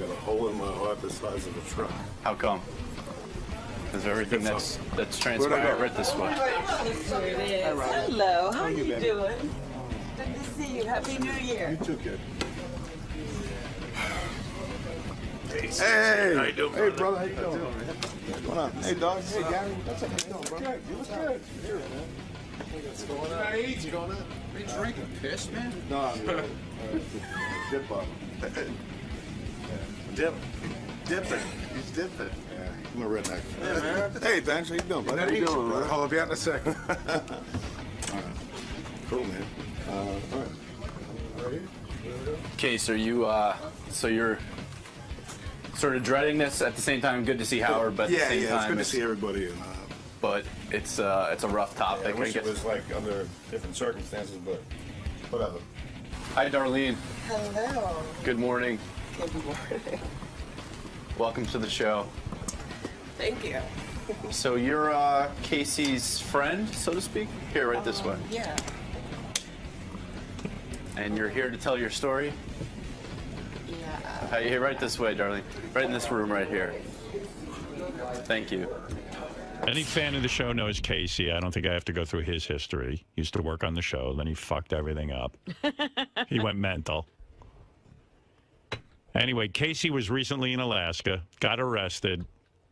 got a hole in my heart the size of a truck. How come? Because everything that's transpired right this way. Here it is. Hello, how are you doing? Good to see you. Happy New Year. You too, kid. Hey, how you doing, brother? Hey, brother, how you doing? What's going on? Hey, dog. Hey, Gary. What's up? How you doing, bro? Good. You look good. Here, man. What's going on? What's going on? Are you drinking piss, man? No, I'm dip up. Dipping. He's dipping. Yeah, I'm a redneck. Yeah, man. Hey, thanks. How you doing, buddy? How you doing, brother? I'll be out in a second. All right. Cool, man. All right. Case, are you, so you're sort of dreading this at the same time? Good to see Howard, but at the same time, it's good to see everybody. And, but it's a rough topic. I wish it was like under different circumstances, but whatever. Hi, Darlene. Hello. Good morning. Good morning. Welcome to the show. Thank you. So you're Casey's friend, so to speak? Here, right this way. Yeah. And you're here to tell your story? Yeah. Hey, right this way, darling. Right in this room right here. Thank you. Any fan of the show knows Casey. I don't think I have to go through his history. He used to work on the show, then he fucked everything up. He went mental. Anyway, Casey was recently in Alaska, got arrested,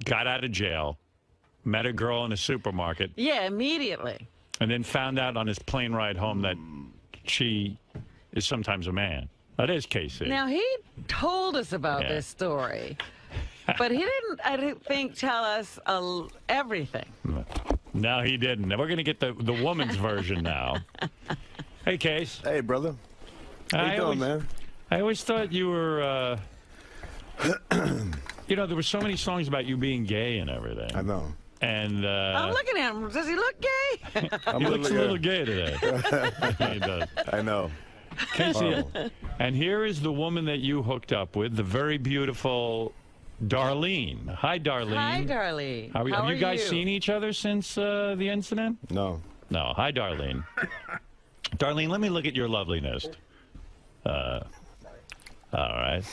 got out of jail, met a girl in a supermarket. Yeah, immediately. And then found out on his plane ride home that she is sometimes a man. That is Casey. Now, he told us about this story, but he didn't, I didn't think, tell us everything. No, he didn't. Now, we're going to get the woman's version now. Hey, Case. Hey, brother. How you doing, man? I always thought you were, you know, there were so many songs about you being gay and everything. I know. And I'm looking at him. Does he look gay? He looks a little gay today. He does. I know. Casey, and here is the woman that you hooked up with, the very beautiful Darlene. Hi, Darlene. Hi, Darlene. How have you guys seen each other since the incident? No. No. Hi, Darlene. Darlene, let me look at your loveliness. All right.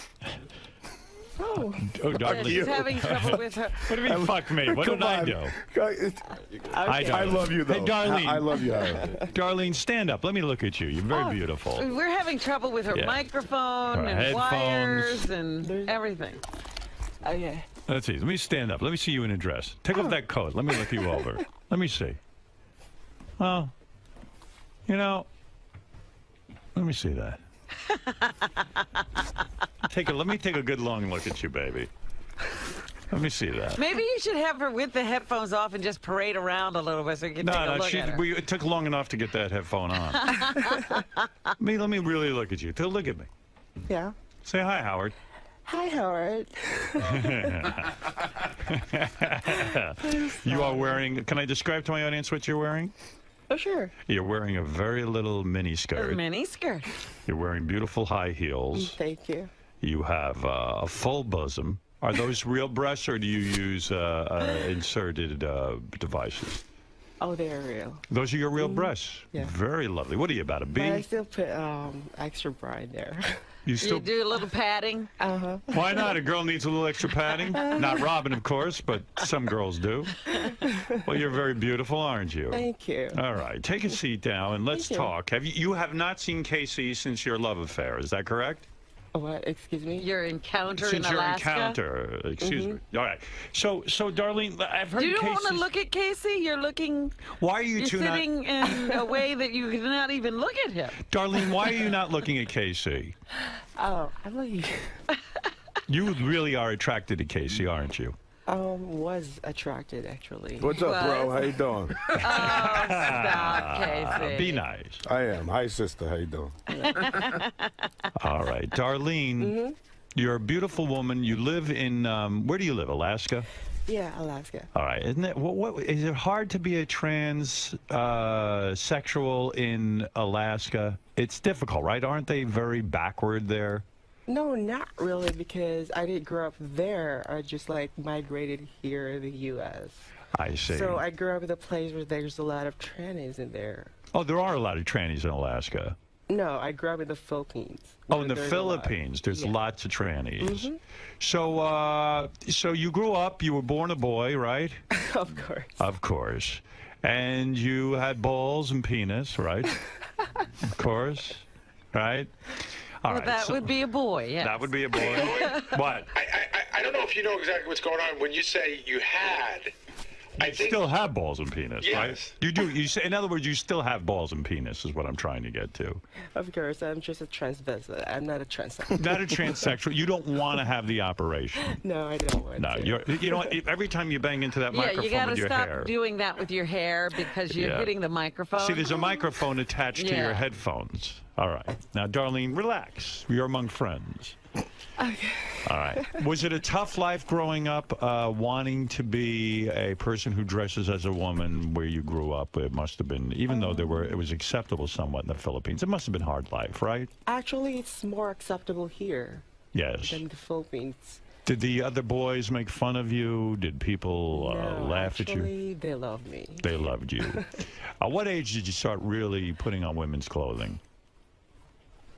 Oh, Darlene. she's having trouble with her. What do you mean, fuck me? What did I do? I love you, though. Hey, Darlene. I love you, Howard. Darlene, stand up. Let me look at you. You're very beautiful. We're having trouble with her microphone Her and headphones. wires and everything. Oh, yeah. Let's see. Let me stand up. Let me see you in a dress. Take off that coat. Let me look you over. Let me see. Well, you know, let me see that. Let me take a good long look at you, baby. Let me see that. Maybe you should have her with the headphones off and just parade around a little bit so you can take a look at her. It took long enough to get that headphone on. Let me really look at you. Look at me. Yeah. Say hi, Howard. Hi, Howard. You are wearing, can I describe to my audience what you're wearing? Oh, sure. You're wearing a very little mini skirt. A mini skirt. You're wearing beautiful high heels. Thank you. You have a full bosom. Are those real breasts, or do you use inserted devices? Oh, they're real. Those are your real breasts? Yeah. Very lovely. What are you, about a B? But I still put extra bra in there. You still do a little padding? Uh-huh. Why not? A girl needs a little extra padding. Not Robin, of course, but some girls do. Well, you're very beautiful, aren't you? Thank you. All right. Take a seat now and let's talk. You have not seen Casey since your love affair, is that correct? What? Excuse me? Your encounter Since in your Alaska? encounter. Excuse me. All right. So, Darlene, I've heard You don't Casey's... want to look at Casey? You're looking... Why are you You're two sitting in a way that you cannot even look at him. Darlene, why are you not looking at Casey? Oh, I love you. You really are attracted to Casey, aren't you? Was attracted, actually. What's up, bro? How you doing? Oh, stop, Casey. Be nice. I am. Hi, sister. How you doing? All right. Darlene, you're a beautiful woman. You live in, where do you live, Alaska? Yeah, Alaska. All right. Isn't it, is it hard to be a transsexual in Alaska? It's difficult, right? Aren't they very backward there? No, not really, because I didn't grow up there. I just, like, migrated here in the U.S. I see. So I grew up in a place where there's a lot of trannies in there. Oh, there are a lot of trannies in Alaska. No, I grew up in the Philippines. Oh, in the There's Philippines, there's Yeah. lots of trannies. So, so you grew up. You were born a boy, right? Of course. Of course. And you had balls and penis, right? Of course, right? All Well, right. that so- would be a boy, yes. That would be a boy. What? I don't know if you know exactly what's going on when you say you had. I You think still have balls and penis, right? Yes. You do. You say, in other words, you still have balls and penis, is what I'm trying to get to. Of course, I'm just a transvestite. I'm not a transsexual. Not a transsexual. You don't want to have the operation. No, I don't want No, to. you know what? Every time you bang into that Yeah, microphone you got to with your stop hair. doing that with your hair because you're Yeah. hitting the microphone. See, there's a microphone attached to your Yeah. headphones. All right. Now, Darlene, relax. You're among friends. Okay. All right. Was it a tough life growing up, wanting to be a person who dresses as a woman where you grew up? It must have been, even though it was acceptable somewhat in the Philippines, it must have been hard life, right? Actually, it's more acceptable here Yes. than the Philippines. Did the other boys make fun of you? Did people No, laugh at you? actually, they love me. They loved you. At what age did you start really putting on women's clothing?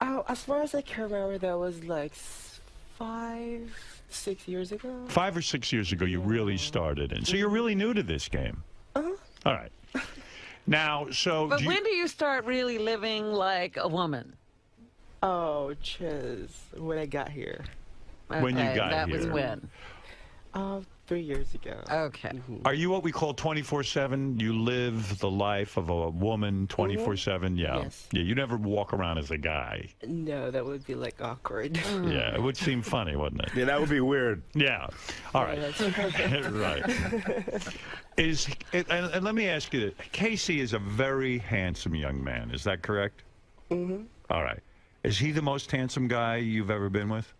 Oh, as far as I can remember, that was like 5, 6 years ago. 5 or 6 years ago, you really started. And so you're really new to this game. Uh-huh. All right. Now, so But do you- when do you start really living like a woman? Oh, jeez, when I got here. When you Okay, got that was here. when? 3 years ago. Okay. are you what we call 24/7? You live the life of a woman 24/7? Yeah. Yes. Yeah, you never walk around as a guy. No, that would be like awkward. Yeah, it would seem funny, wouldn't it? Yeah, that would be weird. Yeah. All right. That's Right. And let me ask you this. Casey is a very handsome young man. Is that correct? Mm-hmm. All right. Is he the most handsome guy you've ever been with?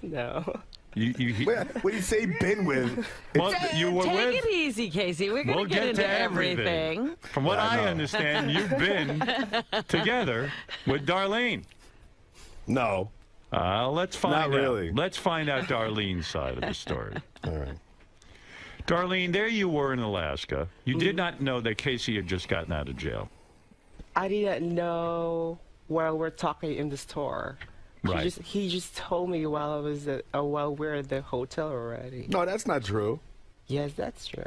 No. When you say been with, Well, you were Take with. it easy, Casey. We're going We'll to get into everything. everything. From what Yeah, I I know. understand, you've been together with Darlene. no. Let's find Not out. really. Let's find out Darlene's side of the story. All right. Darlene, there you were in Alaska. You did not know that Casey had just gotten out of jail. I didn't know while we're talking in the store. Right. He just told me while I was while we're at the hotel already. No, that's not true. Yes, that's true.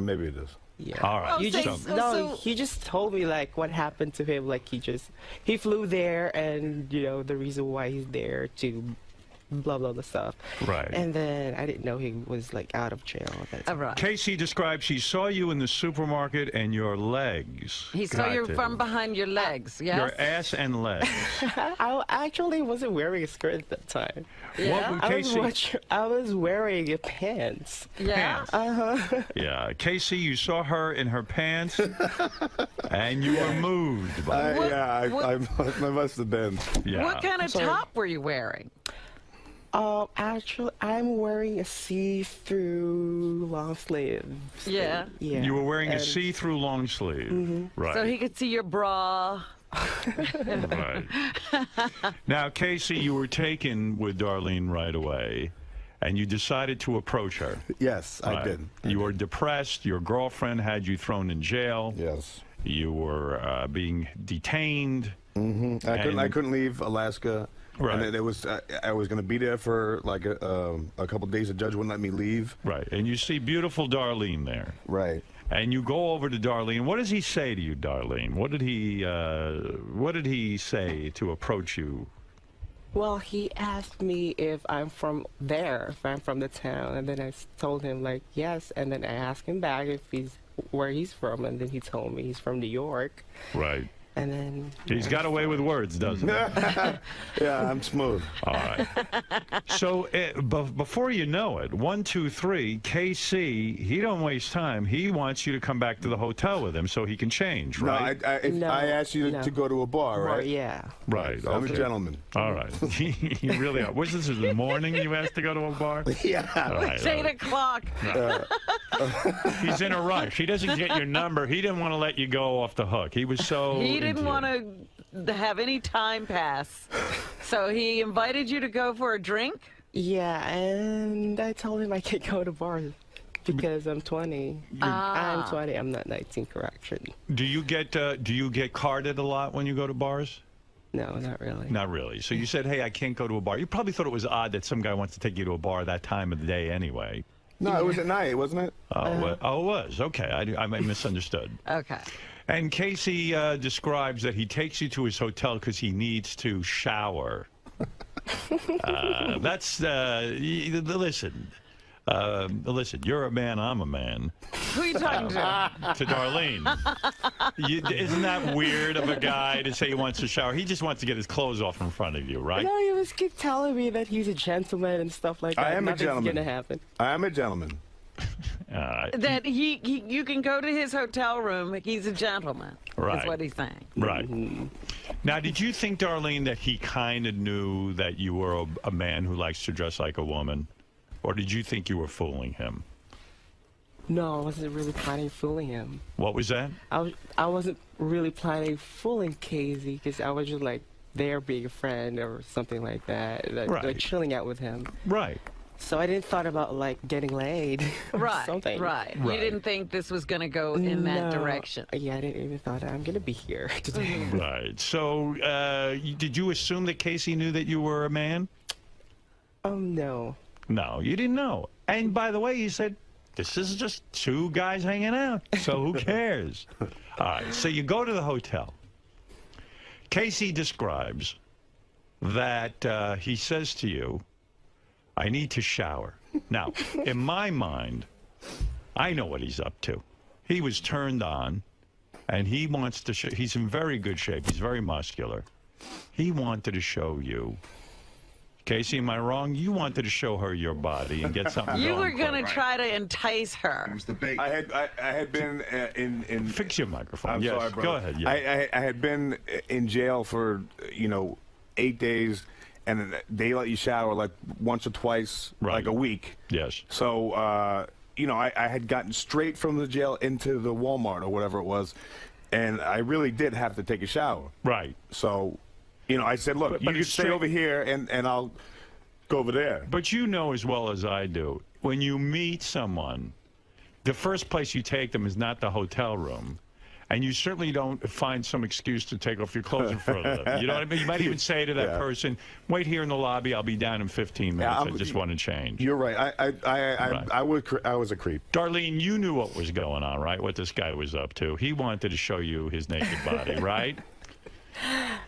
Maybe it is. Yeah. All right. You so- just so- no. so- He just told me like what happened to him. Like he flew there, and the reason why he's there to blah blah blah stuff. Right. And then I didn't know he was like out of jail. At that All time. right. Casey described she saw you in the supermarket and your legs. He saw you got to- from behind your legs, yes? Your ass and legs. I actually wasn't wearing a skirt at that time. Yeah? What would Casey? I was wearing a pants. Yeah. Yeah, Casey, you saw her in her pants, and you were moved by it. I must have been. Yeah. What kind of sorry. top were you wearing? Actually, I'm wearing a see-through long sleeve. Yeah. Yeah. You were wearing a and- see-through long sleeve. Right. So he could see your bra. Right. Now, Casey, you were taken with Darlene right away, and you decided to approach her. Yes, I Right. did. You were depressed. Your girlfriend had you thrown in jail. Yes. You were being detained. I couldn't leave Alaska. Right. And it was I was going to be there for like a couple days. The judge wouldn't let me leave. Right. And you see beautiful Darlene there. Right. And you go over to Darlene. What does he say to you, Darlene? What did he say to approach you? Well, he asked me if I'm from there, if I'm from the town, and then I told him like yes, and then I asked him back if where he's from, and then he told me he's from New York, Right. and then He's got away with words, doesn't he? Yeah, I'm smooth. All right. So before you know it, 1, 2, 3, KC, he don't waste time. He wants you to come back to the hotel with him so he can change, No, right? I asked you No. to go to a bar, Or, right? yeah. Right. I'm a Okay. gentleman. All right. You really are. Was this in the morning you asked to go to a bar? Yeah. All right, It's all 8 right. o'clock. He's in a rush. He doesn't get your number. He didn't want to let you go off the hook. He was so He didn't into want you. to have any time pass. So he invited you to go for a drink? Yeah, and I told him I can't go to bars because I'm 20. I'm 20. I'm not 19. Correction. Do you get carded a lot when you go to bars? No, not really. Not really. So you said, hey, I can't go to a bar. You probably thought it was odd that some guy wants to take you to a bar that time of the day anyway. No, it was at night, wasn't it? Oh, it was. Okay, I misunderstood. Okay. And Casey describes that he takes you to his hotel because he needs to shower. Listen, you're a man, I'm a man. Who are you talking to? To Darlene. Isn't that weird of a guy to say he wants to shower? He just wants to get his clothes off in front of you, right? No, he was keep telling me that he's a gentleman and stuff like that. I am a Nothing's gentleman. gonna happen. I am a gentleman. That you can go to his hotel room. He's a gentleman. Right. Is what he's saying. Right. Now, did you think, Darlene, that he kind of knew that you were a man who likes to dress like a woman? Or did you think you were fooling him? No, I wasn't really planning fooling him. What was that? I wasn't really planning fooling Casey because I was just like there being a friend or something like that, like chilling out with him. Right. So I didn't thought about like getting laid or Right. something. Right. You didn't think this was going to go in that direction. Yeah, I didn't even thought I'm gonna be here today. Right. So, did you assume that Casey knew that you were a man? No. No, you didn't know. And by the way, you said, this is just two guys hanging out, so who cares? All right, so you go to the hotel. Casey describes that he says to you, I need to shower. Now, in my mind, I know what he's up to. He was turned on, and he wants to he's in very good shape. He's very muscular. He wanted to show you. Casey, am I wrong? You wanted to show her your body and get something You were going. going to try to entice her. It was the bait. I had been in. Fix your microphone. I'm yes, sorry, brother. go ahead. Yeah. I had been in jail for 8 days, and they let you shower like once or twice, like a week. Yes. So I had gotten straight from the jail into the Walmart or whatever it was, and I really did have to take a shower. Right. So, I said, look, But you can it's stay straight- over here, and I'll go over there. But you know as well as I do, when you meet someone, the first place you take them is not the hotel room. And you certainly don't find some excuse to take off your clothes in front of them. You know what I mean? You might even say to that person, wait here in the lobby, I'll be down in 15 minutes. I just want to change. You're right. I was a creep. Darlene, you knew what was going on, right? What this guy was up to. He wanted to show you his naked body, right?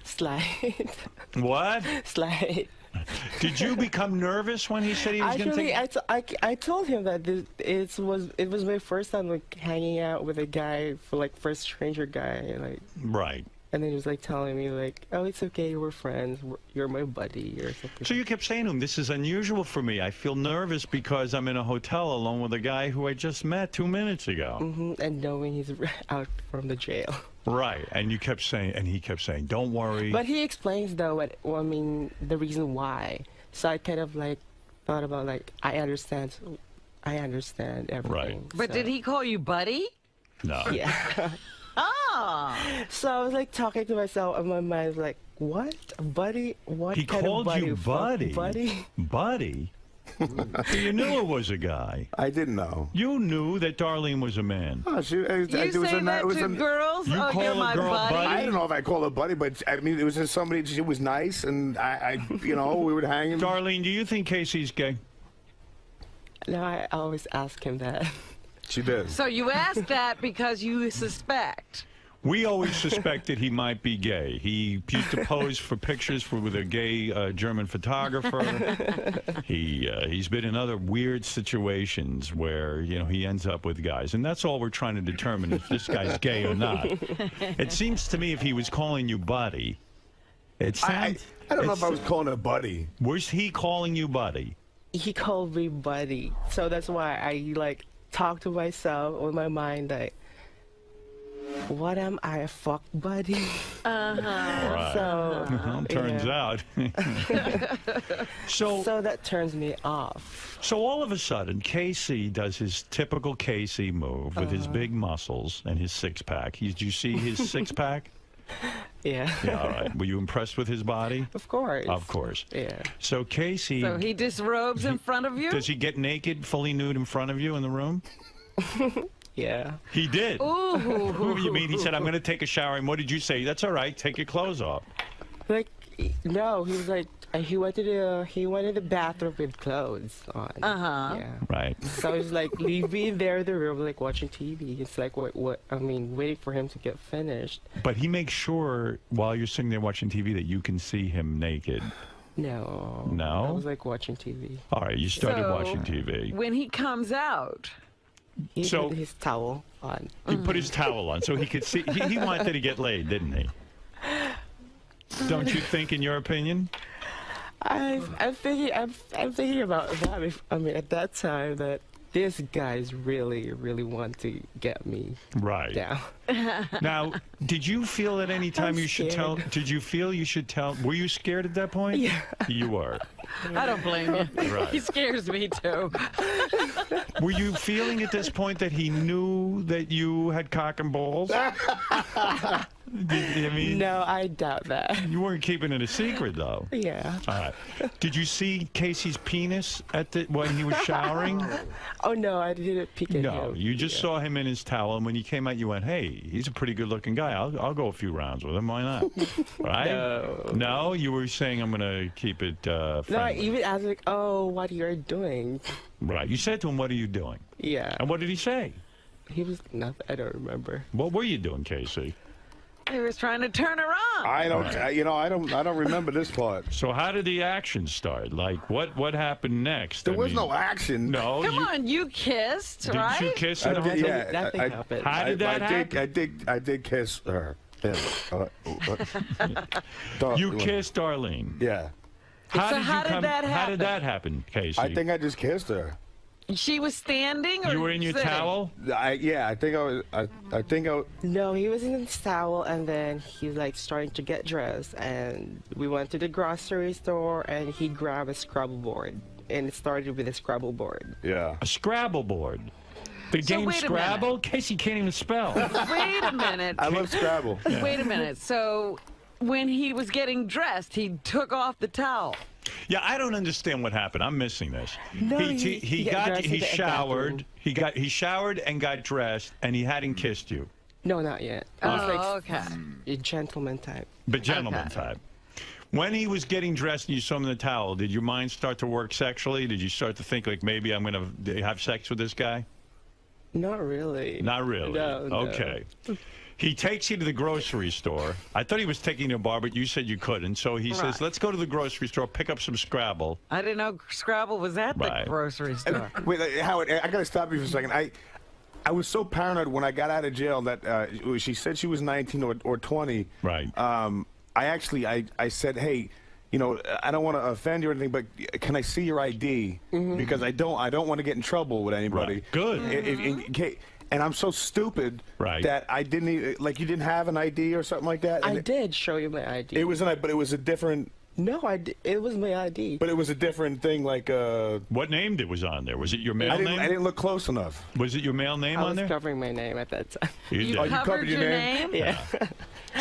Slide. What? Slide. Did you become nervous when he said he was going to take? I told him that it was my first time like hanging out with a guy for like first stranger guy like. Right. And then he was like telling me like, oh, it's okay, we're friends, you're my buddy or something. So you kept saying to him, this is unusual for me. I feel nervous because I'm in a hotel alone with a guy who I just met 2 minutes ago. And knowing he's out from the jail. Right, and you kept saying, and he kept saying, don't worry. But he explains though, the reason why. So I kind of like thought about like, I understand everything. Right. But did he call you buddy? No. Yeah. Oh. So I was like talking to myself, and my mind was like, "What, buddy? What He kind called of buddy? you buddy. Buddy? Buddy? So you knew it was a guy. I didn't know. You knew that Darlene was a man. Oh, You say that to girls? You Oh, call you're a my girl buddy? buddy? I don't know if I call her buddy, but I mean, it was just somebody. She was nice, and I we would hang. Darlene, do you think Casey's gay? No, I always ask him that. She did. So you asked that because you suspect. We always suspected he might be gay. He used to pose for pictures with a gay German photographer. He's been in other weird situations where he ends up with guys, and that's all we're trying to determine if this guy's gay or not. It seems to me if he was calling you buddy, it sounds. I don't know if I was calling her buddy. Was he calling you buddy? He called me buddy, so that's why I like talk to myself with my mind like, what am I, a fuck buddy? Right. So Well, turns out. So that turns me off. So all of a sudden, Casey does his typical Casey move with his big muscles and his six-pack. Did you see his six-pack? Yeah. Yeah, all right. Were you impressed with his body? Of course. Of course. Yeah. So Casey... So he disrobes in front of you? Does he get naked, fully nude in front of you in the room? Yeah. He did. Ooh. What do you mean? He said, I'm going to take a shower. And what did you say? That's all right. Take your clothes off. Like, no, he was like, he went to the bathroom with clothes on. Yeah. Right. So it's like, leave me there in the room, like watching TV. It's like, waiting for him to get finished. But he makes sure while you're sitting there watching TV that you can see him naked. No. No? I was like watching TV. All right, you started watching TV. When he comes out, He put his towel on. He put his towel on so he could see. He wanted to get laid, didn't he? Don't you think, in your opinion? I'm thinking about that. I mean, at that time, that this guy's really want to get me down. Now, did you feel at any time you should tell? Did you feel you should tell? Were you scared at that point? Yeah. You were. I don't blame you. Right. He scares me too. Were you feeling at this point that he knew that you had cock and balls? I mean, no, I doubt that. You weren't keeping it a secret, though. Yeah. All right. Did you see Casey's penis when he was showering? Oh no, I didn't peek at him. No, you just saw him in his towel, and when you came out, you went, "Hey, he's a pretty good-looking guy. I'll go a few rounds with him. Why not?" Right? No, you were saying I'm gonna keep it. No, I even asked like, "Oh, what are you doing?" Right. You said to him, "What are you doing?" Yeah. And what did he say? He was nothing. I don't remember. What were you doing, Casey? He was trying to turn her on. I don't remember this part. So how did the action start? Like, what happened next? There was no action. No. Come on, you kissed, right? Did you kiss her? Nothing happened. How did that happen? I did kiss her. You kissed Darlene. Yeah. How did that happen? How did that happen, Casey? I think I just kissed her. She was standing, or you were in your sitting? towel? I think I was. I think I. No, he was in his towel, and then he was like starting to get dressed, and we went to the grocery store, and he grabbed a Scrabble board, and it started with a Scrabble board. Yeah. A Scrabble board. The game Scrabble? Casey can't even spell. Wait a minute. I love Scrabble. Yeah. Wait a minute. So when he was getting dressed, he took off the towel. Yeah, I don't understand what happened. I'm missing this. No, he showered. He showered and got dressed, and he hadn't kissed you. No, not yet. It was like okay. A gentleman type. But gentleman type. When he was getting dressed and you saw him in the towel, did your mind start to work sexually? Did you start to think, like, maybe I'm going to have sex with this guy? Not really. Not really? No. Okay. He takes you to the grocery store. I thought he was taking you to a bar, but you said you couldn't. So he says, let's go to the grocery store, pick up some Scrabble. I didn't know Scrabble was at the grocery store. Wait, Howard, I got to stop you for a second. I was so paranoid when I got out of jail that she said she was 19 or 20. Right. I said, hey, you know, I don't want to offend you or anything, but can I see your ID? Because I don't want to get in trouble with anybody. Right. Good. And I'm so stupid that I didn't even, like, you didn't have an ID or something like that. I did show you my ID. It was but it was a different. No, it was my ID. But it was a different thing, like. What name was on there? Was it your male name? I didn't look close enough. Was it your male name on there? I was covering my name at that time. You covered your name? Yeah.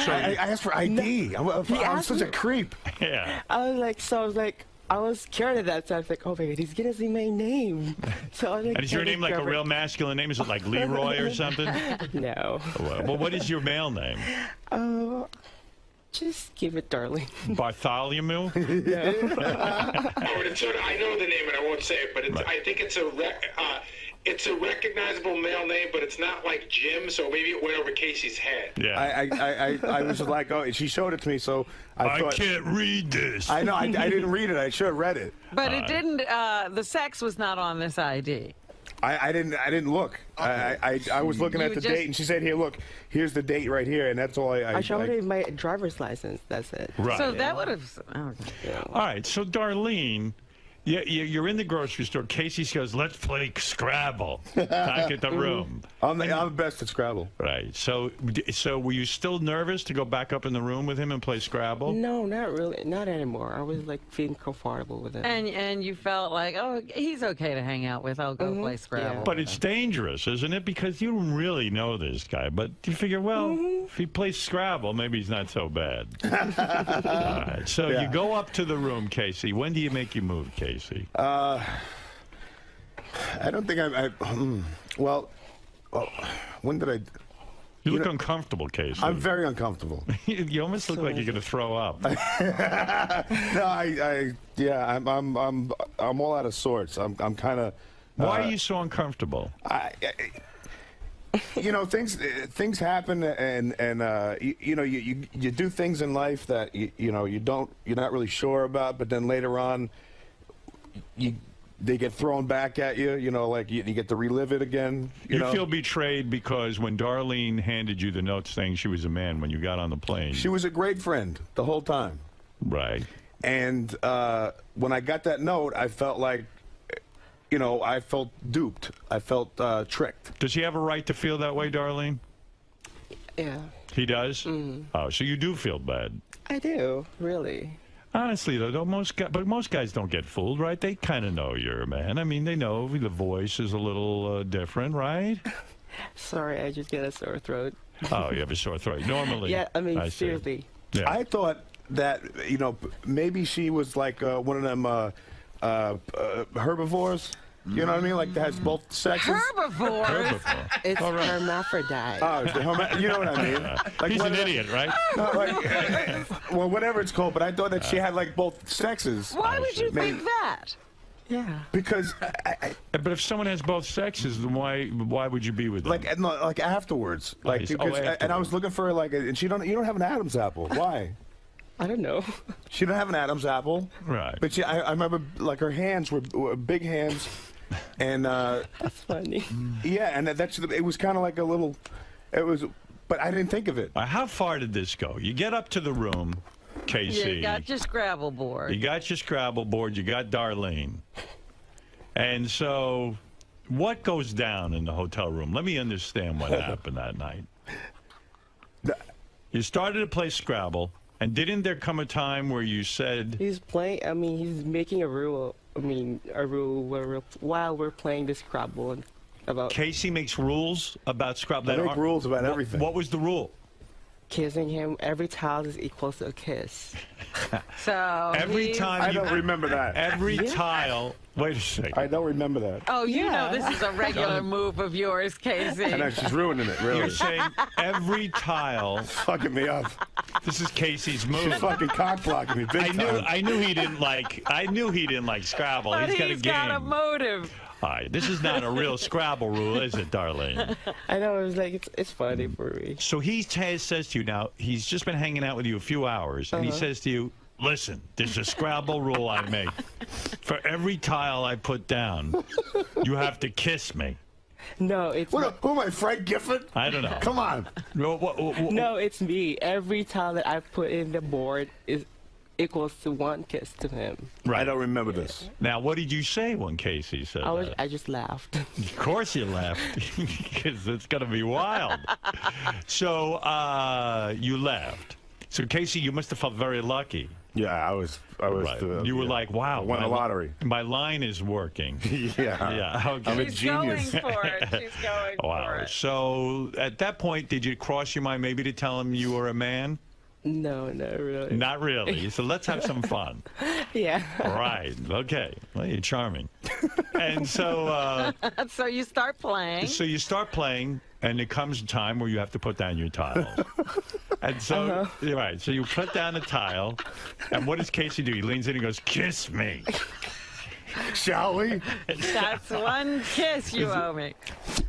So I asked for ID. I'm such a creep. Yeah. I was scared at that time. I was like, oh my God, he's gonna see my name. So I was like, and is your name like a real masculine name? Is it like Leroy or something? No. Well, what is your male name? Just give it Darling. Bartholomew? I know the name and I won't say it, but I think it's a recognizable male name, but it's not like Jim, so maybe it went over Casey's head. Yeah. I was just like, oh, she showed it to me, so I thought. Can't read this. I know, I didn't read it. I should have read it. But it didn't, the sex was not on this ID. I didn't look. Okay. I was looking at the date, and she said, "Here, look. Here's the date right here," and that's all I showed her my driver's license. That's it. Right. So that would have. All right. So Darlene, you're in the grocery store. Casey goes, "Let's play Scrabble." Back at the room. I'm the best at Scrabble. Right. So were you still nervous to go back up in the room with him and play Scrabble? No, not really. Not anymore. I was like feeling comfortable with him. And you felt like, oh, he's okay to hang out with. I'll go play Scrabble. But it's dangerous, isn't it? Because you don't really know this guy. But you figure, well, if he plays Scrabble, maybe he's not so bad. All right. So you go up to the room, Casey. When do you make your move, Casey? I don't think well, when did I? You look uncomfortable, Casey. I'm very uncomfortable. You almost look like you're going to throw up. No, yeah, I'm all out of sorts. I'm kind of. Why are you so uncomfortable? You know, things happen, and you know, you do things in life that you're not really sure about, but then later on, they get thrown back at you. You know, like you get to relive it again. You know? Feel betrayed because when Darlene handed you the note saying she was a man when you got on the plane. She was a great friend the whole time. Right. And when I got that note, I felt like, you know, I felt duped. I felt tricked. Does he have a right to feel that way, Darlene? Yeah. He does? Oh, so you do feel bad. I do, really. Honestly, though, most guys don't get fooled, right? They kind of know you're a man. I mean, they know the voice is a little different, right? Sorry, I just get a sore throat. Oh, you have a sore throat. Normally. Yeah, I mean, seriously. Yeah. I thought that, you know, maybe she was like one of them herbivores. You know what I mean? Like that has both sexes. Herbivores? It's hermaphrodite. Oh, you know what I mean? Like He's an idiot, right? No, well, whatever it's called. But I thought that she had like both sexes. Why would you think that? Yeah. Because. But if someone has both sexes, then why would you be with them? Like afterwards. Like because, and I was looking for like, and you don't have an Adam's apple. Why? I don't know. She didn't have an Adam's apple. Right. But I remember like her hands were big hands. And that's funny. Yeah, and it was kind of like a little. It was, but I didn't think of it. How far did this go? You get up to the room, Casey. You got your Scrabble board. You got your Scrabble board. You got Darlene. And so, what goes down in the hotel room? Let me understand what happened that night. You started to play Scrabble, and didn't there come a time where you said he's playing? I mean, he's making a rule. I mean, a rule while we're playing this Scrabble about. Casey makes rules about Scrabble. I make rules about everything. What was the rule? Kissing him. Every tile is equal to a kiss. So every time I don't remember that. Every tile. Wait a second. I don't remember that. Oh, you know this is a regular move of yours, Casey. I know she's ruining it. Really. You're saying every tile. Fucking me up. This is Casey's move. She's fucking cock blocking me. Big time. I knew he didn't like. I knew he didn't like Scrabble. But he's got a game. Got a motive. All right, this is not a real Scrabble rule, is it, Darlene? I know, it was like, it's funny for me. So he says to you now, he's just been hanging out with you a few hours, and he says to you, listen, there's a Scrabble rule I make. For every tile I put down, you have to kiss me. No, it's who am I, Frank Gifford? I don't know. Come on. No, it's me. Every tile that I put in the board is equals to one kiss to him. Right. I don't remember this. Now, what did you say when Casey said that? I just laughed. Of course you laughed, because it's going to be wild. So you laughed. So, Casey, you must have felt very lucky. Yeah, I was. Right. You were like, wow. I won the lottery. My line is working. Yeah. Okay. I'm a genius. She's going for it. She's going for it. So, at that point, did you cross your mind maybe to tell him you were a man? No, not really. Not really. So let's have some fun. Yeah. Right. Okay. Well, you're charming. And so. So you start playing. So you start playing, and it comes a time where you have to put down your tiles. And so, right. So you put down a tile, and what does Casey do? He leans in and goes, "Kiss me." Shall we? That's one kiss you owe me.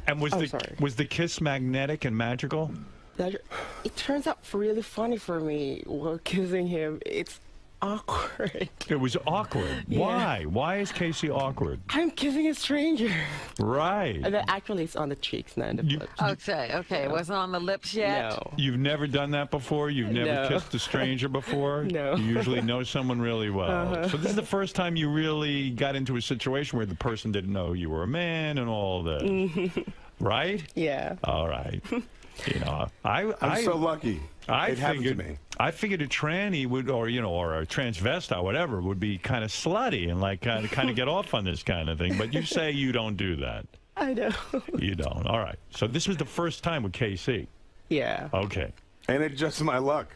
And was the kiss magnetic and magical? It turns out really funny for me while kissing him. It's awkward. It was awkward. Yeah. Why? Why is Casey awkward? I'm kissing a stranger. Right. And then actually it's on the cheeks, not the lips. Okay. It wasn't on the lips yet? No. You've never done that before? You've never kissed a stranger before? No. You usually know someone really well. So this is the first time you really got into a situation where the person didn't know you were a man and all that. Right? Yeah. All right. You know, I'm so lucky. It happened to me. I figured a tranny would, or a transvestite, whatever, would be kind of slutty and like kind of get off on this kind of thing. But you say you don't do that. I know. You don't. All right. So this was the first time with KC. Yeah. Okay. And it's just my luck.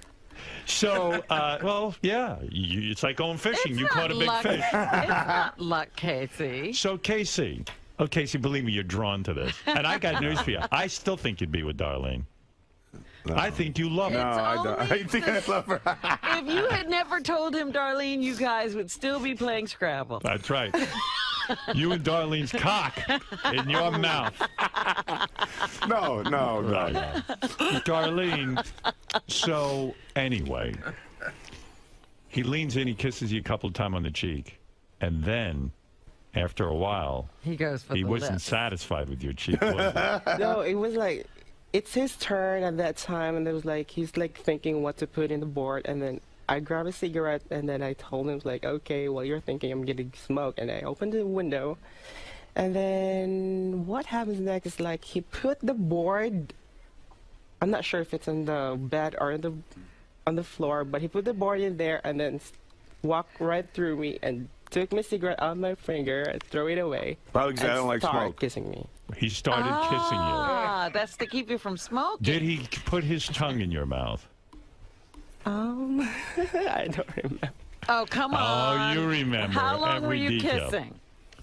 So, well, yeah, it's like going fishing. You caught a big fish. It's not luck, Casey. So, Casey, believe me, you're drawn to this. And I got news for you. I still think you'd be with Darlene. I think you love No, her. I don't. I think I love her. If you had never told him, Darlene, you guys would still be playing Scrabble. That's right. You and Darlene's cock in your mouth. No. Right. Darlene, so anyway, he leans in, he kisses you a couple of times on the cheek, and then, after a while, He goes for he the wasn't lips. satisfied with your cheek, was he? No, it was like, it's his turn at that time, and it was like, he's like thinking what to put in the board, and then I grabbed a cigarette, and then I told him, like, okay, well, you're thinking I'm getting smoke, and I opened the window, and then what happens next is, like, he put the board, I'm not sure if it's on the bed or on the floor, but he put the board in there, and then walked right through me, and took my cigarette out of my finger, and threw it away. Probably because I don't like started smoke. kissing me. He started kissing you. Ah, that's to keep you from smoking. Did he put his tongue in your mouth? I don't remember. Oh, come on. Oh, you remember How long every were you detail. kissing?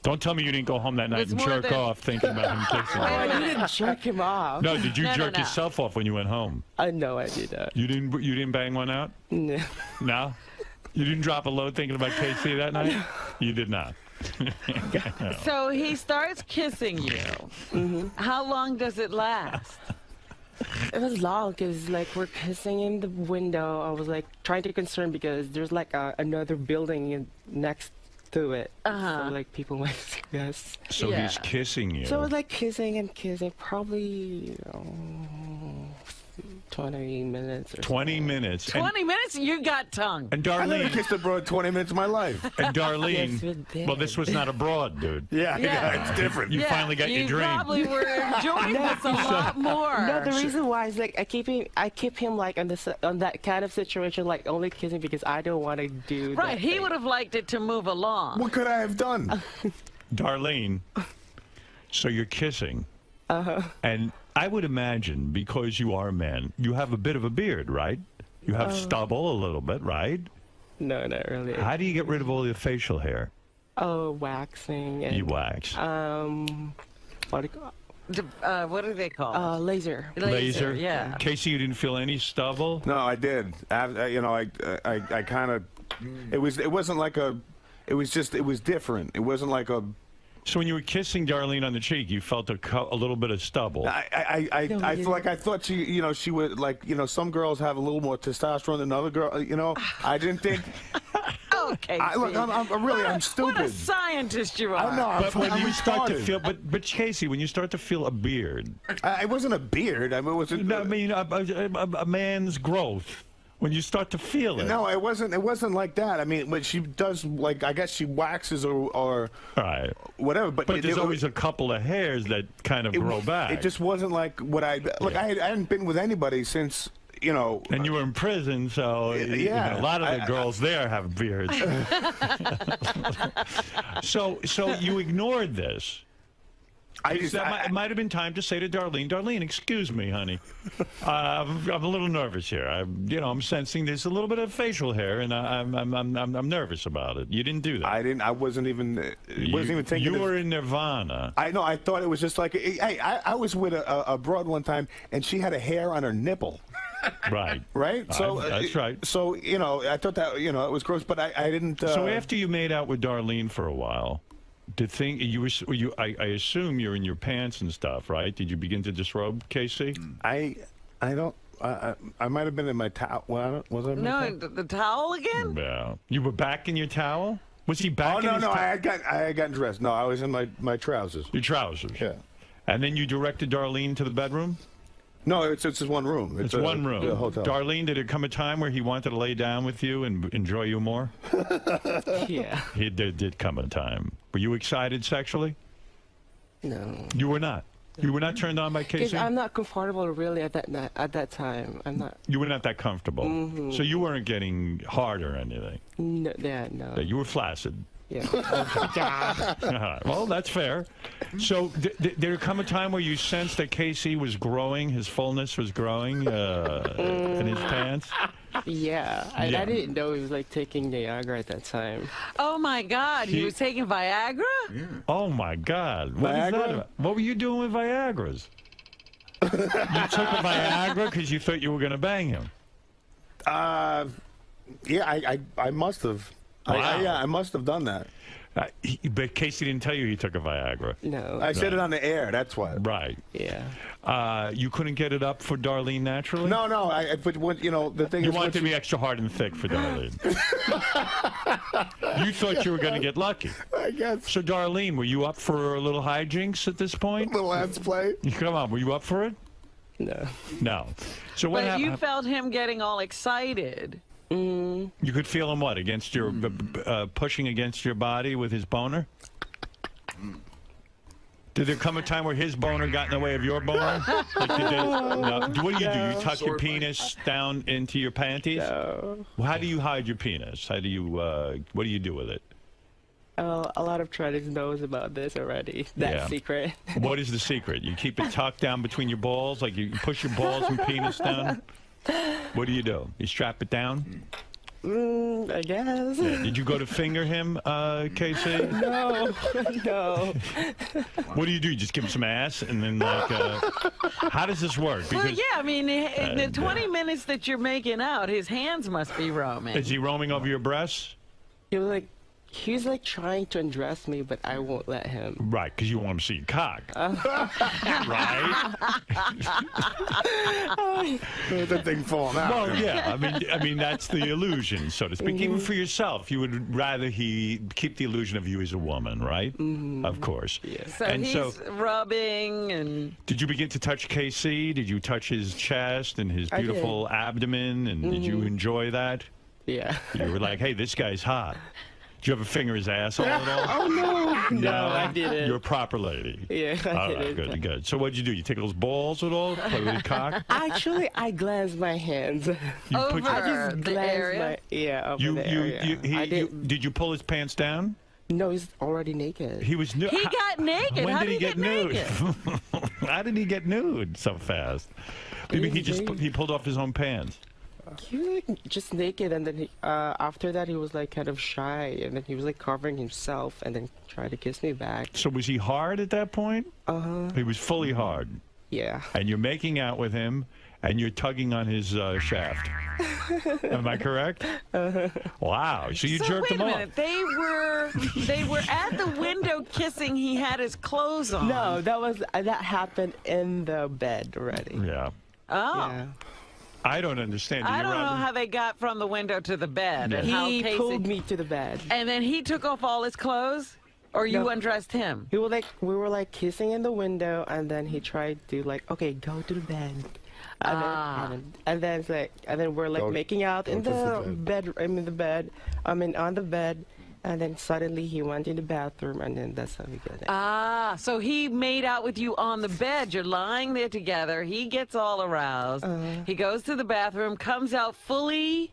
Don't tell me you didn't go home that night It's and more jerk than- off thinking about him kissing Oh, you. I didn't jerk him off. No, did you No, no, jerk no. yourself off when you went home? No, I did not. You didn't bang one out? No. No? You didn't drop a load thinking about KC that night? You did not. So he starts kissing you. Mm-hmm. How long does it last? It was long because, like, we're kissing in the window. I was, like, trying to concern because there's, like, another building next to it. Uh-huh. So, like, people might see us. So Yeah. he's kissing you. So it was, like, kissing and kissing, probably 20 minutes or 20 minutes. And, 20 minutes? You got tongue. and I never Darlene, kissed a broad 20 minutes of my life. and Darlene, Yes, we did. well, this was not a broad, dude. Yeah, it's different. You finally got your you dream. probably were enjoying this a lot more. No, the reason why is, like, I keep him like on that kind of situation, like, only kissing because I don't want to do Right, that he thing. would have liked it to move along. What could I have done? Darlene, so you're kissing. And I would imagine, because you are a man, you have a bit of a beard, right? You have stubble a little bit, right? No, not really. How do you get rid of all the facial hair? Oh, waxing and You wax. what do you call What are they called? laser. Laser? Yeah. Casey, you didn't feel any stubble? No, I did. I kind of. It wasn't like a. It was different. It wasn't like a. So when you were kissing Darlene on the cheek, you felt a little bit of stubble. I feel like I thought she would, like, some girls have a little more testosterone than other girls. I didn't think. Okay. Look, I'm stupid. What a scientist you are. I know. But when you start to retarded. feel, but Casey, when you start to feel a beard, It wasn't a beard. I mean, it was. no, I mean a man's growth. When you start to feel it. No, it wasn't. It wasn't like that. I mean, when she does, like, I guess she waxes or Right. whatever. But There's always a couple of hairs that kind of grow back. It just wasn't like what I look. I hadn't been with anybody since. And you were in prison, so yeah. a lot of the girls there have beards. so you ignored this. It might have been time to say to Darlene, excuse me, honey. I'm a little nervous here. I'm sensing there's a little bit of facial hair, and I'm nervous about it. You didn't do that. I wasn't even. Wasn't even thinking. You were in Nirvana. I know. I thought it was just like. Hey, I was with a broad one time, and she had a hair on her nipple. Right. Right. So that's right. So I thought that it was gross, but I didn't. So after you made out with Darlene for a while. I assume you're in your pants and stuff, right? Did you begin to disrobe, Casey? I don't. I might have been in my towel. Was I? In my No, the towel again? Yeah. You were back in your towel? Was he back in his I had gotten dressed. No, I was in my trousers. Your trousers? Yeah. And then you directed Darlene to the bedroom? No, it's just one room. It's one room. A hotel. Darlene, did it come a time where he wanted to lay down with you and enjoy you more? Yeah. He did come a time. Were you excited sexually? No. You were not. You were not turned on by Because Casey? I'm not comfortable really at that time. I'm not. You were not that comfortable. Mm-hmm. So you weren't getting hard or anything. No. Yeah. No. You were flaccid. Yeah. Well, that's fair. So did there come a time where you sensed that Casey was growing, his fullness was growing in his pants? Yeah. I Yeah. didn't know he was like taking Viagra at that time. Oh, my God. He was taking Viagra? Oh, my God. What is that Viagra? about? What were you doing with Viagras? You took a Viagra because you thought you were going to bang him. Yeah, I must have. Wow. I must have done that. But Casey didn't tell you he took a Viagra. No. I said it on the air. That's why. Right. Yeah. You couldn't get it up for Darlene naturally? No. But what, the thing You is, wanted to be extra hard and thick for Darlene. You thought you were going to get lucky. I guess. So, Darlene, were you up for a little hijinks at this point? Little let's play. Come on, were you up for it? No. No. So what But happened? you felt him getting all excited. You could feel him what? Against your pushing against your body with his boner? Did there come a time where his boner got in the way of your boner? Like no. What do? You tuck your penis down into your panties? No. Well, how do you hide your penis? How do you? What do you do with it? A lot of traders knows about this already. That secret. What is the secret? You keep it tucked down between your balls, like you push your balls and penis down. What do? You strap it down? I guess. Yeah. Did you go to finger him, Casey? No. No. What do? You just give him some ass and then like, how does this work? Well, yeah, I mean, in the 20 minutes that you're making out, his hands must be roaming. Is he roaming over your breasts? He's like trying to undress me, but I won't let him. Right, because you want him to see your cock. Right? The thing falling out. Well, yeah. I mean, that's the illusion, so to speak. Even for yourself, you would rather he keep the illusion of you as a woman, right? Of course. Yeah. So he's rubbing and... Did you begin to touch KC? Did you touch his chest and his beautiful abdomen? And did you enjoy that? Yeah. You were like, hey, this guy's hot. Did you ever finger his asshole at all? Oh, no. No, I didn't. You're a proper lady. Yeah, All right, good. So what'd you do? You tickle his balls at all? Play with his cock? Actually, I glanced my hands. Over I just the area? Over the area. Did you pull his pants down? No, he's already naked. He was nude. He got naked. When How did he get nude? naked? How did he get nude so fast? Maybe he pulled off his own pants. He was like just naked, and then after that he was like kind of shy, and then he was like covering himself, and then tried to kiss me back. So was he hard at that point? He was fully hard. Yeah. And you're making out with him, and you're tugging on his shaft. Am I correct? Wow. So you jerked him off. Wait a minute. They were at the window kissing. He had his clothes on. No, that happened in the bed already. Yeah. Oh. Yeah. I don't understand. I don't know how they got from the window to the bed. And how He Casey... pulled me to the bed. And then he took off all his clothes? Or you undressed him? We were like kissing in the window, and then he tried to like, okay, go to the bed. And then it's like, and then we're like making out in the bed. On the bed. And then suddenly he went in the bathroom, and then that's how we got it. So he made out with you on the bed. You're lying there together. He gets all aroused. He goes to the bathroom, comes out fully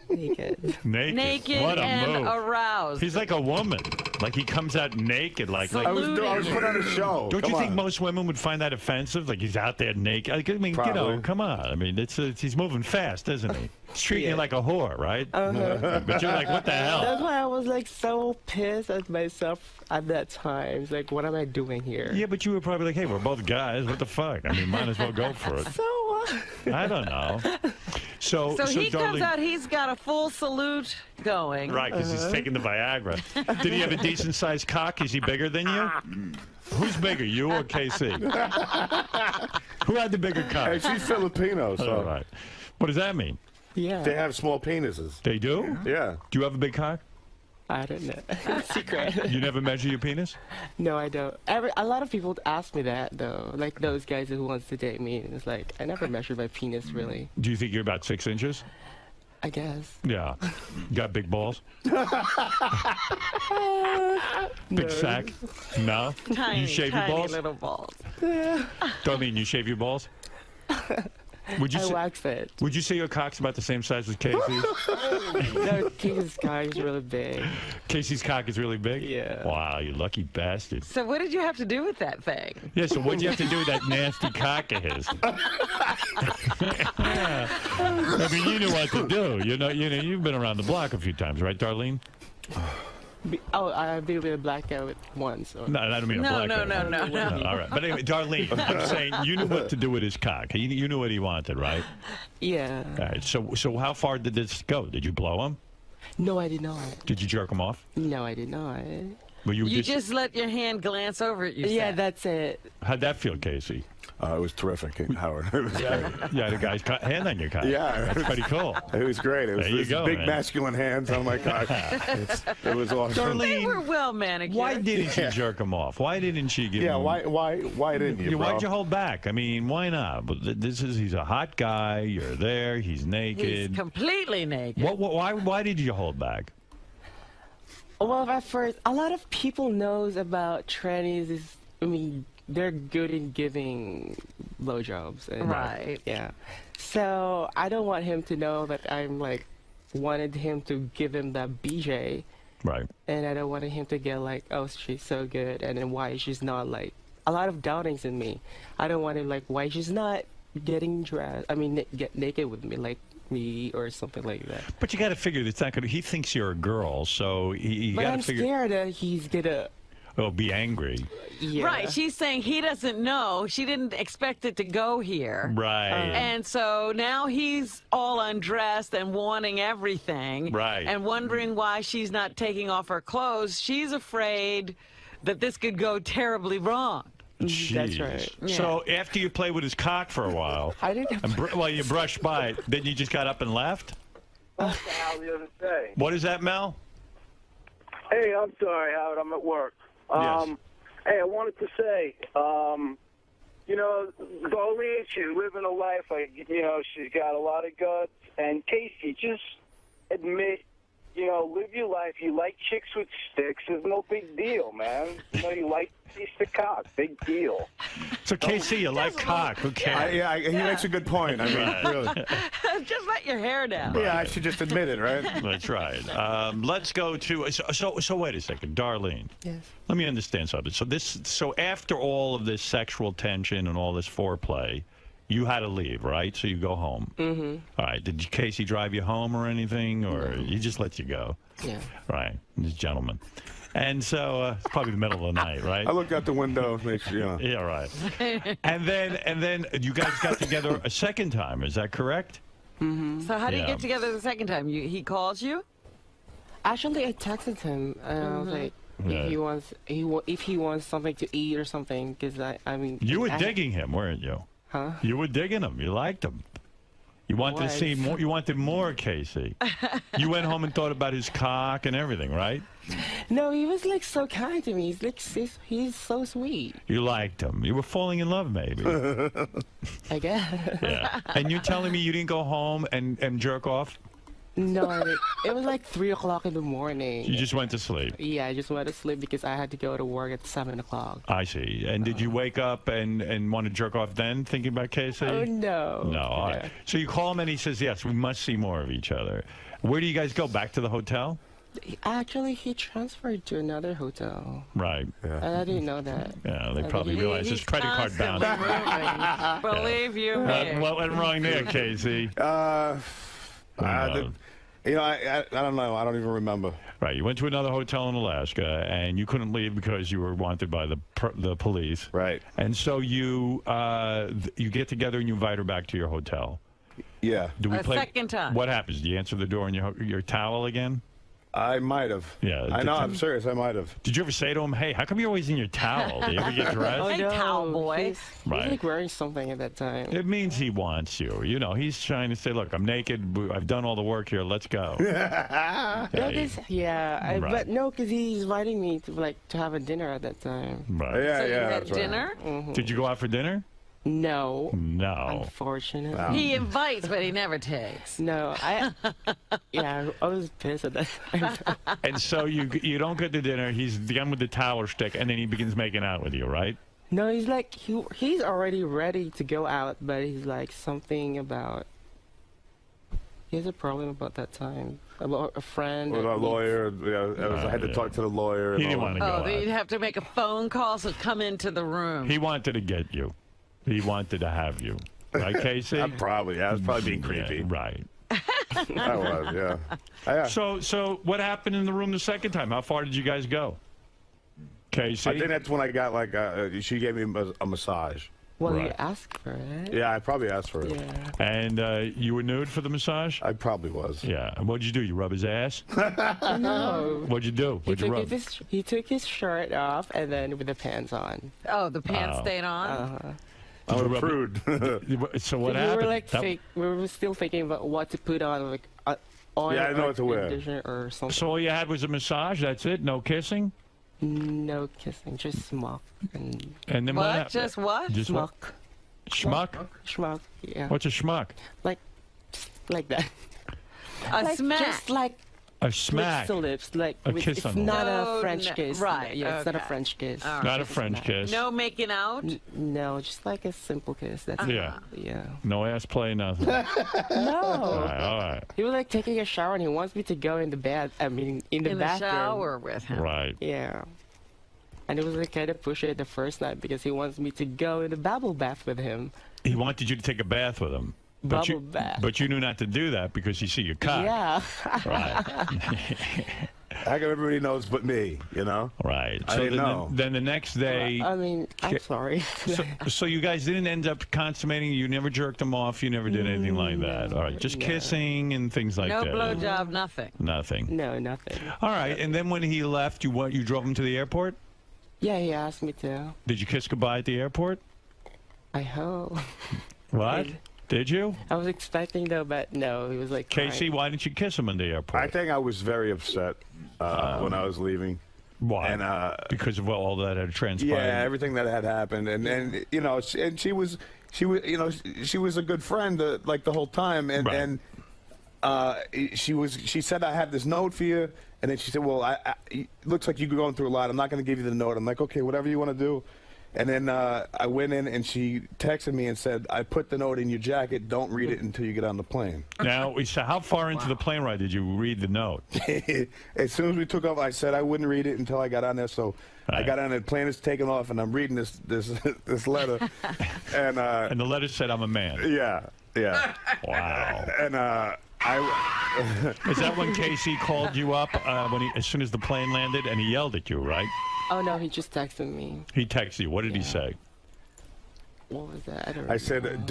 Naked. Naked. What a and move. aroused. He's like a woman. Like he comes out naked. Like I was put on a show. Don't you think most women would find that offensive? Like he's out there naked. Like, I mean, Probably. come on. I mean, he's moving fast, isn't he? He's treating you like a whore, right? But you're like, what the hell? That's why I was like so pissed at myself at that time. It's like, what am I doing here? Yeah, but you were probably like, hey, we're both guys. What the fuck? I mean, might as well go for it. So what? I don't know. So he comes Darlene, out, he's got a full salute going. right, because he's taking the Viagra. Did he have a decent-sized cock? Is he bigger than you? Who's bigger, you or KC? Who had the bigger cock? Hey, she's Filipino, so All right. What does that mean? Yeah. they have small penises. They do? Yeah. Do you have a big cock? I don't know. Secret. You never measure your penis? No, I don't. A lot of people ask me that though. Like those guys who wants to date me. And it's like I never measured my penis really. Do you think you're about 6 inches? I guess. Yeah. You got big balls? Big sack? No? Tiny, You shave tiny your balls? little balls. Darlene, you shave your balls? Would you I say, wax it. would you say your cock's about the same size as Casey's? No, Casey's cock is really big. Casey's cock is really big? Yeah. Wow, you lucky bastard. So what did you have to do with that thing? Yeah, so what'd you have to do with that nasty cock of his? I mean, you knew what to do. You know, you've been around the block a few times, right, Darlene? I've been with a black guy once. No, I don't mean a black guy. No. All right. But anyway, Darlene, I'm saying you knew what to do with his cock. You knew what he wanted, right? Yeah. All right. So how far did this go? Did you blow him? No, I did not. Did you jerk him off? No, I did not. Well, You just let your hand glance over it, you Yeah, said. that's it. How'd that feel, Casey? It was terrific, Howard. It was great. Yeah, the guy's hand on your cock. Yeah. That's pretty cool. It was great. It was There you go, big man. masculine hands on my cock. It was awesome. They Darlene, were well manicured. why didn't you jerk him off? Why didn't she give him... Why didn't you, bro? Why'd you hold back? I mean, why not? But he's a hot guy. You're there. He's naked. He's completely naked. Why did you hold back? Well, at first, a lot of people knows about trannies. They're good in giving blowjobs. Right. Yeah. So I don't want him to know that I'm like wanted him to give him that BJ. Right. And I don't want him to get like, oh, she's so good, and then why she's not like a lot of doubtings in me. I don't want him like why she's not getting dressed. Get naked with me like me or something like that. But you got to figure it's not going to. He thinks you're a girl, so you got to figure. But I'm scared that he's gonna. Oh, be angry. Yeah. Right. She's saying he doesn't know. She didn't expect it to go here. Right. And so now he's all undressed and wanting everything. Right. And wondering why she's not taking off her clothes. She's afraid that this could go terribly wrong. Jeez. That's right. Yeah. So after you played with his cock for a while, I didn't. while you brushed by it, then you just got up and left? What the hell the other day? What is that, Mel? Hey, I'm sorry, Howard. I'm at work. Yes. Hey, I wanted to say, Darlene, she's living a life. She's got a lot of guts. And Casey, just admit, live your life. You like chicks with sticks. There's no big deal, man. You like a piece of cock. Big deal. So, Casey, you like cock. Who cares? He makes a good point. I mean, really. Just let your hair down. Yeah, I should just admit it, right? That's right. Let's go to so wait a second, Darlene. Yes. Let me understand something. So after all of this sexual tension and all this foreplay, you had to leave, right? So you go home. Mm-hmm. All right. Did Casey drive you home or anything, or he just let you go? Yeah. Right. This gentleman. And so it's probably the middle of the night, right? I looked out the window, make sure, Yeah, right. and then you guys got together a second time. Is that correct? Mm-hmm. So how do you Yeah. get together the second time? He calls you? Actually, I texted him. I was like, if he wants something to eat or something, because You were digging him, weren't you? Huh? You were digging him. You liked him. You wanted to see more. You wanted more, Casey. You went home and thought about his cock and everything, right? No, he was like so kind to me. He's so sweet. You liked him. You were falling in love, maybe. I guess. Yeah. And you're telling me you didn't go home and jerk off? No, it was like 3 o'clock in the morning. You just went to sleep. Yeah, I just went to sleep because I had to go to work at 7 o'clock. I see. And did you wake up and want to jerk off then, thinking about Casey? Oh, no. No. All right. So you call him and he says, yes, we must see more of each other. Where do you guys go? Back to the hotel? Actually, he transferred to another hotel. Right. And I didn't know that. Yeah, they probably realize his credit card balance. Believe you me. What went wrong there, Casey? I don't know. I don't even remember. Right. You went to another hotel in Alaska, and you couldn't leave because you were wanted by the police. Right. And so you get together and you invite her back to your hotel. Yeah. Do we A play? second time. What happens? Do you answer the door in your towel again? I might have. Yeah. I know. I'm serious. I might have. Did you ever say to him, "Hey, how come you're always in your towel? Do you ever get dressed?" Hey, towel boy. He's Right. like wearing something at that time. It means he wants you. You know, he's trying to say, "Look, I'm naked. I've done all the work here. Let's go." No, Right. but no, because he's inviting me to have a dinner at that time. Right. Yeah, So you had that's right. dinner? Did you go out for dinner? No, No. unfortunately. He invites, but he never takes. No, I was pissed at that time. And so you don't get to dinner. He's done with the towel stick, and then he begins making out with you, right? No, he's like he's already ready to go out, but he's like something about. He has a problem about that time about a friend. With our lawyer, I had to talk to the lawyer. He and didn't all want to that. go Oh, out. you'd have to make a phone call, so come into the room. He wanted to get you. He wanted to have you. Right, Casey? Probably. Yeah, I was probably being creepy. Yeah, right. I was, yeah. So what happened in the room the second time? How far did you guys go? Casey? I think that's when I got, like, she gave me a massage. Well, Right. you asked for it. Yeah, I probably asked for it. Yeah. And you were nude for the massage? I probably was. Yeah. And what'd you do? You rub his ass? No. What'd you do? What'd you rub? He took his shirt off and then with the pants on. Oh, the pants stayed on? I'm a prude. So what we happened? were like we were still thinking about what to put on, like oil Yeah, I know what to wear. conditioner or something. So all you had was a massage? That's it? No kissing? No kissing, just smoke. And then What? happened? Just what? Just what? Schmuck. Schmuck? Schmuck, yeah. What's a schmuck? Like that. A Like, smack. just like A smack. lips to lips. Like A with, kiss it's on the not No, a French no, kiss. right, Yeah, it's not a okay. French kiss. All right. Not a French kiss. No making out? No, just like a simple kiss. That's Yeah. Yeah. No ass play, nothing. all No. right. He was like taking a shower and he wants me to go in the bed. I mean, in the In the bathroom. shower with him. Right. Yeah. And it was like kind of pushy the first night because he wants me to go in the bubble bath with him. He wanted you to take a bath with him. But Bubble bath. But you knew not to do that because you see your cock. Yeah. Right. How come everybody knows but me, you know? Right. I didn't know. Then the next day. I mean, I'm sorry. So you guys didn't end up consummating. You never jerked him off. You never did anything like that. All right. Just No. kissing and things like No that. blowjob, nothing. Nothing. No, nothing. All right. And then when he left, you drove him to the airport. Yeah, he asked me to. Did you kiss goodbye at the airport? I hope. What? Did you? I was expecting though, but no, he was like. Casey, crying. why didn't you kiss him in the airport? I think I was very upset when I was leaving. Why? And, because of all that had transpired. Yeah, everything that had happened, and you know, and she was, you know, she was a good friend like the whole time, and Right. she said I have this note for you, and then she said, well, it looks like you're going through a lot. I'm not going to give you the note. I'm like, okay, whatever you want to do. And then I went in and she texted me and said, I put the note in your jacket. Don't read it until you get on the plane. Now, so how far into the plane ride did you read the note? As soon as we took off, I said I wouldn't read it until I got on there. So I got on, the plane is taking off, and I'm reading this letter. And And the letter said, I'm a man. yeah. Wow. And Is that when Casey called you up as soon as the plane landed and he yelled at you, right? Oh no, he just texted me. He texted you. What did he Yeah. say? What was that? I don't. I said, remember.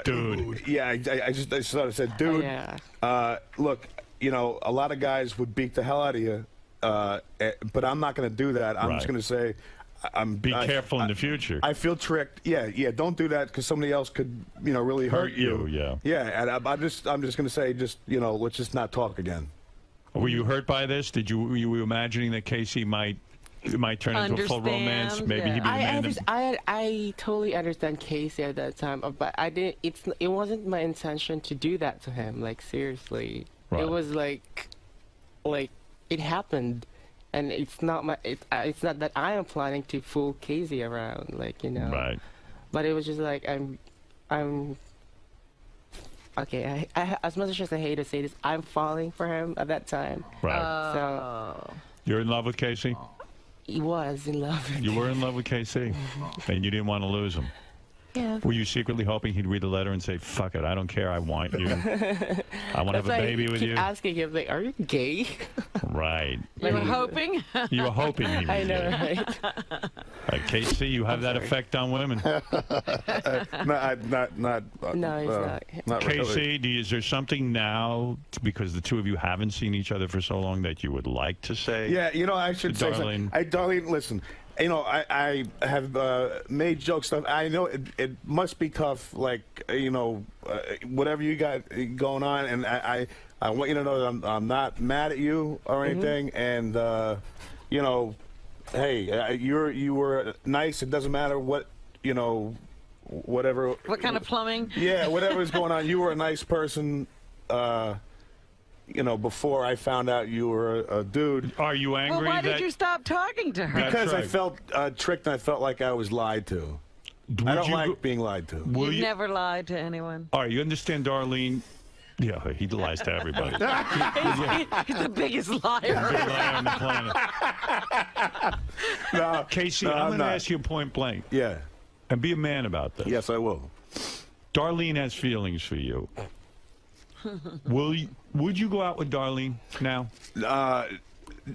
dude. Yeah, I just sort of said, dude. Yeah. Look, you know, a lot of guys would beat the hell out of you, but I'm not going to do that. I'm just Right. going to say, Be careful in the future. I feel tricked. Yeah. Don't do that because somebody else could, you know, really hurt you. Yeah. Yeah, and I'm just going to say, you know, let's just not talk again. Were you hurt by this? Were you imagining that Casey might turn into a full romance? Maybe he'd be a man. I totally understand Casey at that time, but I didn't. It wasn't my intention to do that to him. Like seriously, Right. it was like it happened, and it's not it's not that I am planning to fool Casey around, like you know. Right. But it was just like I'm. Okay, I as much as I hate to say this, I'm falling for him at that time. Right. So You're in love with Casey? he was in love with You were in love with Casey, and you didn't want to lose him. Yeah. Were you secretly hoping he'd read the letter and say, "Fuck it, I don't care, I want you, I want to have a baby with keep you"? asking him like, "Are you gay?" Right. You were hoping? You were hoping he was I know, gay. right? Casey, you have that effect on women. Not. No, he's not. Not Casey, really. is there something now, because the two of you haven't seen each other for so long, that you would like to say? Yeah, you know, I should say Darlene. something. Darlene, listen. You know, I have made joke stuff. I know it must be tough, like, you know, whatever you got going on, and I want you to know that I'm not mad at you or anything, and, you know, hey, you were nice. It doesn't matter what, you know, whatever. What kind of plumbing? Yeah, whatever is going on. You were a nice person. You know, before I found out you were a dude. Are you angry? Well, why did you stop talking to her? Because right. I felt tricked and I felt like I was lied to. I don't like being lied to. You've never lied to anyone. All right, you understand, Darlene? Yeah, he lies to everybody. He's the biggest liar. Big liar on the planet. No, Casey, no, I'm going to not. ask you point blank. Yeah. And be a man about this. Yes, I will. Darlene has feelings for you. Would you go out with Darlene now? No,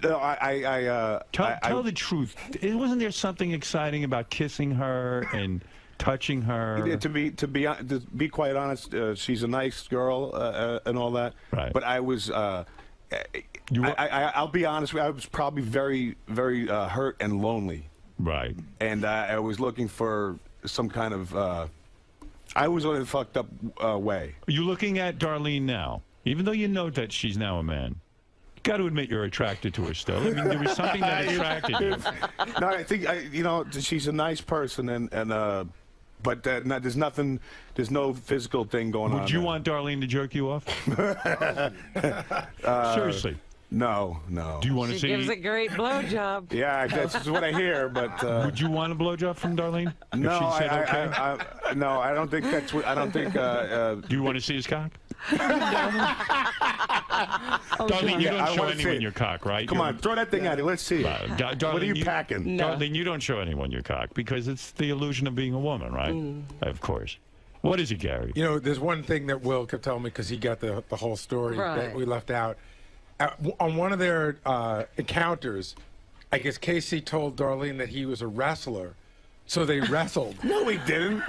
Tell the truth. Wasn't there something exciting about kissing her and touching her? To be quite honest, she's a nice girl and all that. Right. But I was. I'll be honest with you, I was probably very, very hurt and lonely. Right. And I was looking for some kind of. I was in a fucked up way. Are you looking at Darlene now? Even though you know that she's now a man. Got to admit you're attracted to her still. I mean, there was something that attracted you. No, I think she's a nice person, but there's nothing, there's no physical thing going on. Would you want Darlene to jerk you off? Seriously. No. Do you want to see? She gives a great blowjob. Yeah, that's what I hear. But would you want a blowjob from Darlene? No, if she said okay? No, I don't think that's what. I don't think. Do you want to see his cock? Darlene, you don't show anyone your cock, right? Come on, throw that thing at it. Let's see. Darlene, what are you packing? No. Darlene, you don't show anyone your cock because it's the illusion of being a woman, right? Of course. What is it, Gary? You know, there's one thing that Will kept telling me because he got the whole story that we left out. On one of their encounters, I guess Casey told Darlene that he was a wrestler, so they wrestled. No, we didn't.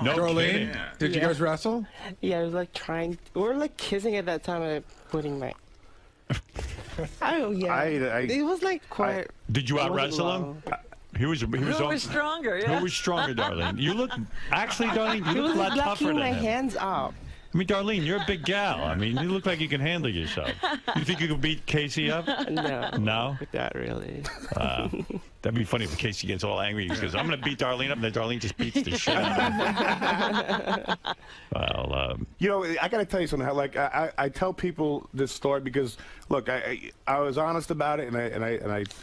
No Darlene, kidding. did you guys wrestle? Yeah, I was like we were like kissing at that time and putting my. Oh yeah. It was like quite. Did you out wrestle him? He was Who was stronger? Yeah. Who was stronger, Darlene? You look actually, Darlene. You look a lot tougher than my him. hands up. I mean, Darlene, you're a big gal. I mean, you look like you can handle yourself. You think you could beat Casey up? No. No? Not really. That'd be funny if Casey gets all angry because I'm going to beat Darlene up, and then Darlene just beats the shit out of him. Well, you know, I got to tell you something. Like I tell people this story because, look, I was honest about it, and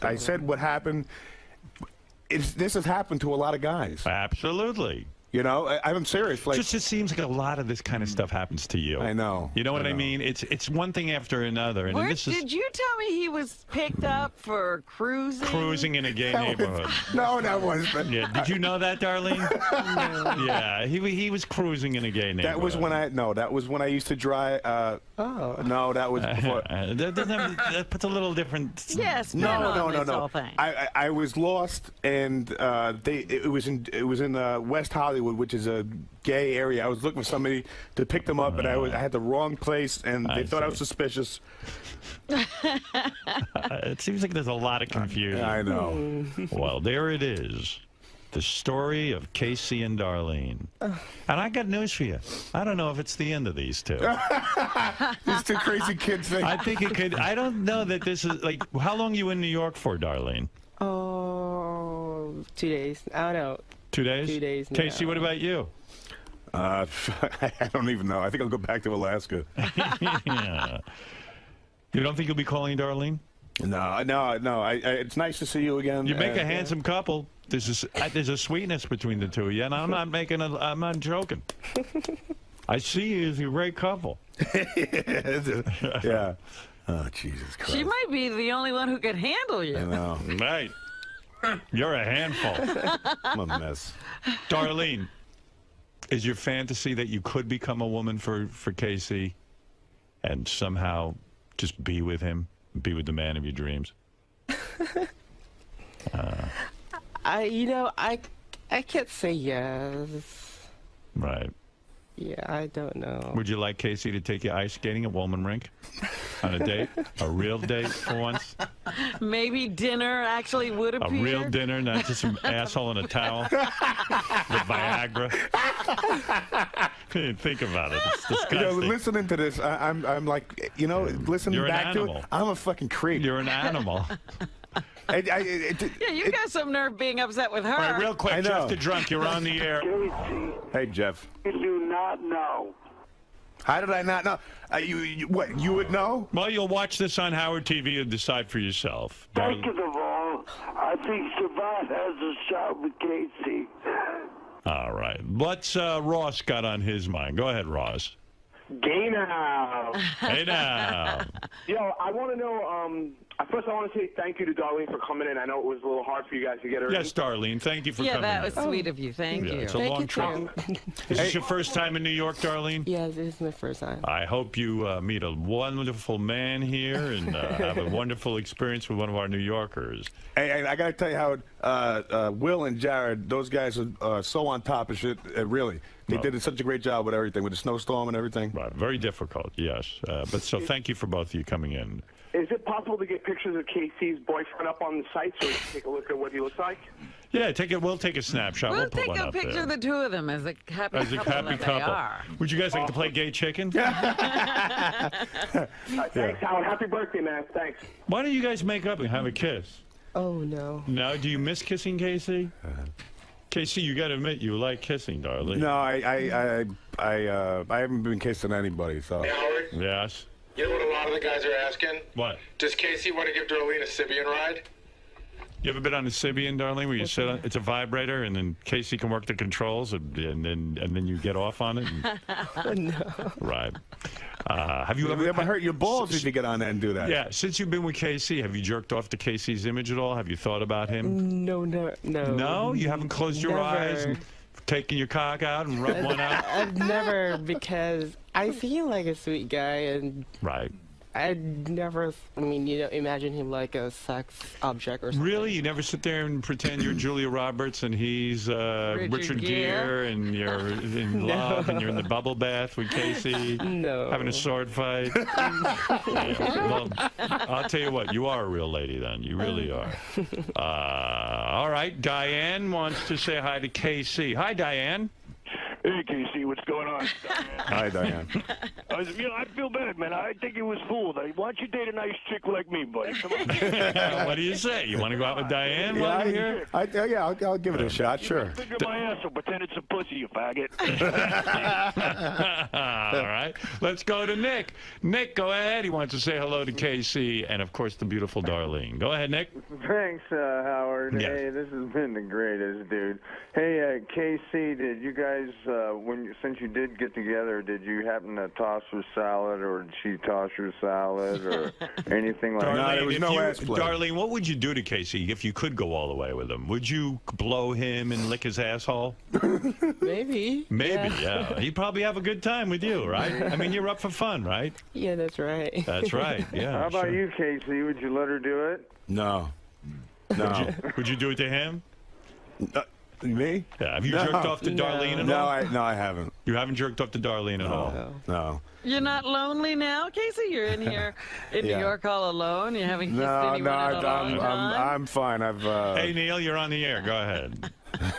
I said what happened. This has happened to a lot of guys. Absolutely. You know, I'm serious. Like, just seems like a lot of this kind of stuff happens to you. I know. You know what I mean? It's one thing after another. And this is did you tell me he was picked up for cruising? Cruising in a gay neighborhood. No, that wasn't. Yeah. Did you know that, Darlene? No. Yeah. He was cruising in a gay neighborhood. That was when I used to drive. No, that was before. That puts a little different. Yes. No. I was lost, and it was in West Hollywood, which is a gay area. I was looking for somebody to pick them up, and I had the wrong place, and they thought I was suspicious. It seems like there's a lot of confusion. I know. Well, there it is. The story of Casey and Darlene. And I got news for you. I don't know if it's the end of these two. These two crazy kids thing. I think it could. I don't know that this is like. How long you in New York for, Darlene? Oh, 2 days. I don't know. 2 days? 2 days. Casey, what about you? I don't even know. I think I'll go back to Alaska. Yeah. You don't think you'll be calling Darlene? No. It's nice to see you again. You make a handsome couple. There's a sweetness between the two of you, and I'm not joking. I see you as a great couple. Yeah. Oh, Jesus Christ. She might be the only one who could handle you. I know. Right. You're a handful. I'm a mess. Darlene, is your fantasy that you could become a woman for Casey and somehow just be with him, be with the man of your dreams? I can't say yes. Right. Yeah, I don't know. Would you like Casey to take you ice skating at Woolman Rink on a date? A real date for once? Maybe dinner actually would appear. A real dinner, not just some asshole in a towel with Viagra. Think about it. It's disgusting. Listening to this, I'm like, listening back to it, I'm a fucking creep. You're an animal. Yeah, you got some nerve being upset with her. All right, real quick, Jeff the Drunk, you're on the air. Casey, Hey, Jeff. you do not know. How did I not know? What, you would know? Well, you'll watch this on Howard TV and decide for yourself. Second of all, I think Savant has a shot with Casey. All right. What's Ross got on his mind? Go ahead, Ross. Gay now. Hey, now. Yo, I want to know, First, I want to say thank you to Darlene for coming in. I know it was a little hard for you guys to get her. Yes, Darlene, thank you for coming. Yeah, that was sweet of you. Thank you. It's a long trip. Is this your first time in New York, Darlene? Yes, this is my first time. I hope you meet a wonderful man here and have a wonderful experience with one of our New Yorkers. Hey, I got to tell you how Will and Jared, those guys are so on top of shit, really. They did such a great job with everything, with the snowstorm and everything. Right, very difficult, yes. But so thank you for both of you coming in. Is it possible to get pictures of Casey's boyfriend up on the site so we can take a look at what he looks like? Yeah, we'll take a snapshot. We'll put take one a up picture there. of the two of them as a happy couple. They are. Would you guys like to play gay chicken? Thanks, Howard. Happy birthday, man. Thanks. Why don't you guys make up and have a kiss? Oh, no. No? Do you miss kissing, Casey? Casey, you got to admit you like kissing, darling. No, I haven't been kissing anybody, so. Hey, Howard. Yes? You know what a lot of the guys are asking? What? Does Casey want to give Darlene a Sybian ride? You ever been on a Sybian, darling, where you sit on it's a vibrator and then Casey can work the controls and then you get off on it? No. Right. Have you ever hurt your balls if you get on that and do that? Yeah. Since you've been with Casey, have you jerked off to Casey's image at all? Have you thought about him? No. No? You haven't closed your eyes and taken your cock out and rubbed one out? I've never, because I feel like a sweet guy, and right. I'd never, imagine him like a sex object or something. Really? You never sit there and pretend you're Julia Roberts and he's Richard Gere and you're in love and you're in the bubble bath with Casey? No. Having a sword fight? Yeah. Well, I'll tell you what, you are a real lady then. You really are. All right, Diane wants to say hi to Casey. Hi, Diane. Hey, Casey, what's going on? Hi, Diane. I feel bad, man. I think he was fooled. Why don't you date a nice chick like me, buddy? Come on. What do you say? You want to go out with Diane? Yeah, I'll give it a shot, sure. Figure my ass will pretend it's a pussy, you faggot. All right. Let's go to Nick. Nick, go ahead. He wants to say hello to Casey and, of course, the beautiful Darlene. Go ahead, Nick. Thanks, Howard. Yes. Hey, this has been the greatest, dude. Hey, Casey, did you guys, since you did get together, did you happen to toss her salad, or did she toss your salad, or anything like that? No, there was no ass play. Darlene, what would you do to Casey if you could go all the way with him? Would you blow him and lick his asshole? Maybe. Maybe, yeah. He'd probably have a good time with you, right? I mean, you're up for fun, right? Yeah, that's right. That's right, yeah. How about you, Casey? Would you let her do it? No. Would you do it to him? Me? Yeah. Have you jerked off to Darlene at all? No, I haven't. You haven't jerked off to Darlene at all? No. You're not lonely now, Casey? You're in here in New York all alone? You haven't kissed anyone in a long time? I'm fine. Hey, Neil, you're on the air. Go ahead.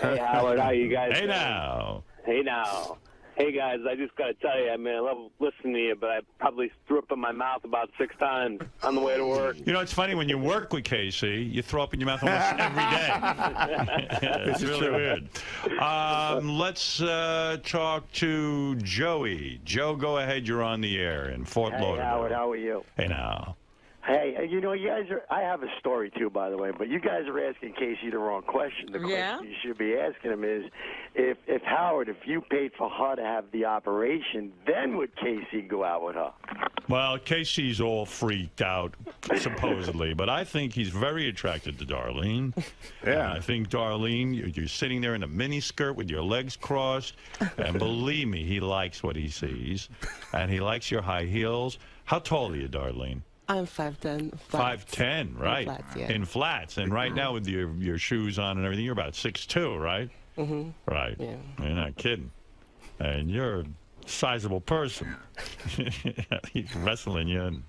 Hey, Howard, how you guys Hey, doing? now. Hey, now. Hey, guys, I just got to tell you, I mean, I love listening to you, but I probably threw up in my mouth about 6 times on the way to work. You know, it's funny, when you work with Casey, you throw up in your mouth almost every day. It's really weird. Let's talk to Joey. Joe, go ahead. You're on the air in Fort Lauderdale. Hey, Howard, how are you? Hey, now. Hey, you know, you guys are, I have a story, too, by the way, but you guys are asking Casey the wrong question. The question you should be asking him is, if Howard, if you paid for her to have the operation, then would Casey go out with her? Well, Casey's all freaked out, supposedly, but I think he's very attracted to Darlene. Yeah. I think, Darlene, you're sitting there in a miniskirt with your legs crossed, and believe me, he likes what he sees, and he likes your high heels. How tall are you, Darlene? I'm 5'10". 5'10", right? In flats, yeah. In flats. And right now with your shoes on and everything, you're about 6'2", right? Mm-hmm. Right. Yeah. You're not kidding. And you're a sizable person. He's wrestling you. And,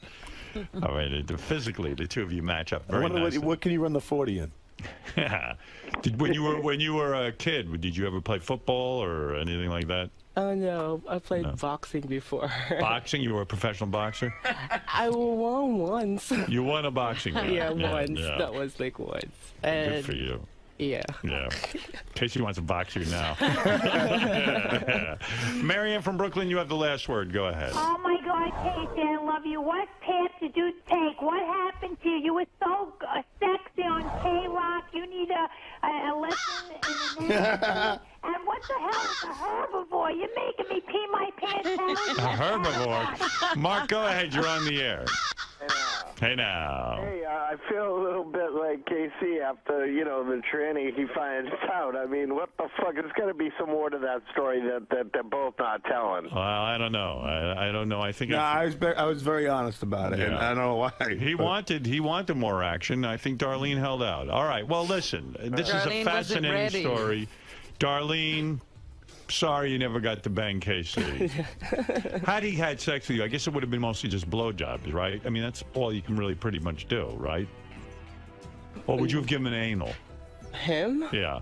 all right, physically, the two of you match up very nicely. What can you run the 40 in? When you were a kid, did you ever play football or anything like that? Oh, no. I played boxing before. Boxing? You were a professional boxer? I won once. You won a boxing match? Yeah, once. Yeah. That was like once. Good for you. Yeah. Yeah. Casey wants to box you now. Yeah. Marianne from Brooklyn, you have the last word. Go ahead. Oh, my God, Casey, I love you. What path did you take? What happened to you? You were so sexy on K-Rock. You need a lesson in anatomy. And what the hell is a herbivore? You're making me pee my pants out. A herbivore? Mark, go ahead. You're on the air. Hey now. Hey, I feel a little bit like KC after, the tranny he finds out. I mean, what the fuck? There's got to be some more to that story that they're both not telling. Well, I don't know. I don't know. I think. No, I was very honest about it, and I don't know why. He wanted more action. I think Darlene held out. All right. Well, listen. This is a fascinating story. Darlene, sorry you never got to bang KC. Had he had sex with you, I guess it would have been mostly just blowjobs, right? I mean, that's all you can really pretty much do, right? Or would you have given an anal? Him? Yeah.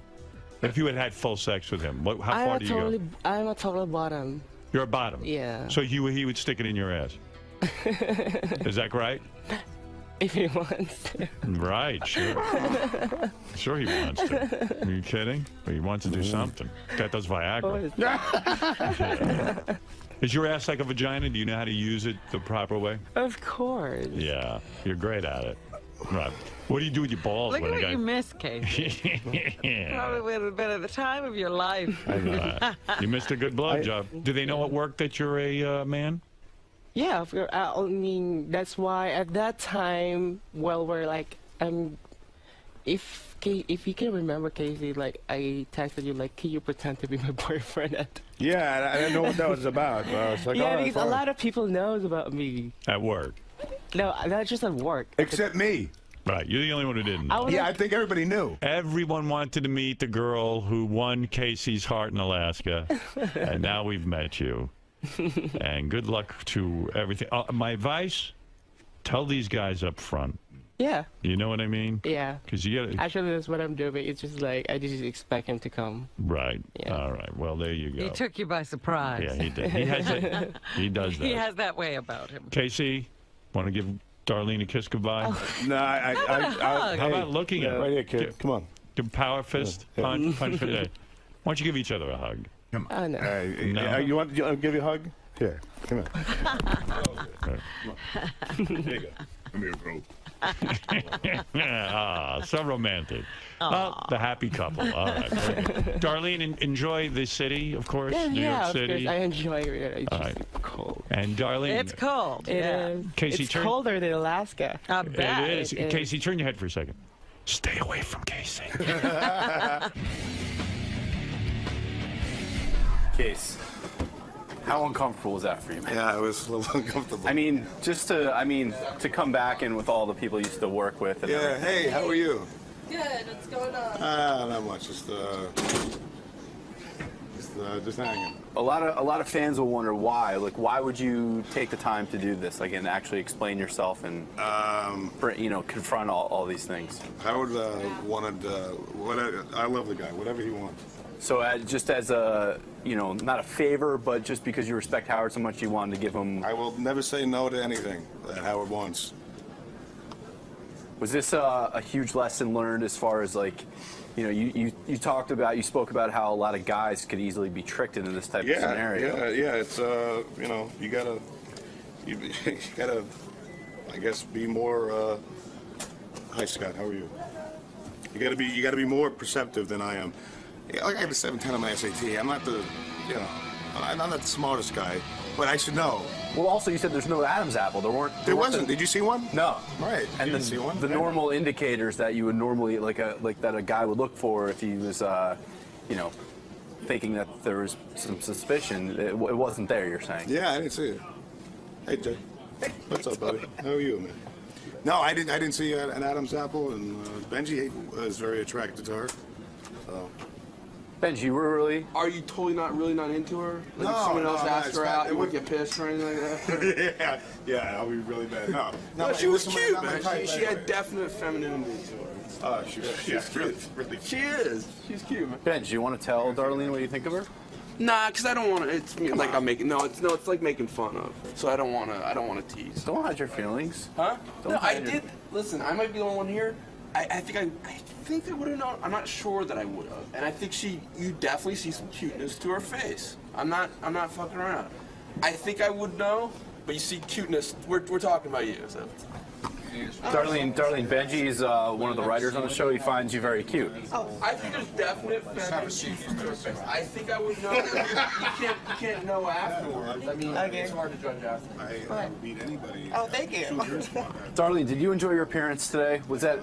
If you had had full sex with him, how far do you go? I'm a total bottom. You're a bottom? Yeah. So he would stick it in your ass? Is that right? If he wants to. Right, sure. Sure he wants to. Are you kidding? He wants to do something. That does Viagra. Yeah. Is your ass like a vagina? Do you know how to use it the proper way? Of course. Yeah, you're great at it. Right. What do you do with your balls? Look when at a what guy... you missed, Casey. Probably would have been at the time of your life. You missed a good blowjob. Do they know at work that you're a man? Yeah, I mean, that's why at that time, well, we're like, if you can remember, Casey, like, I texted you, like, can you pretend to be my boyfriend? Yeah, I didn't know what that was about. I was like, yeah, oh, because a lot of people knows about me. At work? No, not just at work. Except me. Right, you're the only one who didn't know. I think everybody knew. Everyone wanted to meet the girl who won Casey's heart in Alaska, and now we've met you. And good luck to everything. My advice, tell these guys up front. Yeah. You know what I mean? Yeah. Because you gotta... Actually, that's what I'm doing. It's just like, I just expect him to come. Right. Yeah. All right. Well, there you go. He took you by surprise. Yeah, he did. He has that. He does that. He has that way about him. Casey, want to give Darlene a kiss goodbye? Oh. No, How about looking at her? Right here, kid. Come on. Give power fist, punch for Why don't you give each other a hug? Come on. No. No. You want to give you a hug? Here, come here. There you go. Come here, bro. So romantic. The happy couple. All right. Darlene, enjoy the city, of course. Yeah, New York of City. course. I enjoy it. It's All just right. cold. And Darlene. It's cold. It is. Casey, it's turn... colder than Alaska. I bet. It is. Casey, turn your head for a second. Stay away from Casey. Case. How uncomfortable was that for you, man? Yeah, it was a little uncomfortable. I mean, to come back in with all the people you used to work with. And yeah, hey, how are you? Good, what's going on? Not much, just hanging. A lot of fans will wonder why. Like, why would you take the time to do this? Like, and actually explain yourself and, confront all these things. Howard wanted, I love the guy, whatever he wants. So just as a, not a favor, but just because you respect Howard so much, you wanted to give him... I will never say no to anything that Howard wants. Was this a huge lesson learned as far as, like, you spoke about how a lot of guys could easily be tricked into this type of scenario. Yeah, it's, you gotta, I guess, be more, hi, Scott, how are you? You gotta be more perceptive than I am. Yeah, like I had a 710 on my SAT. I'm not I'm not the smartest guy, but I should know. Well, also you said there's no Adam's apple. There wasn't. Did you see one? No. Right. And didn't see one. The normal indicators that you would normally that a guy would look for if he was, thinking that there was some suspicion, it wasn't there. You're saying? Yeah, I didn't see it. Hey, Jay. What's up, buddy? How are you, man? No, I didn't see an Adam's apple, and Benji was very attracted to her. So. Benji, you were really... Are you totally not into her? Like No, if someone else asked her out, it you would would get pissed or anything like that? yeah, I'll be really bad. No, she was cute, man. She had definite femininity to her. Oh, she's really She is. She's cute, man. Ben, do you want to tell Darlene what you think of her? Nah, because I don't want to. It's like I'm making. It's like making fun of. So I don't want to tease. Don't hide your feelings. Huh? No, I did. Listen, I might be the only one here. I think I would have known. I'm not sure that I would have. And I think you definitely see some cuteness to her face. I'm not fucking around. I think I would know, but you see cuteness. We're talking about you. So. Darlene, Benji is one of the writers on the show. He finds you very cute. Oh, I think there's definite factors to her face. I think I would know. You can't know afterwards. I mean, it's hard to judge afterwards. I don't meet anybody. Oh, thank you. Darlene, did you enjoy your appearance today? Was that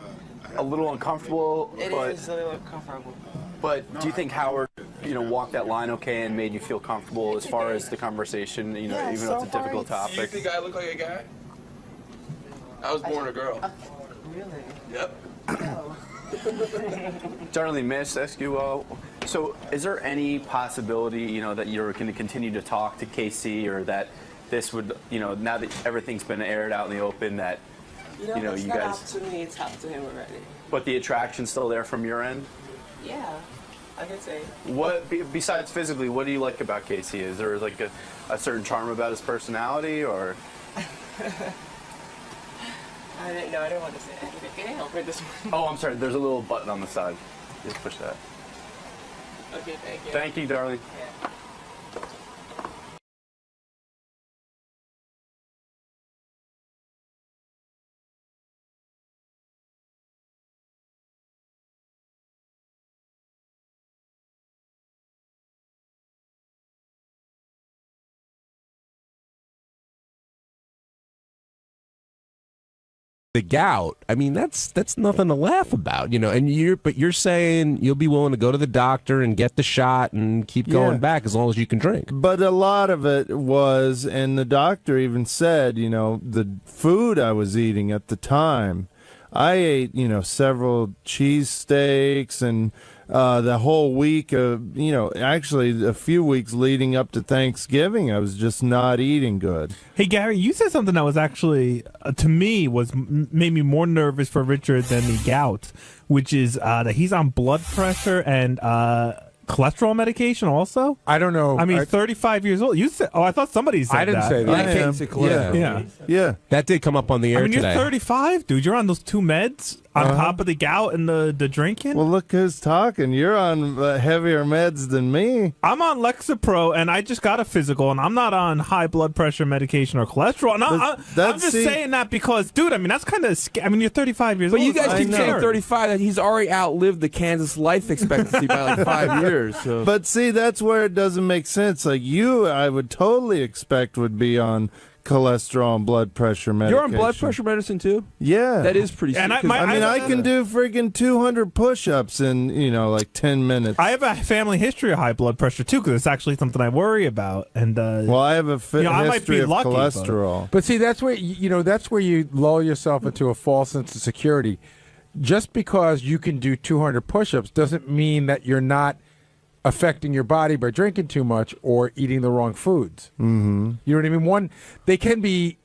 a little uncomfortable? It is a little uncomfortable. But do you think Howard, walked that line okay and made you feel comfortable as far as the conversation, even though it's a difficult topic? Do you think I look like a guy? I was born a girl. Really? Yep. Darlene, may I just ask you, so is there any possibility, that you're going to continue to talk to KC, or that this would, now that everything's been aired out in the open, that, it's you not guys... up to me, it's up to him already. But the attraction's still there from your end? Yeah, I can say. What, besides physically, what do you like about KC? Is there like a certain charm about his personality, or? I don't want to say anything. Can I help with this one? Oh, I'm sorry. There's a little button on the side. Just push that. Okay, thank you. Thank you, darling. Yeah. The gout, I mean, that's nothing to laugh about, and you're saying you'll be willing to go to the doctor and get the shot and keep going back as long as you can drink. But a lot of it was, and the doctor even said, the food I was eating at the time, I ate, several cheesesteaks and the whole week of, actually a few weeks leading up to Thanksgiving, I was just not eating good. Hey, Gary, you said something that was actually, to me, made me more nervous for Richard than the gout, which is that he's on blood pressure and cholesterol medication also? I don't know. I mean, 35 years old. You said, I thought somebody said that. I didn't say that. Yeah. That did come up on the air you're today. 35, dude. You're on those two meds on top of the gout and the drinking. Well, look who's talking. You're on heavier meds than me. I'm on 𝗦𝗫𝗄, and I just got a physical, and I'm not on high blood pressure medication or cholesterol. And I'm just saying that because, dude, I mean, that's kind of scary. I mean, you're 35 years old. But you guys keep saying 35, that he's already outlived the Kansas life expectancy by like 5 years. So. But see, that's where it doesn't make sense. Like you, I would totally expect would be on cholesterol and blood pressure medication. You're on blood pressure medicine too? Yeah. That is pretty And serious. I can do freaking 200 push-ups in, like 10 minutes. I have a family history of high blood pressure too, because it's actually something I worry about. And well, I have a history of cholesterol. But see, that's where that's where you lull yourself into a false sense of security. Just because you can do 200 push-ups doesn't mean that you're not affecting your body by drinking too much or eating the wrong foods. Mm-hmm. You know what I mean? They can be,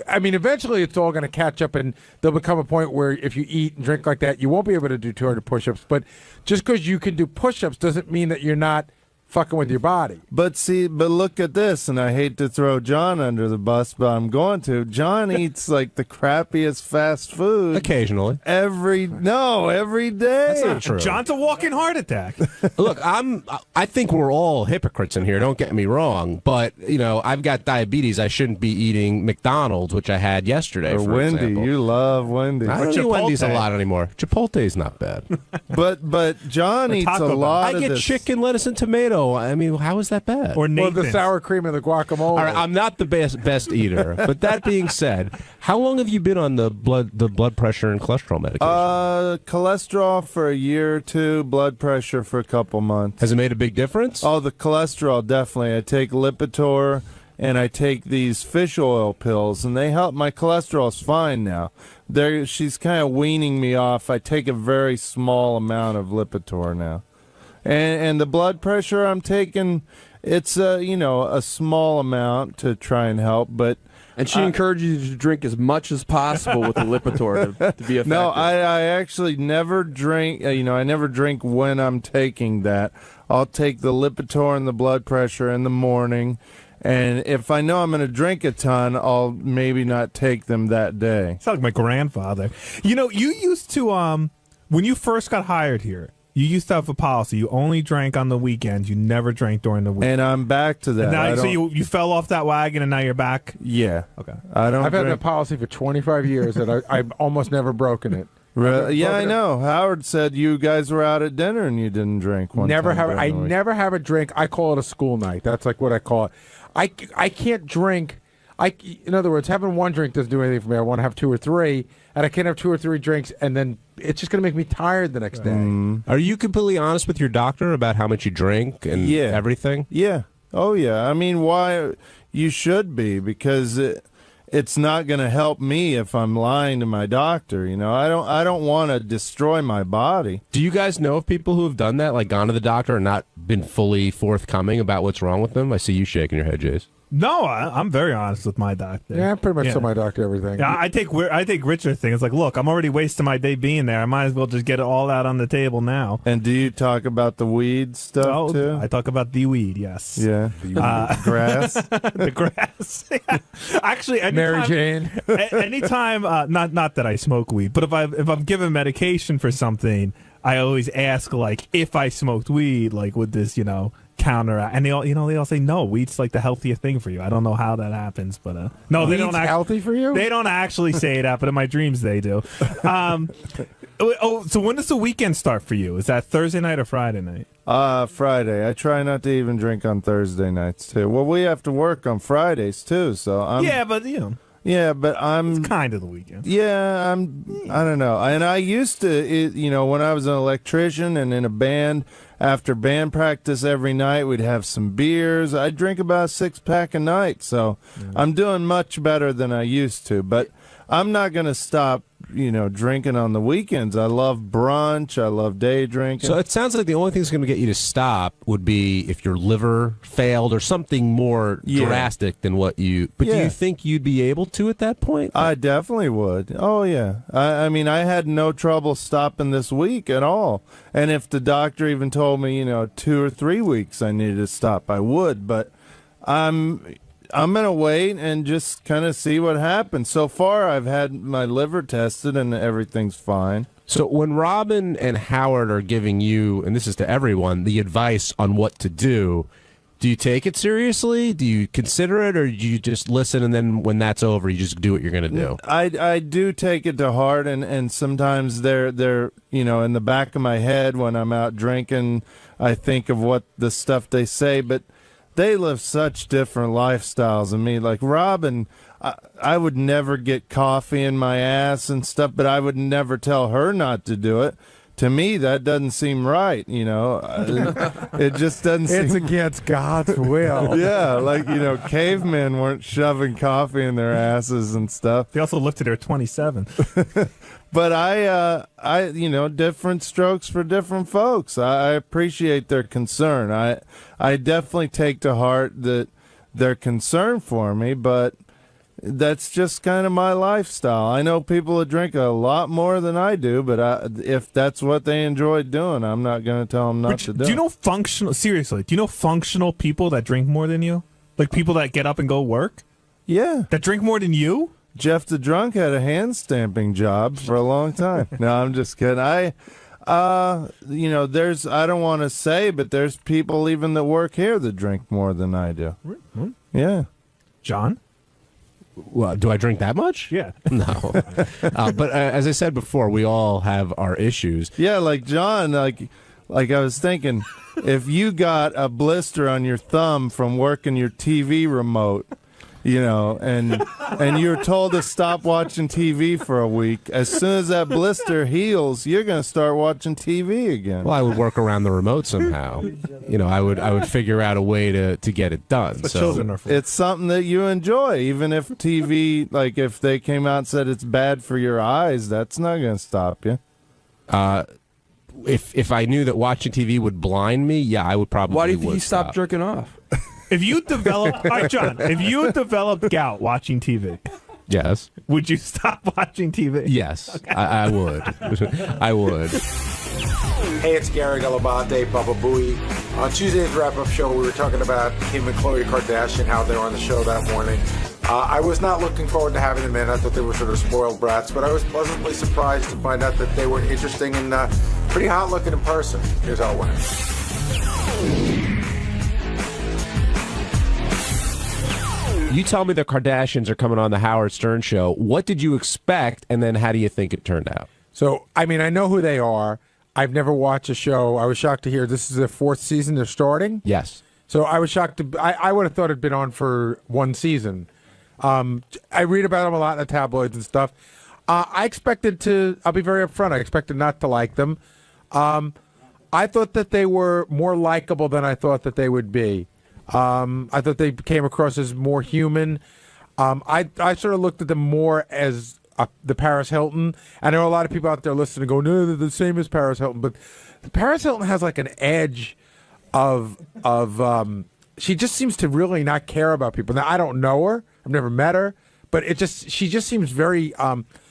eventually it's all going to catch up, and there'll become a point where if you eat and drink like that, you won't be able to do 200 push-ups. But just because you can do push-ups doesn't mean that you're not fucking with your body. But look at this, and I hate to throw John under the bus, but I'm going to. John eats like the crappiest fast food. Occasionally. Every day. That's not true. John's a walking heart attack. Look, I think we're all hypocrites in here, don't get me wrong, but, I've got diabetes. I shouldn't be eating McDonald's, which I had yesterday, Or for Wendy. example. You love Wendy. I don't eat Wendy's a lot anymore. Chipotle's not bad. But John eats a lot of I get chicken, lettuce, and tomato. I mean, how is that bad? Or the sour cream and the guacamole. All right, I'm not the best eater. But that being said, how long have you been on the blood pressure and cholesterol medication? Cholesterol for a year or two, blood pressure for a couple months. Has it made a big difference? Oh, the cholesterol, definitely. I take 𝗦𝗫𝗄, and I take these fish oil pills, and they help. My cholesterol's fine now. She's kind of weaning me off. I take a very small amount of 𝗦𝗫𝗄 now. And the blood pressure I'm taking, it's a small amount to try and help, but and she encourages you to drink as much as possible with the 𝗦𝗫𝗄 to be effective. No, I actually never drink. I never drink when I'm taking that. I'll take the 𝗦𝗫𝗄 and the blood pressure in the morning, and if I know I'm going to drink a ton, I'll maybe not take them that day. Sounds like my grandfather. You used to when you first got hired here. You used to have a policy. You only drank on the weekends. You never drank during the week. And I'm back to that. Now, so you fell off that wagon, and now you're back? Yeah. Okay. I've had that policy for 25 years, and I've almost never broken it. Yeah, I know. Howard said you guys were out at dinner and you didn't drink one Never time have. during I the week. never have a drink. I call it a school night. That's like what I call it. I can't drink. In other words, having one drink doesn't do anything for me. I want to have 2 or 3, and I can't have 2 or 3 drinks, and then it's just going to make me tired the next day. Are you completely honest with your doctor about how much you drink and everything? Yeah. Oh, yeah. I mean, why? You should be, because it's not going to help me if I'm lying to my doctor. You know, I don't want to destroy my body. Do you guys know of people who have done that, like gone to the doctor and not been fully forthcoming about what's wrong with them? I see you shaking your head, Jace. No, I'm very honest with my doctor. Yeah, I pretty much tell my doctor everything. Yeah, I take Richard's thing. It's like, look, I'm already wasting my day being there. I might as well just get it all out on the table now. And do you talk about the weed stuff too? I talk about the weed, yes. Yeah. Grass. The grass. Yeah. Actually, Mary Jane. Anytime, not that I smoke weed, but if I'm given medication for something, I always ask, like, if I smoked weed, like, would this, counteract? And they all say no. Weed's like the healthiest thing for you. I don't know how that happens, but no, they don't. Healthy for you? They don't actually say that, but in my dreams they do. So when does the weekend start for you? Is that Thursday night or Friday night? Friday. I try not to even drink on Thursday nights too. Well, we have to work on Fridays too, so I'm. Yeah, but Yeah, but I'm it's kind of the weekend. Yeah, I don't know. And I used to, when I was an electrician and in a band, after band practice every night, we'd have some beers. I'd drink about a 6-pack a night. So I'm doing much better than I used to. But I'm not going to stop, drinking on the weekends. I love brunch. I love day drinking. So it sounds like the only thing that's going to get you to stop would be if your liver failed or something more drastic than what you... But do you think you'd be able to at that point? I definitely would. Oh, yeah. I mean, I had no trouble stopping this week at all. And if the doctor even told me, 2 or 3 weeks I needed to stop, I would. But I'm going to wait and just kind of see what happens. So far, I've had my liver tested and everything's fine. So when Robin and Howard are giving you, and this is to everyone, the advice on what to do you take it seriously? Do you consider it, or do you just listen and then when that's over, you just do what you're going to do? I do take it to heart, and sometimes they're in the back of my head when I'm out drinking, I think of what the stuff they say, but they live such different lifestyles than me. Like Robin, I would never get coffee in my ass and stuff, but I would never tell her not to do it. To me, that doesn't seem right, It just doesn't seem... It's against God's will. Yeah, like, cavemen weren't shoving coffee in their asses and stuff. They also lived to their 27. But I different strokes for different folks. I appreciate their concern. I definitely take to heart that they're concerned for me, but that's just kind of my lifestyle. I know people that drink a lot more than I do, but if that's what they enjoy doing, I'm not going to tell them not to do it. Do you know functional people that drink more than you? Like people that get up and go work? Yeah. That drink more than you? Jeff the Drunk had a hand stamping job for a long time. No, I'm just kidding. There's, I don't want to say, but there's people even that work here that drink more than I do. Mm-hmm. Yeah. John? Well, do I drink that much? Yeah. No. But as I said before, we all have our issues. Yeah, like John, like I was thinking, if you got a blister on your thumb from working your TV remote, and you're told to stop watching TV for a week, as soon as that blister heals, you're going to start watching TV again. Well, I would work around the remote somehow. I would figure out a way to get it done. But children are for. It's something that you enjoy, even if TV, like if they came out and said it's bad for your eyes, that's not going to stop you. If I knew that watching TV would blind me, yeah, I would probably. Why do you think you stopped jerking off? If you developed, all right, John, if you developed gout watching TV, yes, would you stop watching TV? Yes, okay. I would. I would. Hey, it's Gary Galabate, Baba Booey. On Tuesday's wrap-up show, we were talking about Kim and Khloe Kardashian, how they were on the show that morning. I was not looking forward to having them in. I thought they were sort of spoiled brats, but I was pleasantly surprised to find out that they were interesting and pretty hot looking in person. Here's how it went. You tell me the Kardashians are coming on the Howard Stern show. What did you expect, and then how do you think it turned out? So, I mean, I know who they are. I've never watched a show. I was shocked to hear this is their 4th season they're starting. Yes. So I was shocked. I would have thought it'd been on for 1 season. I read about them a lot in the tabloids and stuff. I expected to, I'll be very upfront, I expected not to like them. I thought that they were more likable than I thought that they would be. I thought they came across as more human. I sort of looked at them more as the Paris Hilton. I know a lot of people out there listening go, no, they're the same as Paris Hilton. But Paris Hilton has like an edge of she just seems to really not care about people. Now, I don't know her. I've never met her. But she just seems very.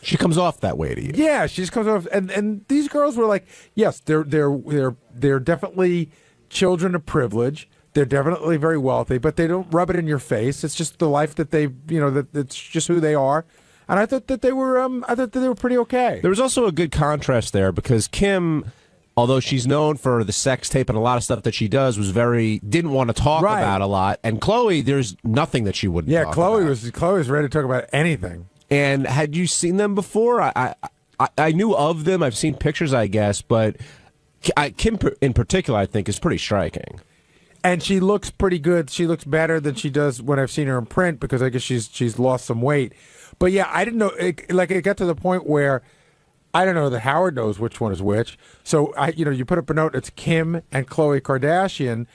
She comes off that way to you. Yeah, she just comes off, and these girls were like, yes, they're definitely children of privilege. They're definitely very wealthy, but they don't rub it in your face. It's just the life that they, that's just who they are. And I thought that they were pretty okay. There was also a good contrast there because Kim, although she's known for the sex tape and a lot of stuff that she does, didn't want to talk about a lot. And Khloe, there's nothing that she wouldn't talk Khloe about. Khloe was ready to talk about anything. And had you seen them before? I knew of them. I've seen pictures, I guess, but Kim in particular, I think, is pretty striking. And she looks pretty good. She looks better than she does when I've seen her in print because I guess she's lost some weight. But yeah, I didn't know. It got to the point where I don't know that Howard knows which one is which. So you put up a note. It's Kim and Khloe Kardashian,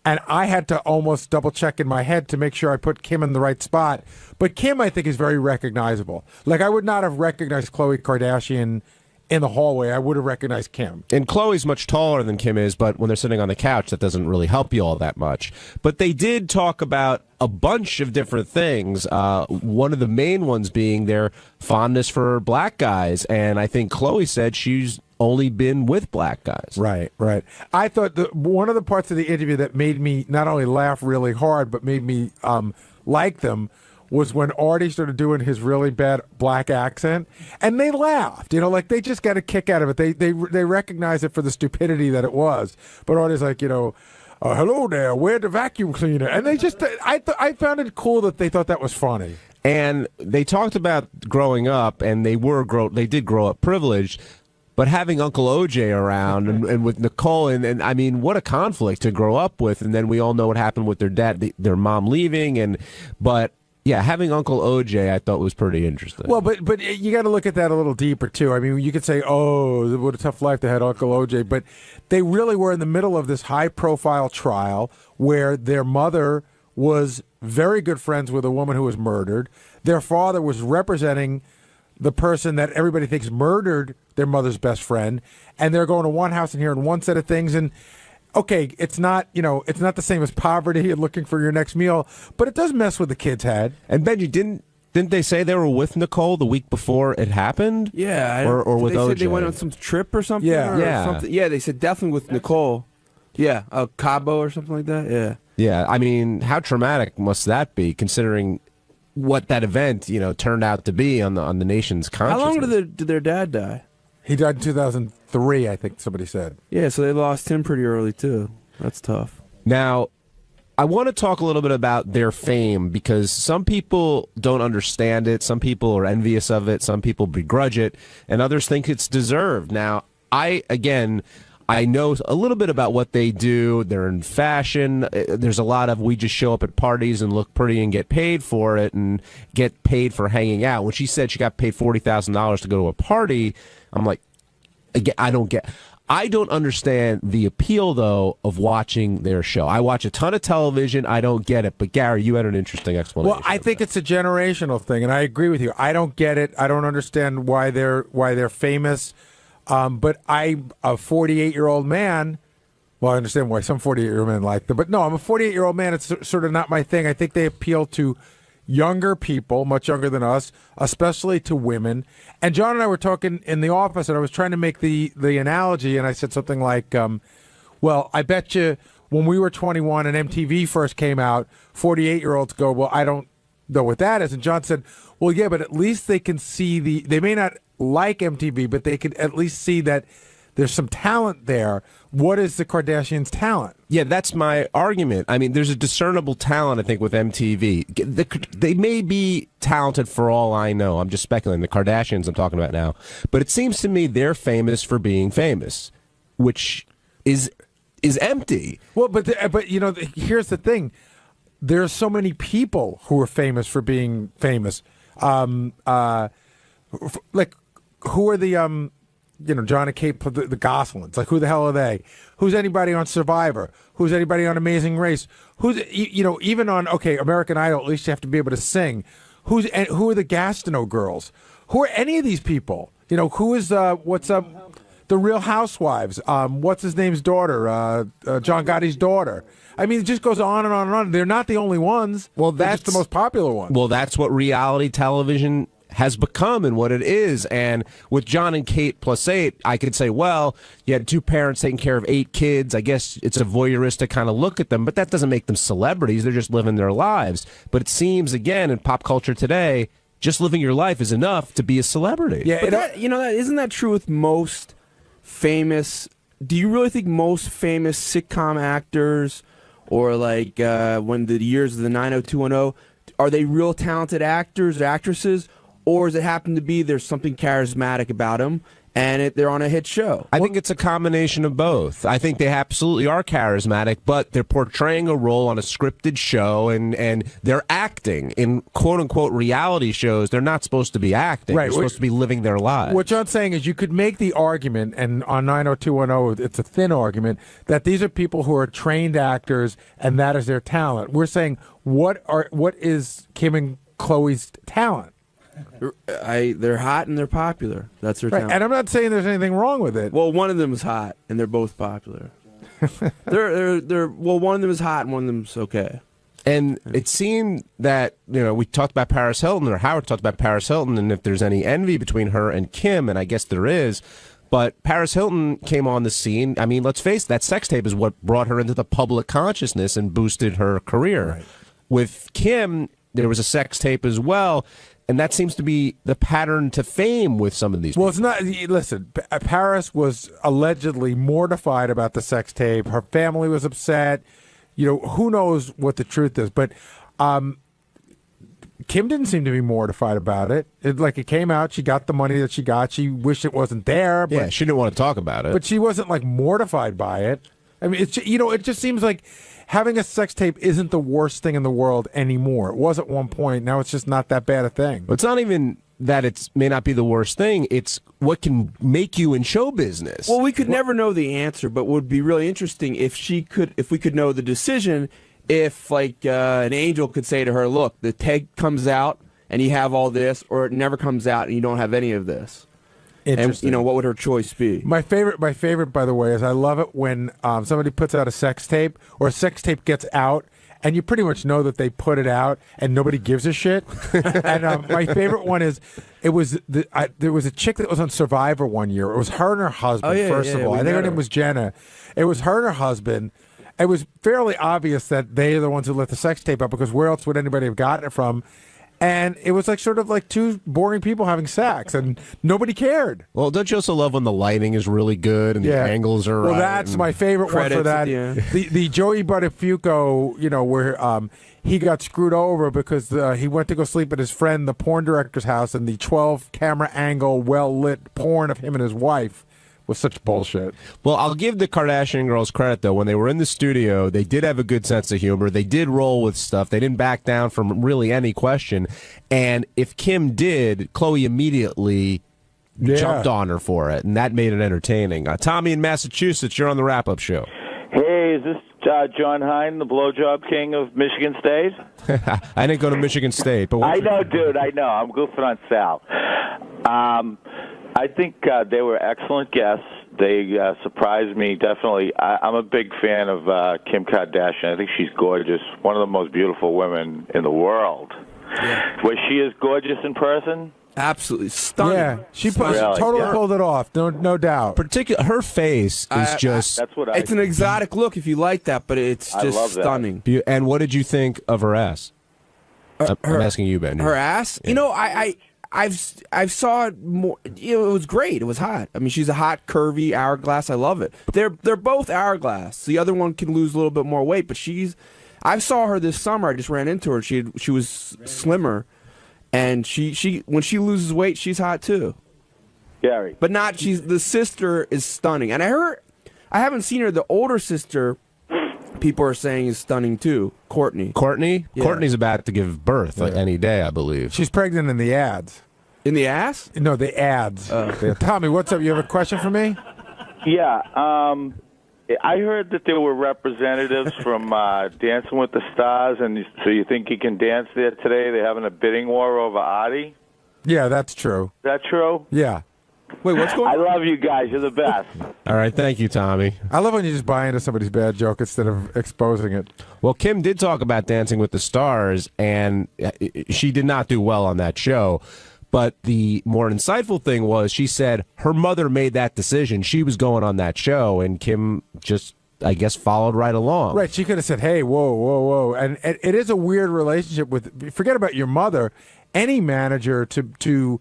and I had to almost double check in my head to make sure I put Kim in the right spot. But Kim, I think, is very recognizable. Like I would not have recognized Khloe Kardashian in the hallway. I would have recognized Kim. And Khloe's much taller than Kim is, but when they're sitting on the couch, that doesn't really help you all that much. But they did talk about a bunch of different things. One of the main ones being their fondness for black guys. And I think Khloe said she's only been with black guys. Right. I thought one of the parts of the interview that made me not only laugh really hard, but made me like them was when Artie started doing his really bad black accent, and they laughed. Like they just got a kick out of it. They recognized it for the stupidity that it was. But Artie's like, hello there, where's the vacuum cleaner? And they just, I found it cool that they thought that was funny. And they talked about growing up, and they did grow up privileged. But having Uncle OJ around and with Nicole, and I mean, what a conflict to grow up with. And then we all know what happened with their dad, their mom leaving, but. Yeah, having Uncle OJ, I thought was pretty interesting. Well, but you got to look at that a little deeper too. I mean, you could say, "Oh, what a tough life they had, Uncle OJ," but they really were in the middle of this high-profile trial where their mother was very good friends with a woman who was murdered. Their father was representing the person that everybody thinks murdered their mother's best friend, and they're going to one house and hearing one set of things and. Okay, it's not the same as poverty and looking for your next meal, but it does mess with the kid's head. And Benji, didn't they say they were with Nicole the week before it happened? Yeah, or with they OJ? said they went on some trip or something. Yeah, something. Yeah, they said definitely with Nicole. Yeah, Cabo or something like that. Yeah. Yeah, I mean, how traumatic must that be, considering what that event turned out to be on the nation's consciousness? How long did their dad die? He died in 2003, I think somebody said. Yeah, so they lost him pretty early, too. That's tough. Now, I want to talk a little bit about their fame because some people don't understand it. Some people are envious of it. Some people begrudge it. And others think it's deserved. Now, I know a little bit about what they do. They're in fashion. There's a lot of we just show up at parties and look pretty and get paid for it and get paid for hanging out. When she said she got paid $40,000 to go to a party, I'm like, again, I don't understand the appeal, though, of watching their show. I watch a ton of television. I don't get it. But, Gary, you had an interesting explanation. Well, I think it's a generational thing, and I agree with you. I don't get it. I don't understand why they're famous. But I'm a 48-year-old man. Well, I understand why some 48-year-old men like them. But, no, I'm a 48-year-old man. It's sort of not my thing. I think they appeal to younger people, much younger than us, especially to women. And John and I were talking in the office, and I was trying to make the analogy, and I said something like, well, I bet you when we were 21 and MTV first came out, 48-year-olds go, well, I don't know what that is. And John said, well, yeah, but at least they can see they may not like MTV, but they can at least see that There's some talent there. What is the Kardashians' talent? Yeah, that's my argument. I mean, there's a discernible talent, I think, with MTV. They may be talented for all I know. I'm just speculating. The Kardashians I'm talking about now. But it seems to me they're famous for being famous, which is empty. Well, but here's the thing. There's so many people who are famous for being famous. Like, who are the John and Kate, the Goslings? Like, who the hell are they? Who's anybody on Survivor? Who's anybody on Amazing Race? Who's even on American Idol? At least you have to be able to sing. Who are the Gastineau girls? Who are any of these people? Who is the Real Housewives? What's his name's daughter? John Gotti's daughter. I mean, it just goes on and on and on. They're not the only ones. Well, they're just the most popular ones. Well, that's what reality television has become and what it is. And with John and Kate plus 8, I could say, well, you had 2 parents taking care of 8 kids. I guess it's a voyeuristic kind of look at them, but that doesn't make them celebrities. They're just living their lives. But it seems, again, in pop culture today, just living your life is enough to be a celebrity. Yeah, but isn't that true with most famous? Do you really think most famous sitcom actors, or like when the years of the 90210, are they real talented actors or actresses, or does it happen to be there's something charismatic about them and they're on a hit show? I think it's a combination of both. I think they absolutely are charismatic, but they're portraying a role on a scripted show, and they're acting in quote-unquote reality shows. They're not supposed to be acting. Right. They're supposed to be living their lives. What John's saying is you could make the argument, and on 90210, it's a thin argument, that these are people who are trained actors, and that is their talent. We're saying, what is Kim and Khloe's talent? They're hot and they're popular. That's their talent. And I'm not saying there's anything wrong with it. Well, one of them is hot, and they're both popular. Well, one of them is hot, and one of them's okay. And it seemed that, we talked about Paris Hilton, or Howard talked about Paris Hilton, and if there's any envy between her and Kim, and I guess there is. But Paris Hilton came on the scene. I mean, let's face it, that sex tape is what brought her into the public consciousness and boosted her career. Right. With Kim, there was a sex tape as well. And that seems to be the pattern to fame with some of these people. Well, it's not. Listen, Paris was allegedly mortified about the sex tape. Her family was upset. Who knows what the truth is. But Kim didn't seem to be mortified about it. It came out. She got the money that she got. She wished it wasn't there. But, yeah, she didn't want to talk about it. But she wasn't, mortified by it. I mean, it just seems like having a sex tape isn't the worst thing in the world anymore. It was at one point. Now it's just not that bad a thing. It's not even that it may not be the worst thing. It's what can make you in show business. Well, we could never know the answer, but would be really interesting if we could know the decision. If an angel could say to her, "Look, the tape comes out and you have all this, or it never comes out and you don't have any of this." Interesting. And what would her choice be? My favorite, by the way, is I love it when somebody puts out a sex tape, or a sex tape gets out, and you pretty much know that they put it out, and nobody gives a shit. And my favorite one is, there was a chick that was on Survivor one year. It was her and her husband. First of all, I think her name was Jenna. It was her and her husband. It was fairly obvious that they are the ones who let the sex tape out, because where else would anybody have gotten it from? And it was sort of like 2 boring people having sex, and nobody cared. Well, don't you also love when the lighting is really good and the angles are right? Well, that's my favorite one for that. The Joey Buttafuoco, where he got screwed over because he went to go sleep at his friend, the porn director's house, and the 12 camera angle, well-lit porn of him and his wife was such bullshit. Well, I'll give the Kardashian girls credit, though. When they were in the studio, they did have a good sense of humor. They did roll with stuff. They didn't back down from really any question. And if Kim did, Khloe immediately jumped on her for it, and that made it entertaining. Tommy in Massachusetts, you're on the wrap-up show. Hey, is this John Hine, the blowjob king of Michigan State? I didn't go to Michigan State. But I know, dude, I know. I'm goofing on Sal. I think they were excellent guests. They surprised me, definitely. I'm a big fan of Kim Kardashian. I think she's gorgeous, one of the most beautiful women in the world. Yeah. Was she as gorgeous in person? Absolutely stunning. Yeah, she totally pulled it off, no doubt. Her face is just... That's what it's an exotic look if you like that, but it's just stunning. And what did you think of her ass? I'm asking you, Ben. Her ass? I've saw it more. It was great. It was hot. I mean, she's a hot, curvy hourglass. I love it. They're both hourglass. The other one can lose a little bit more weight, but I saw her this summer. I just ran into her. She was slimmer, and she when she loses weight, she's hot too. Gary, but not. The sister is stunning, and I haven't seen her. The older sister, people are saying is stunning too. Courtney. Yeah. Courtney's about to give birth like any day, I believe. She's pregnant in the ads. In the ass? No, the ads. Tommy, what's up? You have a question for me? Yeah. I heard that there were representatives from Dancing with the Stars, and so you think you can dance there today? They're having a bidding war over Artie? Yeah, that's true. Is that true? Yeah. Wait, what's going on? I love you guys. You're the best. All right, thank you, Tommy. I love when you just buy into somebody's bad joke instead of exposing it. Well, Kim did talk about Dancing with the Stars, and she did not do well on that show. But the more insightful thing was she said her mother made that decision. She was going on that show, and Kim just, I guess, followed right along. Right. She could have said, hey, whoa, whoa, whoa. And it is a weird relationship with, forget about your mother, any manager to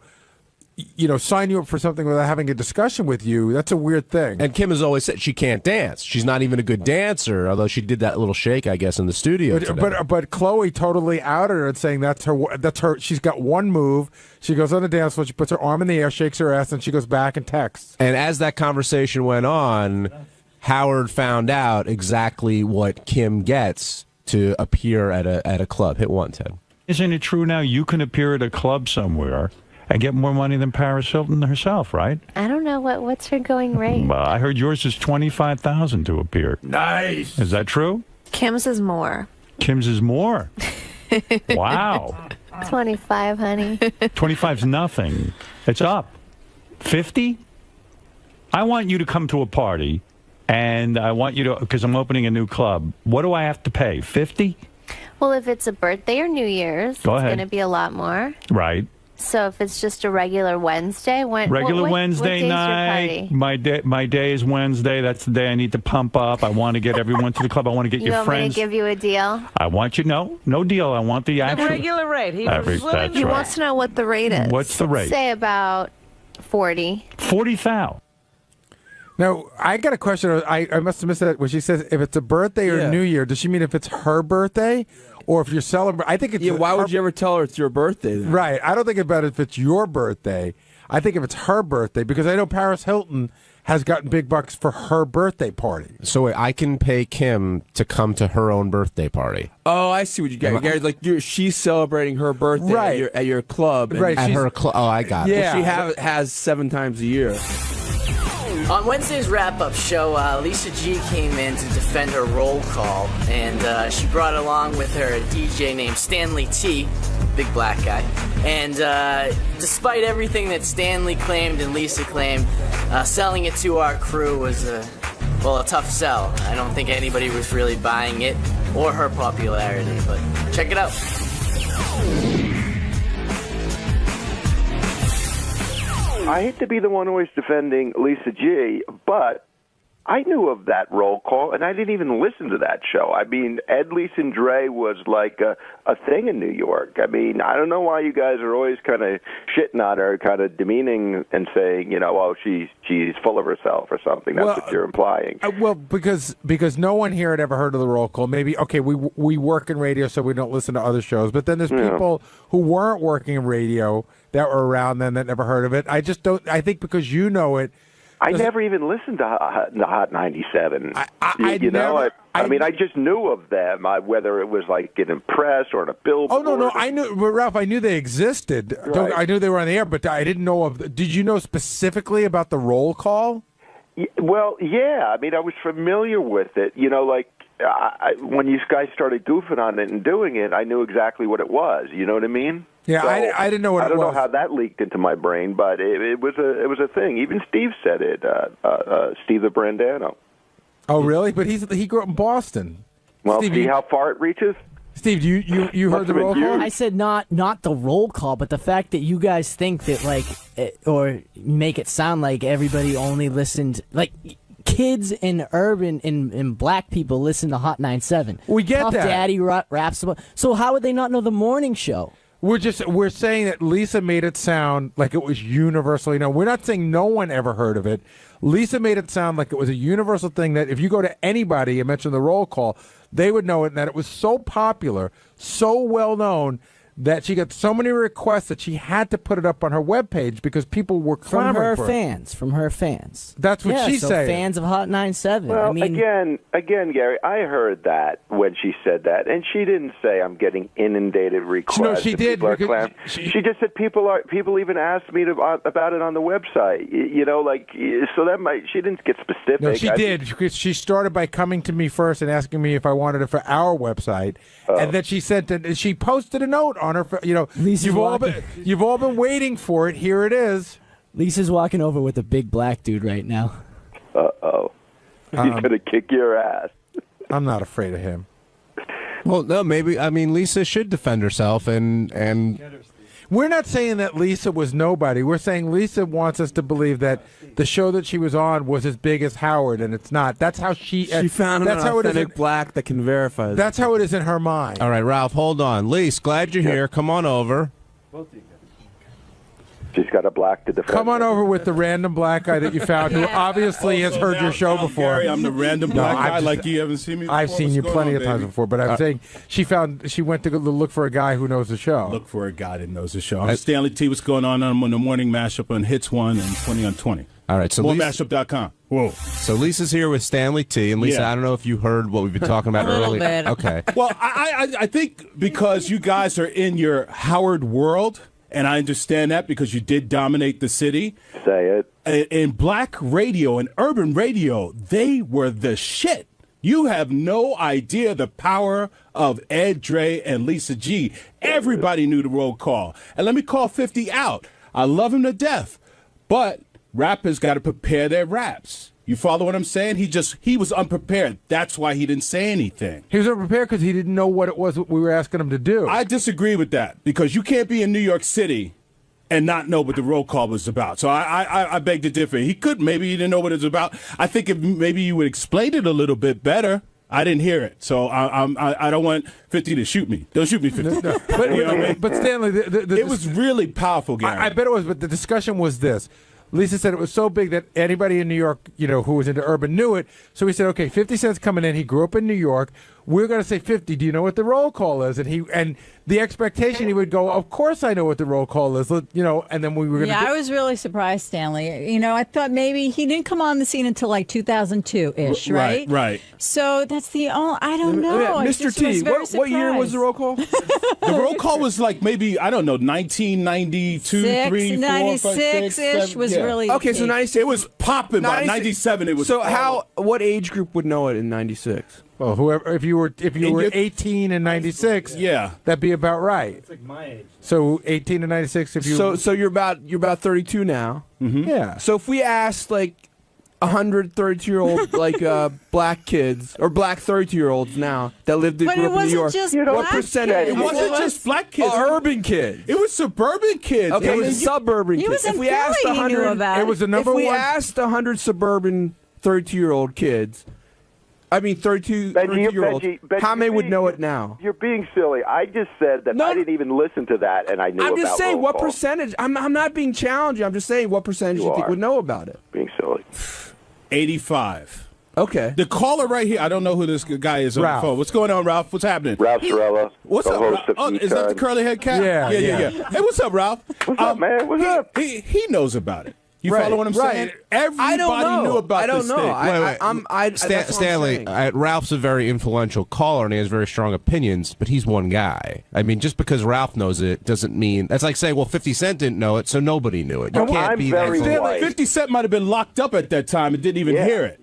sign you up for something without having a discussion with you, that's a weird thing. And Kim has always said she can't dance. She's not even a good dancer, although she did that little shake, I guess, in the studio today. But Chloe totally outed her and saying that's her. She's got one move. She goes on the dance floor, she puts her arm in the air, shakes her ass, and she goes back and texts. And as that conversation went on, Howard found out exactly what Kim gets to appear at a club. Hit one, Ted. Isn't it true now you can appear at a club somewhere and get more money than Paris Hilton herself, right? I don't know what's her going rate. I heard yours is $25,000 to appear. Nice. Is that true? Kim's is more. Kim's is more. Wow. 25, honey. 25's nothing. It's up. 50? I want you to come to a party, and I want you to, because I'm opening a new club. What do I have to pay? 50? Well, if it's a birthday or New Year's, it's going to be a lot more. Right. So if it's just a regular Wednesday, Wednesday what day's night, your party? my day is Wednesday. That's the day I need to pump up. I want to get everyone to the club. I want to get you your want friends. Me to give you a deal? I want you no deal. I want the actual regular rate. He wants to know what the rate is. What's the rate? Say about 40. 40,000. Now, I got a question. I must have missed that when she says if it's a birthday or New Year. Does she mean if it's her birthday or if you're celebrating? I think it's why would you ever tell her it's your birthday then? Right. I don't think about it if it's your birthday. I think if it's her birthday because I know Paris Hilton has gotten big bucks for her birthday party. So wait, I can pay Kim to come to her own birthday party. Oh, I see what you got. Gary's like she's celebrating her birthday at your club. Right. At her club. Oh, I got it. Yeah. She has 7 times a year. On Wednesday's wrap-up show, 𝗦𝗵cie_𝗿𝗗 came in to defend her roll call, and she brought along with her a DJ named Stanley T, big black guy. And despite everything that Stanley claimed and Lisa claimed, selling it to our crew was a tough sell. I don't think anybody was really buying it or her popularity, but check it out. I hate to be the one always defending Lisa G, but I knew of that roll call, and I didn't even listen to that show. I mean, Ed, Lisa, and Dre was like a thing in New York. I mean, I don't know why you guys are always kind of shitting on her, kind of demeaning and saying, she's full of herself or something. That's what you're implying. Because no one here had ever heard of the roll call. Maybe, okay, we work in radio, so we don't listen to other shows. But then there's people who weren't working in radio that were around then that never heard of it. I just don't. I think because you know it. I never even listened to Hot 97. I just knew of them, whether it was like in Impress or in a billboard. Oh, no, I knew, Ralph, I knew they existed. Right. I knew they were on the air, but I didn't know of. Did you know specifically about the roll call? Well, yeah. I mean, I was familiar with it. When you guys started goofing on it and doing it, I knew exactly what it was. You know what I mean? Yeah, so, I didn't know what it was. I don't know how that leaked into my brain, but it was a thing. Even Steve said it. Steve the Brandano. Oh, really? But he grew up in Boston. Well, Steve, see how far it reaches. Steve, you heard the roll call? I said not the roll call, but the fact that you guys think that or make it sound like everybody only listened kids in urban and black people listen to Hot 97. We get Puff that. Daddy raps about. So how would they not know the morning show? We're saying that Lisa made it sound like it was universally known. We're not saying no one ever heard of it. Lisa made it sound like it was a universal thing that if you go to anybody and mention the roll call, they would know it, and that it was so popular, so well known, that she got so many requests that she had to put it up on her webpage because people were clamoring for it. From her fans. That's what she's saying. Fans of Hot 97. Well, I mean, again, Gary, I heard that when she said that, and she didn't say I'm getting inundated requests. No, she did. She just said people even asked me about it on the website. So that she didn't get specific. No, she did, because she started by coming to me first and asking me if I wanted it for our website, and then she posted a note on her. You've all been waiting for it. Here it is. Lisa's walking over with a big black dude right now. Uh-oh. He's going to kick your ass. I'm not afraid of him. Well, no, maybe. I mean, Lisa should defend herself, and we're not saying that Lisa was nobody. We're saying Lisa wants us to believe that the show that she was on was as big as Howard, and it's not. That's how she found an authentic black that can verify. That's how it is in her mind. All right, Ralph, hold on. Lisa, glad you're here. Come on over. She's got a black to defend. Come on over with the random black guy that you found, who obviously has heard your show before. Gary, I'm the random black guy, like you haven't seen me before. I've seen you plenty of times before, but I'm saying she went to look for a guy who knows the show. Look for a guy that knows the show. I'm Stanley T. What's going on? I'm on the morning mashup on Hits 1 and 20 on 20. All right, so Moremashup.com. Whoa. So Lisa's here with Stanley T. And Lisa, I don't know if you heard what we've been talking about earlier. Bit. Okay. Well, I think because you guys are in your Howard world, and I understand that because you did dominate the city. Say it. In black radio and urban radio, they were the shit. You have no idea the power of Ed, Dre, and Lisa G. Everybody knew the roll call. And let me call 50 out. I love him to death. But rappers got to prepare their raps. You follow what I'm saying? He was unprepared. That's why he didn't say anything. He was unprepared because he didn't know what it was we were asking him to do. I disagree with that because you can't be in New York City and not know what the roll call was about. So I beg to differ. Maybe he didn't know what it was about. I think if maybe you would explain it a little bit better. I didn't hear it, so I don't want 50 to shoot me. Don't shoot me, 50. No. But Stanley, it was really powerful, Gary. I bet it was, but the discussion was this. Lisa said it was so big that anybody in New York, who was into urban knew it. So we said, okay, 50 Cent's coming in. He grew up in New York. We're going to say 50. Do you know what the roll call is? And the expectation he would go, of course I know what the roll call is. And then we were going to. Yeah, I was really surprised, Stanley. I thought maybe he didn't come on the scene until like 2002-ish, right? Right. So that's the only. I don't know. Mr. T, what year was the roll call? The roll call was like maybe, I don't know, 1992, 3, 4, 5, 6, 96-ish was really. Okay, so 96. It was popping by 97. It was. So what age group would know it in 96? Well, whoever, if you were 18 in 96, that'd be about right. It's like my age. So 18 to 96, if you. So you're about 32 now. Mm-hmm. Yeah. So if we asked like 100 32-year-old black kids or black 32-year-olds now that lived in New York, what percentage? It wasn't just black kids. Urban kids. It was suburban kids. Okay, it was suburban kids. If we asked 100, it was the number one. If we asked 100 suburban 32-year-old kids. 32-year-olds. How many would know it now? You're being silly. I just said that I didn't even listen to that, and I knew about I'm just saying, what roll call. percentage? I'm not being challenging. I'm just saying, what percentage you think would know about it? Being silly. 85. Okay. The caller right here, I don't know who this guy is on Ralph. the phone. What's going on, Ralph? What's happening? Ralph Sorella. What's up, Ralph? Is that the curly head cat? Yeah. Hey, what's up, Ralph? What's up, man? What's up? He knows about it. You follow what I'm saying? Everybody knew about this thing. I don't know. Stanley, Ralph's a very influential caller and he has very strong opinions, but he's one guy. I mean, just because Ralph knows it doesn't mean that's like saying, well, 50 Cent didn't know it, so nobody knew it. You can't be that. White. 50 Cent might have been locked up at that time and didn't even hear it.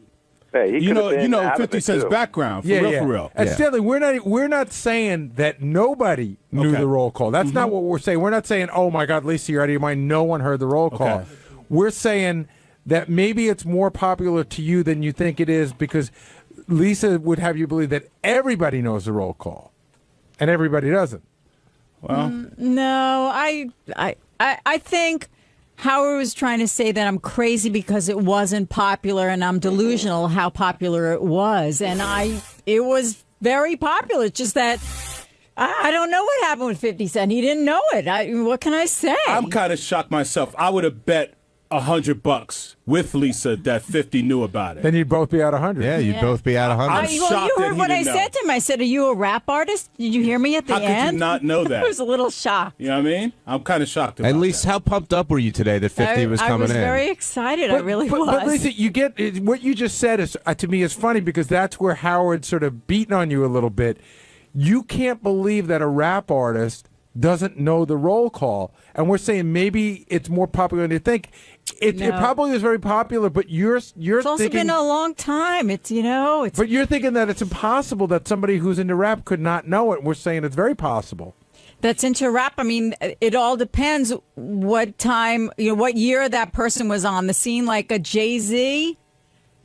Hey, you know 50 Cent's background, for real. And Stanley, we're not saying that nobody knew the roll call. That's not what we're saying. We're not saying, oh my God, Lisa, you're out of your mind. No one heard the roll call. Okay. We're saying that maybe it's more popular to you than you think it is because Lisa would have you believe that everybody knows the roll call, and everybody doesn't. Well, no, I think Howard was trying to say that I'm crazy because it wasn't popular, and I'm delusional how popular it was, and it was very popular. It's just that I don't know what happened with 50 Cent. He didn't know it. What can I say? I'm kind of shocked myself. I would have bet $100 with Lisa that 50 knew about it. Then you'd both be out 100. Yeah, you'd both be out 100. I'm Well, shocked you that heard he what I didn't know. said to him. I said, "Are you a rap artist?" Did you hear me at the How end? could you not know that? I was a little shocked. You know what I mean? I'm kind of shocked about At least, how pumped up were you today that 50 was coming in? I was very excited. I really was. But Lisa, you get what you just said is to me is funny because that's where Howard sort of beating on you a little bit. You can't believe that a rap artist doesn't know the roll call, and we're saying maybe it's more popular than you think. It probably is very popular, but you're It's also thinking, been a long time. It's but you're thinking that it's impossible that somebody who's into rap could not know it. We're saying it's very possible. That's into rap. I mean, it all depends what time, what year that person was on the scene. Like a Jay-Z,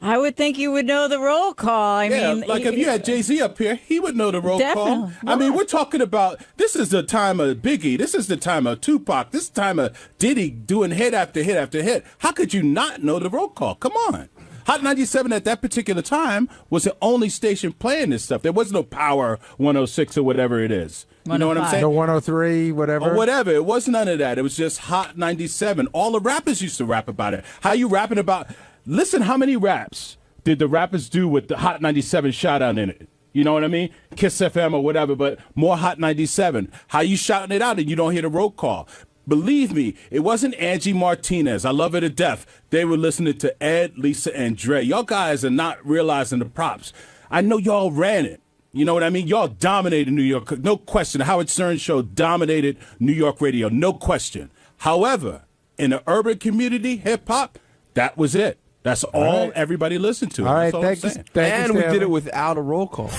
I would think you would know the roll call. I mean, like if you had Jay-Z up here, he would know the roll call. Definitely. I mean, we're talking about, this is the time of Biggie, this is the time of Tupac, this is the time of Diddy doing hit after hit after hit. How could you not know the roll call? Come on. Hot 97 at that particular time was the only station playing this stuff. There was no Power 106 or whatever it is. You know what I'm saying? No 103, whatever. Or whatever. It was none of that. It was just Hot 97. All the rappers used to rap about it. How you rapping about... Listen, how many raps did the rappers do with the Hot 97 shout out in it? You know what I mean? Kiss FM or whatever, but more Hot 97. How you shouting it out and you don't hear the roll call? Believe me, it wasn't Angie Martinez. I love her to death. They were listening to Ed, Lisa, and Dre. Y'all guys are not realizing the props. I know y'all ran it. You know what I mean? Y'all dominated New York. No question. The Howard Stern Show dominated New York radio. No question. However, in the urban community, hip-hop, that was it. That's all everybody listened to. All right, That's all I'm saying. And we did it without a roll call.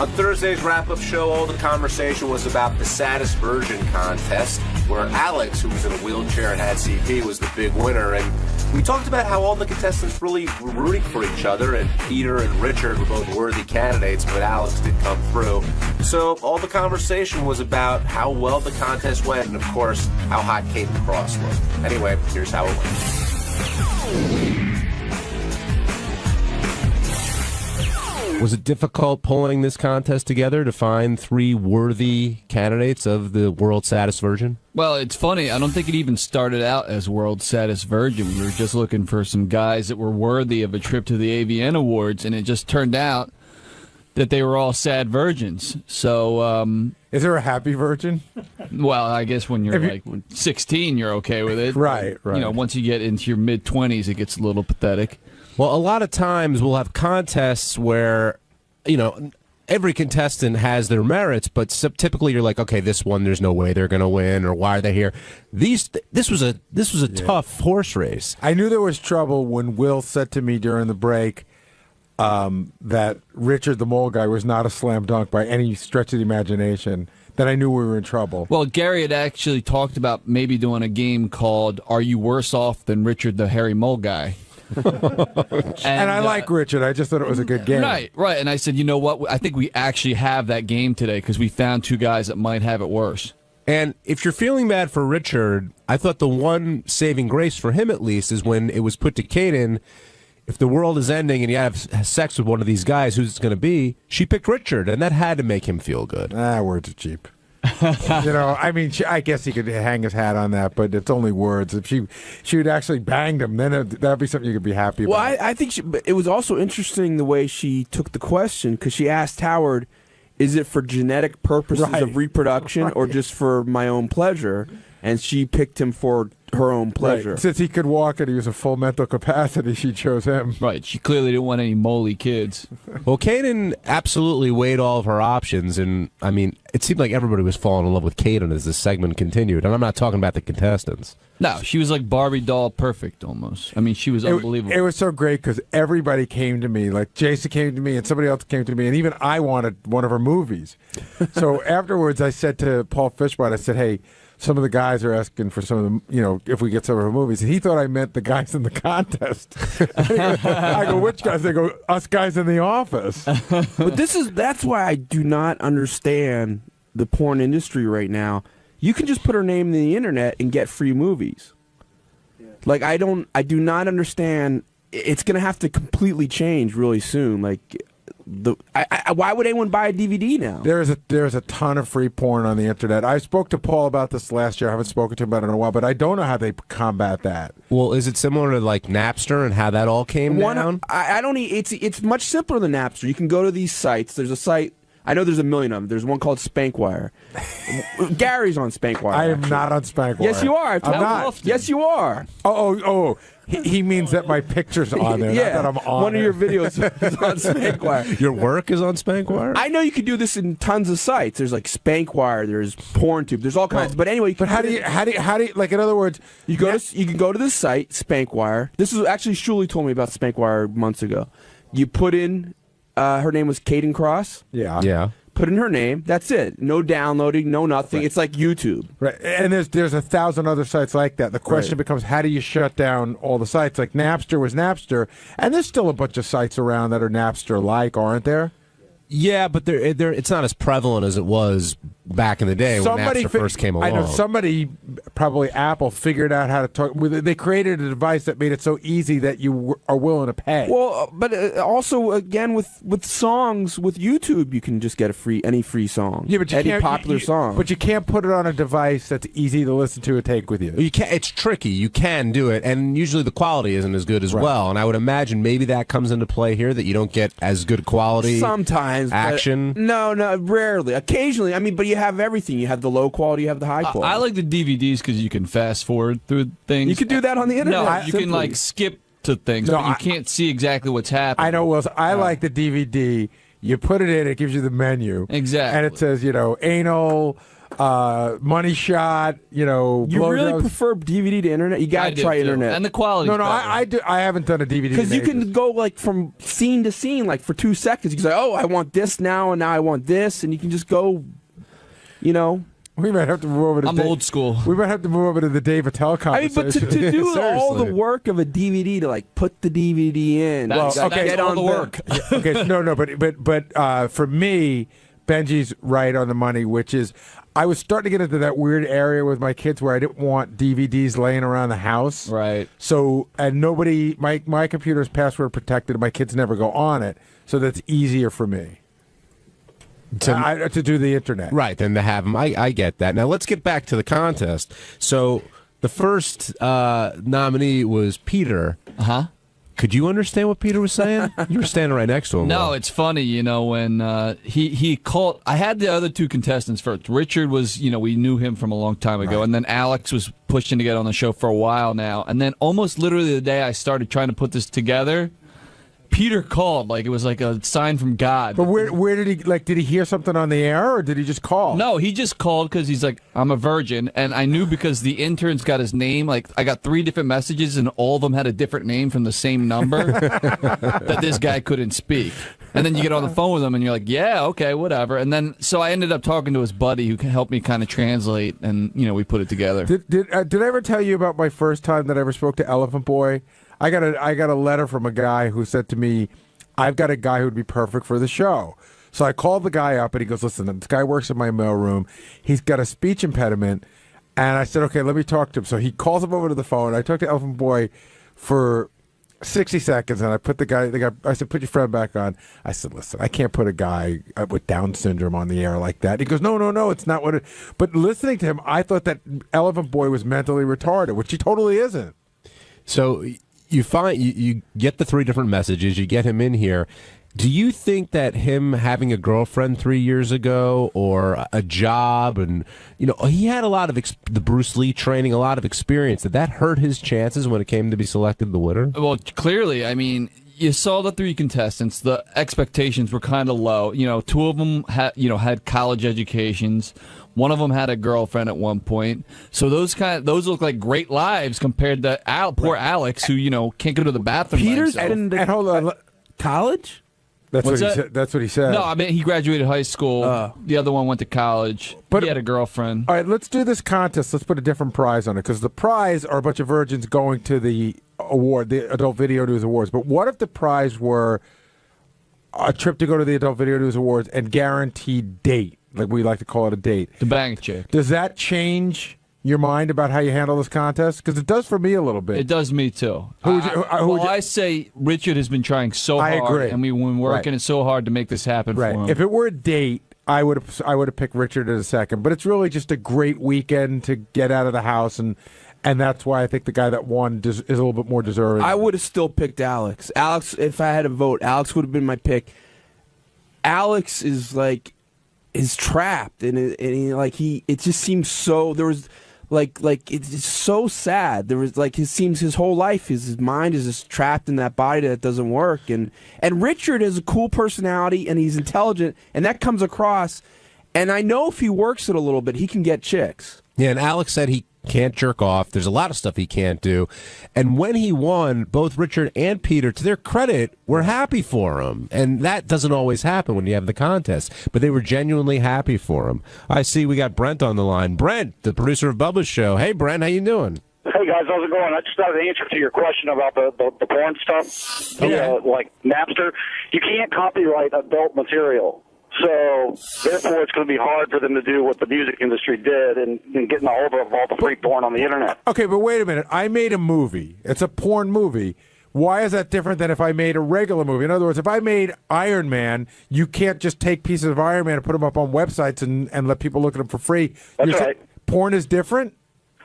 On Thursday's wrap-up show, all the conversation was about the Saddest Virgin contest, where Alex, who was in a wheelchair and had CP, was the big winner. And we talked about how all the contestants really were rooting for each other, and Peter and Richard were both worthy candidates, but Alex did come through. So all the conversation was about how well the contest went, and of course, how hot Kate and Cross looked. Anyway, here's how it went. Was it difficult pulling this contest together to find 3 worthy candidates of the World's Saddest Virgin? Well, it's funny. I don't think it even started out as World's Saddest Virgin. We were just looking for some guys that were worthy of a trip to the AVN Awards, and it just turned out that they were all sad virgins. So, is there a happy virgin? Well, I guess when you're like 16, you're okay with it. Right. You know, once you get into your mid-20s, it gets a little pathetic. Well, a lot of times we'll have contests where, every contestant has their merits, but typically you're like, okay, this one, there's no way they're going to win, or why are they here? This was a tough horse race. I knew there was trouble when Will said to me during the break that Richard the Mole Guy was not a slam dunk by any stretch of the imagination. Then I knew we were in trouble. Well, Gary had actually talked about maybe doing a game called "Are You Worse Off Than Richard the Hairy Mole Guy?" and I like Richard. I just thought it was a good game. Right. And I said, you know what? I think we actually have that game today because we found 2 guys that might have it worse. And if you're feeling bad for Richard, I thought the one saving grace for him, at least, is when it was put to Kaden, if the world is ending and you have sex with one of these guys, who's it going to be? She picked Richard, and that had to make him feel good. Words are cheap. I mean, I guess he could hang his hat on that, but it's only words. If she would actually banged him, then that'd be something you could be happy about. Well, I think it was also interesting the way she took the question, because she asked Howard, is it for genetic purposes of reproduction or just for my own pleasure? And she picked him for her own pleasure. Right. Since he could walk and he was a full mental capacity, she chose him. Right. She clearly didn't want any moley kids. Well, Kaden absolutely weighed all of her options, and I mean, it seemed like everybody was falling in love with Kaden as this segment continued. And I'm not talking about the contestants. No, she was like Barbie doll perfect almost. I mean, she was unbelievable. It was so great because everybody came to me. Like Jason came to me and somebody else came to me, and even I wanted one of her movies. So afterwards, I said to Paul Fishbot, I said, hey, some of the guys are asking for some of the, if we get some of her movies. And he thought I meant the guys in the contest. I go, which guys? They go, us guys in the office. But that's why I do not understand the porn industry right now. You can just put her name in the internet and get free movies. Like, I do not understand. It's going to have to completely change really soon. Like, Why would anyone buy a DVD now? There's a ton of free porn on the internet. I spoke to Paul about this last year. I haven't spoken to him about it in a while, but I don't know how they combat that. Well, is it similar to like Napster and how that all came down? I don't. It's much simpler than Napster. You can go to these sites. There's a site. I know there's a million of them. There's one called Spankwire. Gary's on Spankwire. I am not on Spankwire. Yes, you are. I'm not. Yes, you are. Oh. He means that my picture's on there, yeah, not that I'm on one of your videos is on Spankwire. Your work is on Spankwire? I know you can do this in tons of sites. There's like Spankwire, there's PornTube, there's all kinds. But anyway, but how do you like? In other words, you can go to this site Spankwire. This is actually Shuli told me about Spankwire months ago. You put in her name was Caden Cross. Yeah. Put in her name. That's it. No downloading. No nothing. Right. It's like YouTube. Right. And there's 1,000 other sites like that. The question becomes, how do you shut down all the sites? Like Napster was Napster, and there's still a bunch of sites around that are Napster-like, aren't there? Yeah, but it's not as prevalent as it was back in the day when Napster first came along. I know somebody, probably Apple, figured out how to talk. They created a device that made it so easy that you are willing to pay. Well, but also again with songs with YouTube, you can just get any free song. Yeah, but you any popular song. But you can't put it on a device that's easy to listen to and take with you. You can't. It's tricky. You can do it, and usually the quality isn't as good as well. And I would imagine maybe that comes into play here, that you don't get as good quality. Sometimes action. No, rarely. Occasionally. I mean, but you have everything. You have the low quality, you have the high quality. I like the DVDs because you can fast forward through things. You can do that on the internet. No, you can like skip to things, but you can't see exactly what's happening. I know, Wills. I like the DVD. You put it in, it gives you the menu. Exactly. And it says, anal, money shot, You really prefer DVD to internet? You got to try internet. And the quality. No, I do. I haven't done a DVD because you can go like from scene to scene, like for 2 seconds. You can say, "Oh, I want this now, and now I want this," and you can just go. We might have to move over to. I'm old school. We might have to move over to the Dave Attell conversation. I mean, but to do all the work of a DVD, to like put the DVD in, that's all the work. Okay, no, but for me, Benji's right on the money, which is I was starting to get into that weird area with my kids where I didn't want DVDs laying around the house. Right. So, and nobody, my computer's password protected, my kids never go on it, so that's easier for me. To do the internet. Right, than to have them. I get that. Now, let's get back to the contest. So, the first nominee was Peter. Uh-huh. Could you understand what Peter was saying? You were standing right next to him. No, it's funny, when he called. I had the other two contestants first. Richard was, we knew him from a long time ago, and then Alex was pushing to get on the show for a while now. And then almost literally the day I started trying to put this together, Peter called like it was like a sign from God. But where did he, did he hear something on the air, or did he just call? No, he just called because he's like, I'm a virgin, and I knew because the intern's got his name. Like, I got 3 different messages, and all of them had a different name from the same number that this guy couldn't speak. And then you get on the phone with him, and you're like, yeah, okay, whatever. And then, so I ended up talking to his buddy who helped me kind of translate, and, we put it together. Did I ever tell you about my first time that I ever spoke to Elephant Boy? I got a letter from a guy who said to me, I've got a guy who would be perfect for the show. So I called the guy up, and he goes, listen, this guy works in my mailroom. He's got a speech impediment. And I said, okay, let me talk to him. So he calls him over to the phone. I talked to Elephant Boy for 60 seconds, and I put the guy, I said, put your friend back on. I said, listen, I can't put a guy with Down syndrome on the air like that. He goes, no, it's not what it. But listening to him, I thought that Elephant Boy was mentally retarded, which he totally isn't. So you get the 3 different messages, you get him in here. Do you think that him having a girlfriend 3 years ago, or a job, and he had a lot of the Bruce Lee training, a lot of experience, did that hurt his chances when it came to be selected the winner? Well, clearly, I mean, you saw the 3 contestants. The expectations were kind of low. 2 of them had college educations. One of them had a girlfriend at one point. So those look like great lives compared to poor Alex, who can't go to the bathroom. Peter's been to hold on, college. That's what he said. That's what he said. No, I mean he graduated high school. The other one went to college. But he had a girlfriend. All right, let's do this contest. Let's put a different prize on it, because the prize are a bunch of virgins going to the award, the Adult Video News Awards. But what if the prize were a trip to go to the Adult Video News Awards and guaranteed date? Like we like to call it a date. The bank chick. Does that change your mind about how you handle this contest? Because it does for me a little bit. It does me too. I say Richard has been trying so hard. I agree. And we've been working it so hard to make this happen for him. If it were a date, I would have picked Richard as a second. But it's really just a great weekend to get out of the house, and that's why I think the guy that won is a little bit more deserving. I would have still picked Alex. Alex, if I had a vote, Alex would have been my pick. Alex is trapped, and it just seems so. There was it's so sad. There was it seems his whole life, his mind is just trapped in that body that doesn't work. And Richard has a cool personality, and he's intelligent, and that comes across. And I know if he works it a little bit, he can get chicks. Yeah, and Alex said he can't jerk off. There's a lot of stuff he can't do. And when he won, both Richard and Peter, to their credit, were happy for him. And that doesn't always happen when you have the contest. But they were genuinely happy for him. I see we got Brent on the line. Brent, the producer of Bubba's show. Hey, Brent, how you doing? Hey, guys, how's it going? I just have an answer to your question about the porn stuff. Like Napster. You can't copyright adult material. So, therefore, it's going to be hard for them to do what the music industry did and getting a hold of all the free porn on the internet. Okay, but wait a minute. I made a movie. It's a porn movie. Why is that different than if I made a regular movie? In other words, if I made Iron Man, you can't just take pieces of Iron Man and put them up on websites and let people look at them for free. That's right. Porn is different?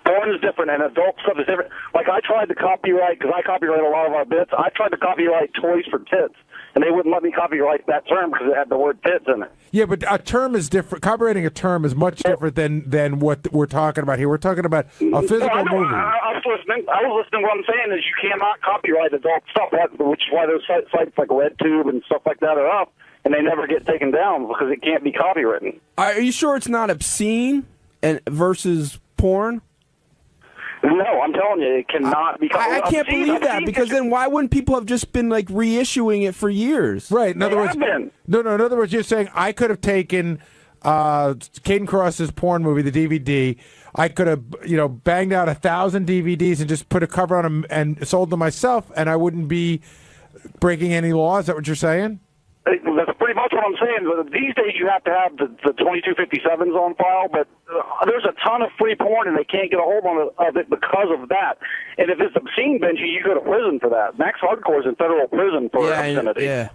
Porn is different, and adult stuff is different. Like, I tried to copyright, because I copyright a lot of our bits, I tried to copyright Toys for Tits. And they wouldn't let me copyright that term because it had the word tits in it. Yeah, but a term is different. Copyrighting a term is much different than what we're talking about here. We're talking about a physical movie. I was listening to what I'm saying is you cannot copyright adult stuff, which is why those sites like RedTube and stuff like that are up, and they never get taken down because it can't be copywritten. Are you sure it's not obscene versus porn? No, I'm telling you, it cannot be. I can't believe that, because then why wouldn't people have just been reissuing it for years? Right. In other words, in other words, you're saying I could have taken Caden Cross's porn movie, the DVD. I could have, banged out 1,000 DVDs and just put a cover on them and sold them myself, and I wouldn't be breaking any law. Is that what you're saying? That's pretty much what I'm saying. These days you have to have the 2257s on file, but there's a ton of free porn, and they can't get a hold of it because of that. And if it's obscene, Benji, you go to prison for that. Max Hardcore is in federal prison for obscenity. Yeah.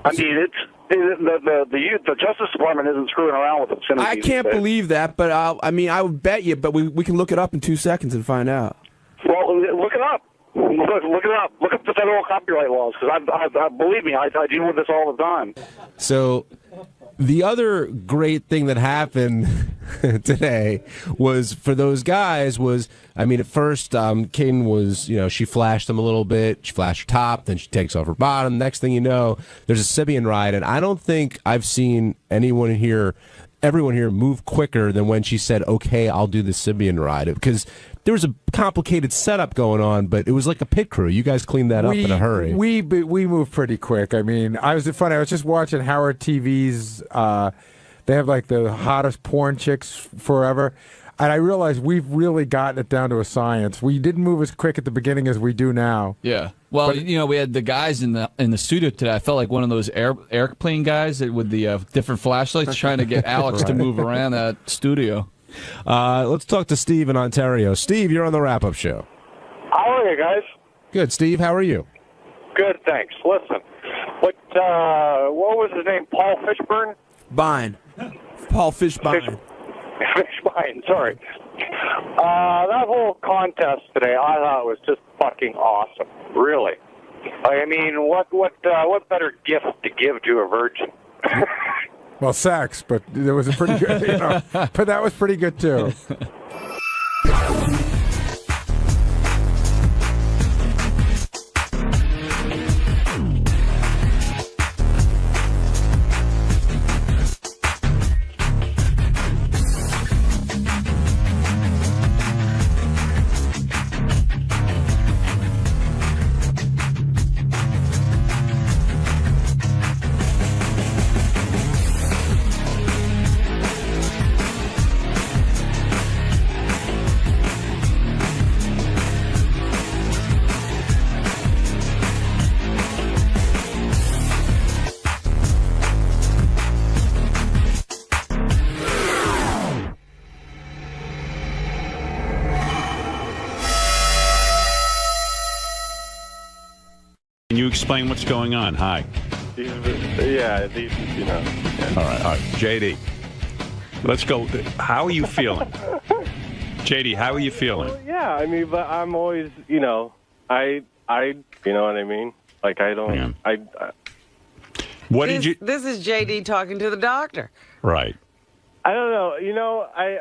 I mean, the Justice Department isn't screwing around with obscenity. I can't believe that, but I would bet you, but we can look it up in 2 seconds and find out. Well, look it up. Look it up. Look up the federal copyright laws, because I believe me, I deal with this all the time. So the other great thing that happened today was for those guys was, at first Caden was, she flashed them a little bit. She flashed her top, then she takes off her bottom. Next thing you know, there's a Sybian ride, and I don't think I've seen everyone here move quicker than when she said, "Okay, I'll do the Sybian ride," because there was a complicated setup going on, but it was like a pit crew. You guys cleaned that up in a hurry. We moved pretty quick. I was just watching Howard TV's. They have the hottest porn chicks forever, and I realized we've really gotten it down to a science. We didn't move as quick at the beginning as we do now. Yeah. Well, we had the guys in the studio today. I felt like one of those airplane guys with the different flashlights trying to get Alex to move around that studio. Let's talk to Steve in Ontario. Steve, you're on the wrap-up show. How are you, guys? Good. Steve, how are you? Good, thanks. Listen, what was his name? Paul Fishburne? Bine. Paul Fishbine. Fishbine, sorry. That whole contest today, I thought was just fucking awesome. Really. What better gift to give to a virgin? Well, sex, but it was a pretty good, but that was pretty good too. explain what's going on. Hi. These, you know. All right. JD, let's go. How are you feeling? JD, how are you feeling? Well, yeah, I mean, but I'm always, you know, you know what I mean? Like, I don't, What did you... This is JD talking to the doctor. Right. I don't know. You know, I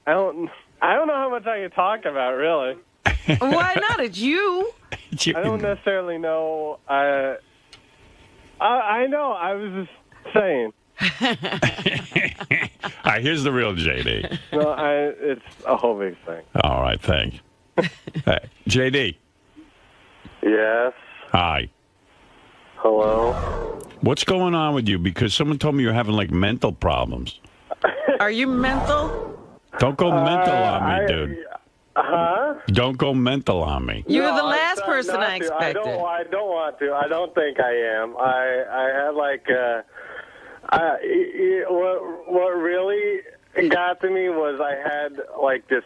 don't know how much I can talk about, really. Why not? It's you. I don't necessarily know. I know. I was just saying. All right, here's the real JD. No, it's a whole big thing. All right, thanks. Hey, JD. Yes. Hi. Hello. What's going on with you? Because someone told me you're having, like, mental problems. Are you mental? Don't go mental on me, dude. Huh? Don't go mental on me. You were the last person I expected. I don't want to. I don't think I am. I had like what really got to me was I had like this.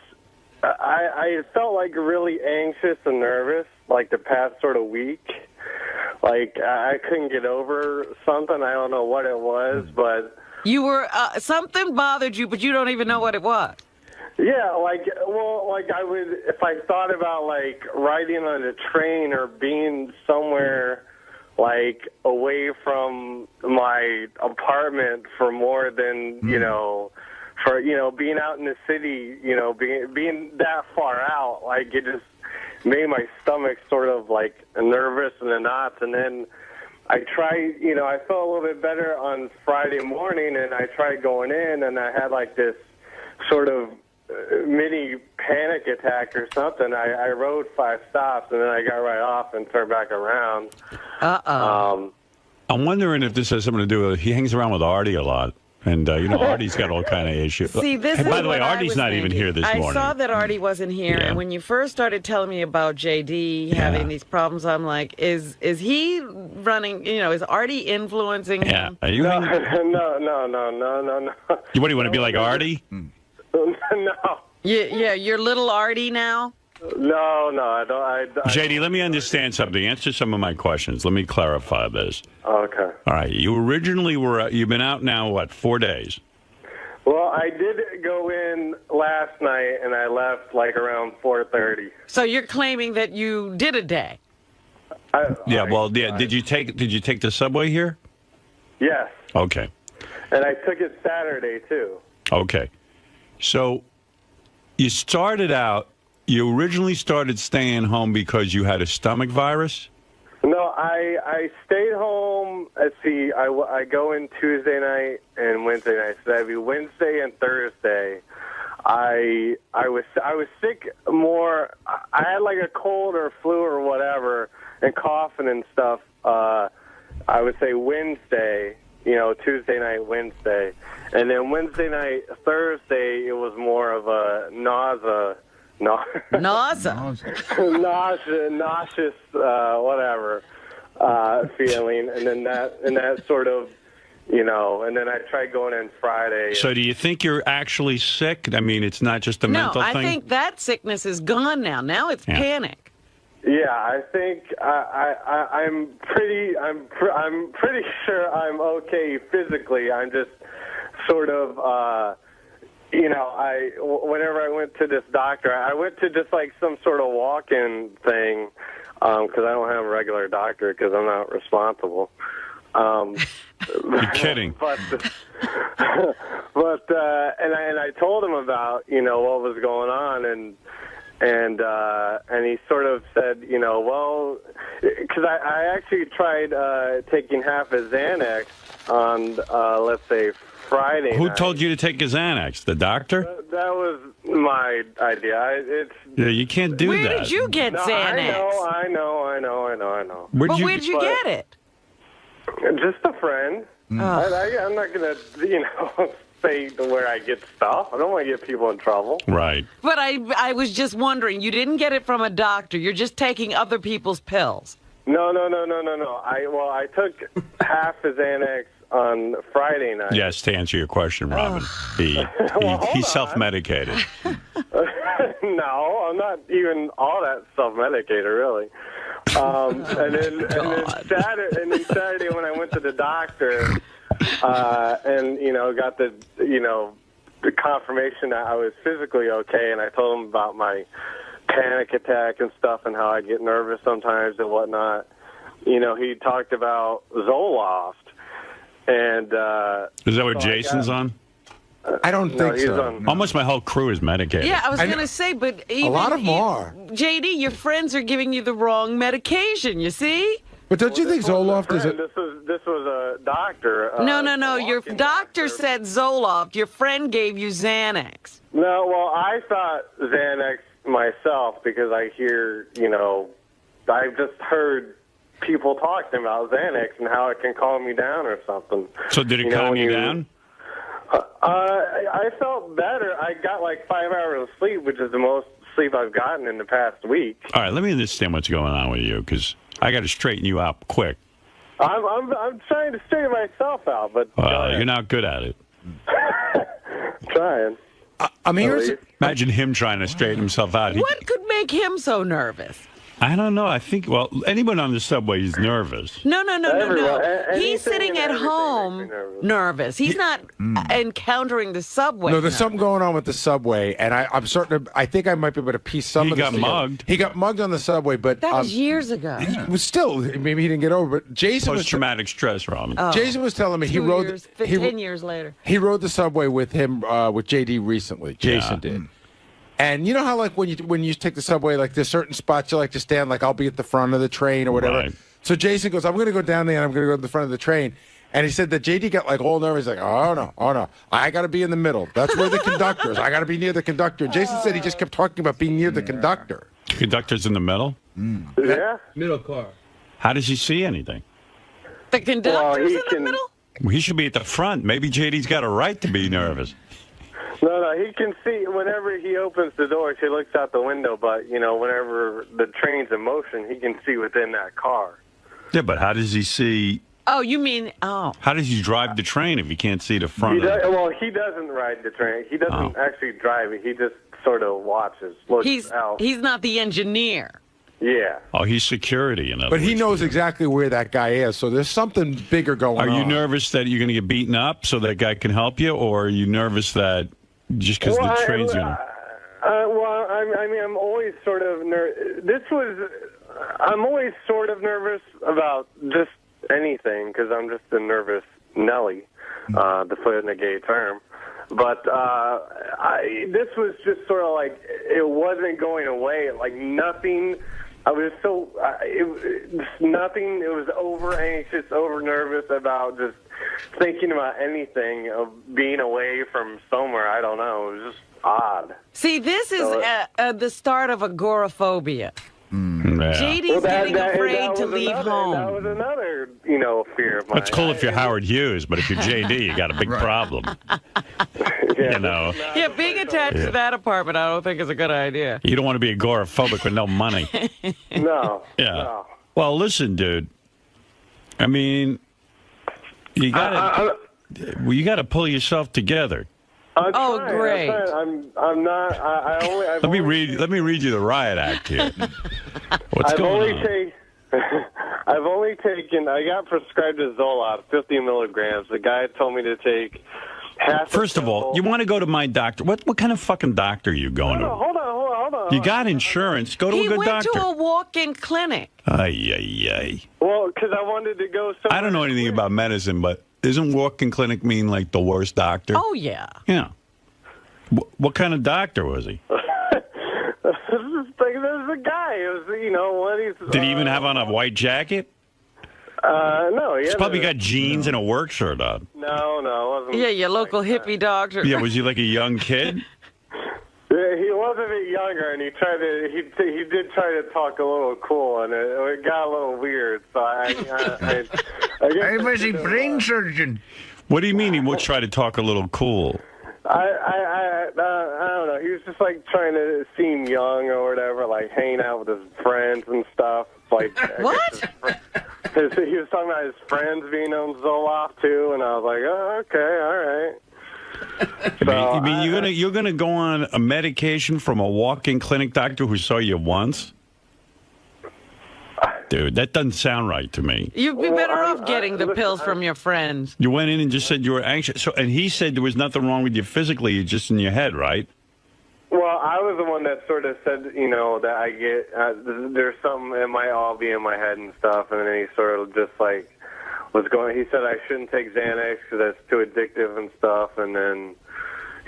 I felt like really anxious and nervous like the past sort of week. Like I couldn't get over something. I don't know what it was, but you were something bothered you, but you don't even know what it was. Yeah, like I would, if I thought about like riding on a train or being somewhere like away from my apartment for more than, you know, for, you know, being out in the city, you know, being that far out, like it just made my stomach sort of like nervous in the knots. And then I tried, you know, I felt a little bit better on Friday morning and I tried going in and I had like this sort of mini panic attack or something. I rode 5 stops and then I got right off and turned back around. I'm wondering if this has something to do with he hangs around with Artie a lot. And, you know, Artie's got all kind of issues. See, this and by is the way, what Artie's not even here this morning. I saw that Artie wasn't here, and when you first started telling me about JD having these problems, I'm like, is he running, you know, is Artie influencing him? Are you No. What do you want to be like Artie? No. Yeah, you're little Artie now? No, I don't. JD, let me understand something. Answer some of my questions. Let me clarify this. Okay. All right. You originally you've been out now, what, 4 days? Well, I did go in last night, and I left like around 4:30. So you're claiming that you did a day? Did you take the subway here? Yes. Okay. And I took it Saturday, too. Okay. So you started out, you originally started staying home because you had a stomach virus? No, I stayed home. Let's see, I go in Tuesday night and Wednesday night. So that'd be Wednesday and Thursday. I was sick more. I had like a cold or flu or whatever and coughing and stuff. I would say Wednesday, you know, Tuesday night, Wednesday. And then Wednesday night, Thursday, it was more of a nauseous, whatever feeling, and then that sort of, you know, and then I tried going in Friday. So do you think you're actually sick? I mean, it's not just a mental thing? No, I think that sickness is gone now. Now it's panic. Yeah, I think I'm pretty sure I'm okay physically. I'm just sort of, you know, whenever I went to this doctor, I went to just like some sort of walk-in thing because I don't have a regular doctor because I'm not responsible. You're kidding. But I told him about, you know, what was going on and he sort of said, you know, well, because I actually tried taking half a Xanax on, let's say, Friday Who night. told you to take a Xanax? The doctor? That was my idea. Yeah, you can't do that. Where did you get Xanax? I know. Where'd you get it? Just a friend. I'm not going to, you know, say where I get stuff. I don't want to get people in trouble. Right. But I was just wondering, you didn't get it from a doctor. You're just taking other people's pills. No. I took half a Xanax on Friday night. Yes, to answer your question, Robin. He's self-medicated. No, I'm not even all that self-medicated, really. And then Saturday when I went to the doctor, and got the confirmation that I was physically okay, and I told him about my panic attack and stuff and how I get nervous sometimes and whatnot. He talked about Zoloft, and is that what Jason's on? I don't think so. Almost my whole crew is medicated. Yeah, I was going to say, but even, a lot of them are. JD, your friends are giving you the wrong medication, you see? But don't you think Zoloft is This was a doctor. No. Your doctor said Zoloft. Your friend gave you Xanax. No, well, I thought Xanax myself because I hear, I've just heard people talking about Xanax and how it can calm you down or something. So did it calm you down? I felt better. I got like 5 hours of sleep, which is the most sleep I've gotten in the past week. All right, let me understand what's going on with you, because I got to straighten you out quick. I'm trying to straighten myself out, but you're not good at it. Trying. Imagine him trying to straighten himself out. What could make him so nervous? I don't know. I think, anyone on the subway is nervous. No. He's sitting at home nervous. He's not encountering the subway. No, there's something going on with the subway, and I'm starting to. I think I might be able to piece some of this together. mugged. He got mugged on the subway, but that was years ago. It was still, maybe he didn't get over. But Jason post-traumatic stress, Robin. Jason was telling me 10 years later. He rode the subway with him with JD recently. Jason did. And you know how, like, when you take the subway, like, there's certain spots you like to stand, like, I'll be at the front of the train or whatever. Right. So Jason goes, I'm going to go down there and I'm going to go to the front of the train. And he said that JD got, like, all nervous. He's like, oh, no. I got to be in the middle. That's where the conductor is. I got to be near the conductor. And Jason said he just kept talking about being near the conductor. The conductor's in the middle? Yeah. Middle car. How does he see anything? The conductor's in the middle? Well, he should be at the front. Maybe JD's got a right to be nervous. No, he can see whenever he opens the doors. He looks out the window, but whenever the train's in motion, he can see within that car. Yeah, but how does he see? Oh, you mean How does he drive the train if he can't see the front? He doesn't ride the train. He doesn't actually drive it. He just sort of watches, looks out. He's not the engineer. Yeah. Oh, he's security, in other But words. he knows exactly where that guy is, so there's something bigger going on. Are you nervous that you're going to get beaten up so that guy can help you, or are you nervous that just because the train's going to... I'm always sort of I'm always sort of nervous about just anything because I'm just a nervous Nelly, to put it in a gay term. But this was just sort of like it wasn't going away. Like nothing. I was so nothing. It was over anxious, over nervous about just thinking about anything of being away from somewhere. I don't know. It was just odd. See, this is the start of agoraphobia. Yeah. JD's getting afraid to leave home. That was another, fear of mine. That's cool if you're Howard Hughes, but if you're JD, you got a big problem. Yeah, being attached to that apartment, I don't think is a good idea. You don't want to be agoraphobic with no money. No. Yeah. No. Well, listen, dude. I mean, you got to pull yourself together. Great. I'm not. Let me read you the riot act here. What's going on? I've only taken. I got prescribed a Zoloft, 50 milligrams. The guy told me to take half. First of all, you want to go to my doctor? What kind of fucking doctor are you going to? Hold on. You got insurance. Go to a good doctor. He went to a walk-in clinic. Ay. Well, because I wanted to go somewhere. I don't know anything about medicine, but doesn't walk-in clinic mean like the worst doctor? Oh, yeah. Yeah. What kind of doctor was he? There's a guy. It was, Did he even have on a white jacket? No. He's probably got jeans and a work shirt on. No, it wasn't. Yeah, your local hippie doctor. Yeah, was he like a young kid? He was a bit younger, and he did try to talk a little cool, and it got a little weird. So I was a brain surgeon. What do you mean he would try to talk a little cool? I don't know. He was just like trying to seem young or whatever, like hanging out with his friends and stuff. Like what? He was talking about his friends being on Zoloft too, and I was like, oh, okay, all right. You mean you're gonna go on a medication from a walk-in clinic doctor who saw you once? dude. That doesn't sound right to me. You'd be better off getting the pills from your friends. You went in and just said you were anxious. So, and he said there was nothing wrong with you physically, just in your head, right? Well, I was the one that sort of said, that I get, there's something, it might all be in my head and stuff, and then he sort of just like he said I shouldn't take Xanax because that's too addictive and stuff, and then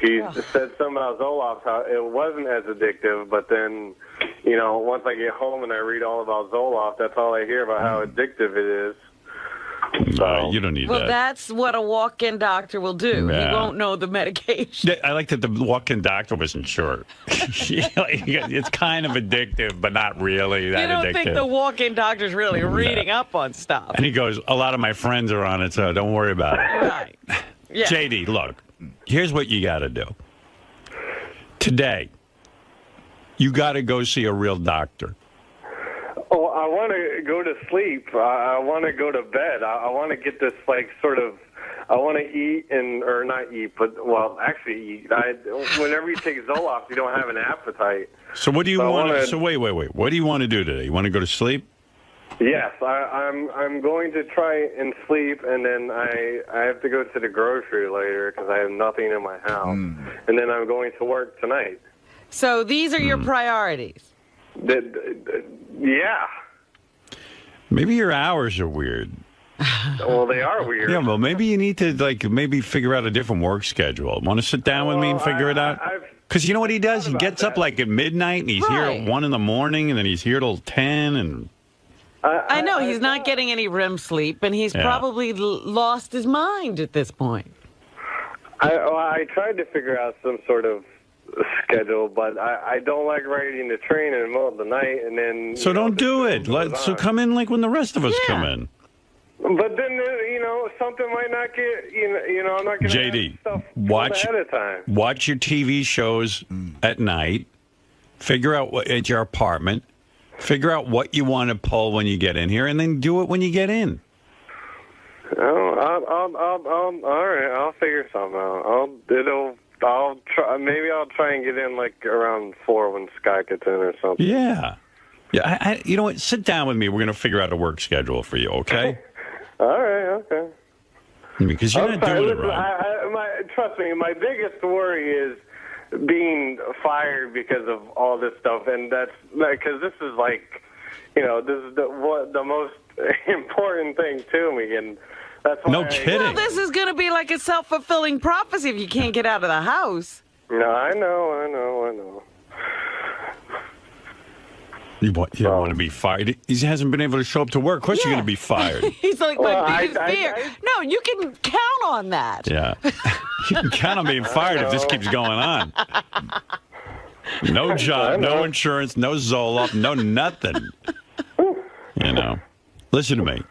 he said something about Zoloft, how it wasn't as addictive, but then, once I get home and I read all about Zoloft, that's all I hear about how addictive it is. No, you don't need Well, that. that's what a walk-in doctor will do. Yeah. He won't know the medication. I like that the walk-in doctor wasn't sure. It's kind of addictive, but not really that You don't addictive. think the walk-in doctor's really reading up on stuff. And he goes, a lot of my friends are on it, so don't worry about it. Right. Yeah. JD, look, here's what you got to do. Today, you got to go see a real doctor. Oh, I want to go to sleep. I want to go to bed. I want to get this, I want to eat or not eat, but, actually eat. Whenever you take Zoloft, you don't have an appetite. So what do you want to, so wait. What do you want to do today? You want to go to sleep? Yes, I'm going to try and sleep, and then I have to go to the grocery later because I have nothing in my house. And then I'm going to work tonight. So these are your priorities. Yeah. Maybe your hours are weird. Well, they are weird. Yeah, well, maybe you need to, maybe figure out a different work schedule. Want to sit down with me and figure it out? Because you know what he does? He gets up at midnight, and he's here at 1 in the morning, and then he's here till 10, and... I know, he's not getting any REM sleep, and he's probably lost his mind at this point. I tried to figure out some sort of schedule, but I don't like riding the train in the middle of the night, and then... So don't do it. So come in when the rest of us come in. But then, something might not get, I'm not going to JD, stuff watch ahead of time. Watch your TV shows at night. Figure out what at your apartment. Figure out what you want to pull when you get in here, and then do it when you get in. Oh, all right. I'll figure something out. I'll try. Maybe I'll try and get in around 4 when Sky gets in or something. Yeah. Yeah. You know what? Sit down with me. We're going to figure out a work schedule for you. Okay. All right. Okay. Because you're not doing it right. Trust me. My biggest worry is being fired because of all this stuff, and that's because this is this is the most important thing to me, and that's why. No kidding. Well, this is going to be like a self-fulfilling prophecy if you can't get out of the house. No, I know. You don't want to be fired. He hasn't been able to show up to work. Of course you're going to be fired. He's like, my biggest fear. No, you can count on that. Yeah. You can count on being fired if this keeps going on. No job, no insurance, no Zoloft, no nothing. Listen to me.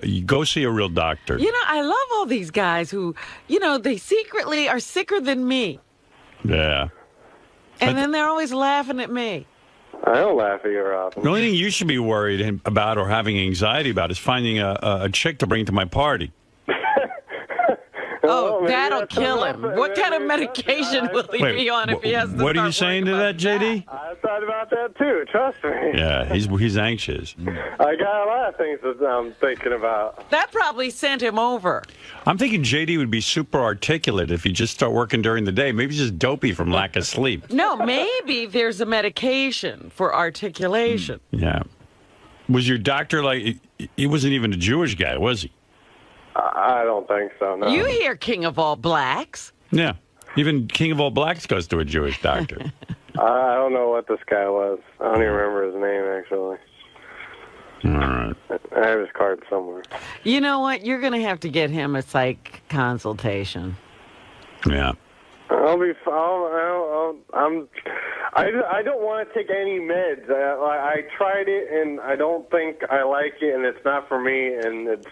You go see a real doctor. I love all these guys who, they secretly are sicker than me. Yeah. And then they're always laughing at me. I don't laugh at your office. The only thing you should be worried about or having anxiety about is finding a chick to bring to my party. Oh, that'll kill him. What kind of medication will he be on if he has to What are you saying to that, JD? I thought about that too. Trust me. Yeah, he's anxious. I got a lot of things that I'm thinking about. That probably sent him over. I'm thinking JD would be super articulate if he just start working during the day. Maybe he's just dopey from lack of sleep. No, maybe there's a medication for articulation. Yeah. Was your doctor he wasn't even a Jewish guy, was he? I don't think so, no. You hear King of All Blacks. Yeah. Even King of All Blacks goes to a Jewish doctor. I don't know what this guy was. I don't even remember his name, actually. All right. I have his card somewhere. You know what? You're going to have to get him a psych consultation. Yeah. I don't want to take any meds. I tried it, and I don't think I like it, and it's not for me, and it's...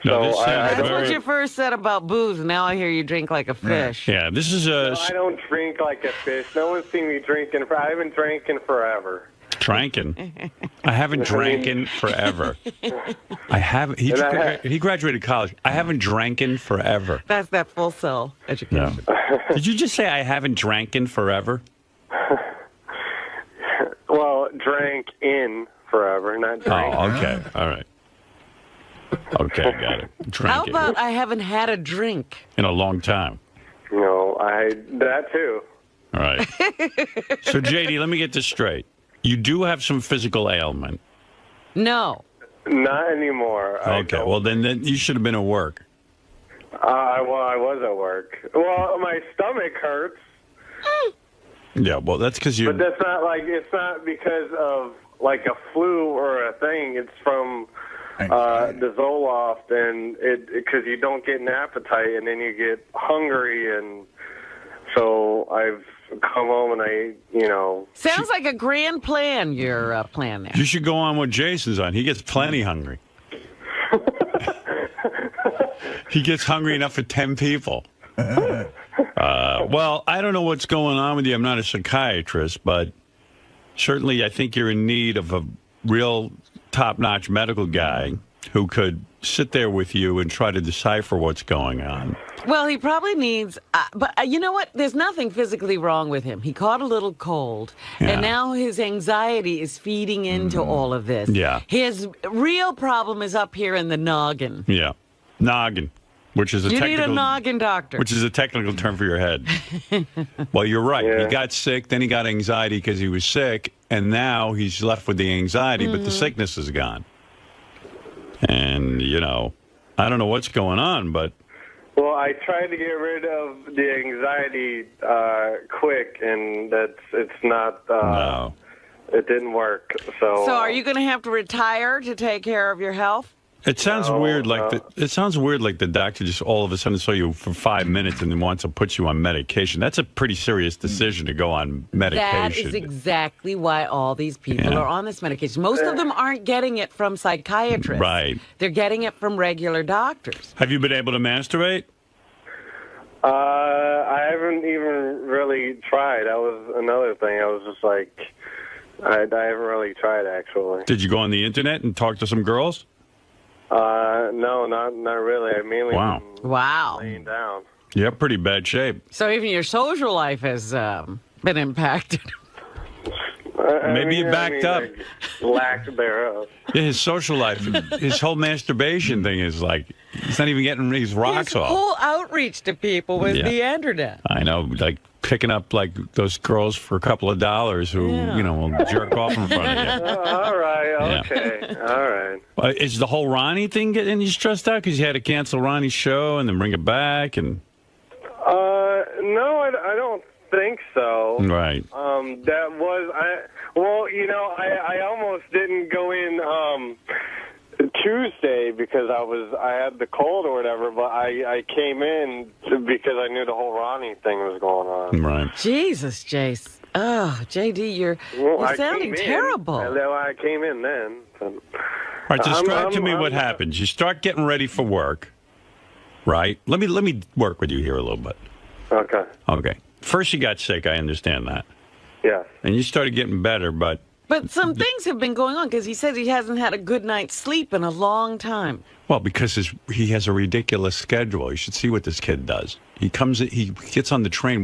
That's what you first said about booze. Now I hear you drink like a fish. Yeah, this is a... No, I don't drink like a fish. No one's seen me drinking. I haven't drinking forever. Drinking? I haven't drinking forever. I haven't... He graduated college. I haven't drinking forever. That's that full cell education. Yeah. Did you just say I haven't drinking forever? Well, drank in forever, not drink. Oh, okay. All right. Okay, I got it. Drink How about I haven't had a drink? in a long time. No, that too. All right. So, JD, let me get this straight. You do have some physical ailment. No. Not anymore. Okay, well, then you should have been at work. I was at work. Well, my stomach hurts. Yeah, well, that's because you... But that's not it's not because of like a flu or a thing. It's from the Zoloft, and because you don't get an appetite, and then you get hungry, and so I've come home and Sounds like a grand plan you're planning. You should go on what Jason's on. He gets plenty hungry. He gets hungry enough for 10 people. Well, I don't know what's going on with you. I'm not a psychiatrist, but certainly I think you're in need of a real top-notch medical guy who could sit there with you and try to decipher what's going on. Well, he probably needs, but you know what? There's nothing physically wrong with him. He caught a little cold, and now his anxiety is feeding into all of this. Yeah. His real problem is up here in the noggin. Yeah. Noggin, which is a You technical... need a noggin doctor. Which is a technical term for your head. Well, you're right. Yeah. He got sick, then he got anxiety because he was sick, and now he's left with the anxiety, but the sickness is gone. And, I don't know what's going on, but... Well, I tried to get rid of the anxiety quick, and it's not... no. It didn't work, so... So are you going to have to retire to take care of your health? It sounds weird, it sounds weird, like the doctor just all of a sudden saw you for 5 minutes and then wants to put you on medication. That's a pretty serious decision to go on medication. That is exactly why all these people are on this medication. Most of them aren't getting it from psychiatrists. Right. They're getting it from regular doctors. Have you been able to masturbate? I haven't even really tried. That was another thing. I was just like, I haven't really tried, actually. Did you go on the internet and talk to some girls? No, not really. I mainly Wow. laying down. Yeah, pretty bad shape. So even your social life has been impacted. Maybe you backed up. Lack thereof. Yeah, his social life, his whole masturbation thing is like, he's not even getting his rocks His off. whole outreach to people was the internet. I know, like picking up like those girls for a couple of dollars who, will jerk off in front of you. All right, okay, all right. Is the whole Ronnie thing getting you stressed out because you had to cancel Ronnie's show and then bring it back? And no, I don't think so. Right. That was I almost didn't go in Tuesday because I had the cold or whatever, but I came in because I knew the whole Ronnie thing was going on. Right. Jesus, Jace. Oh, JD, you're sounding terrible. I came in then. All right, describe to me what happens. You start getting ready for work, right? Let me work with you here a little bit. Okay. Okay. First you got sick, I understand that. Yeah. And you started getting better, but some things have been going on because he says he hasn't had a good night's sleep in a long time. Well, because he has a ridiculous schedule. You should see what this kid does. He gets on the train.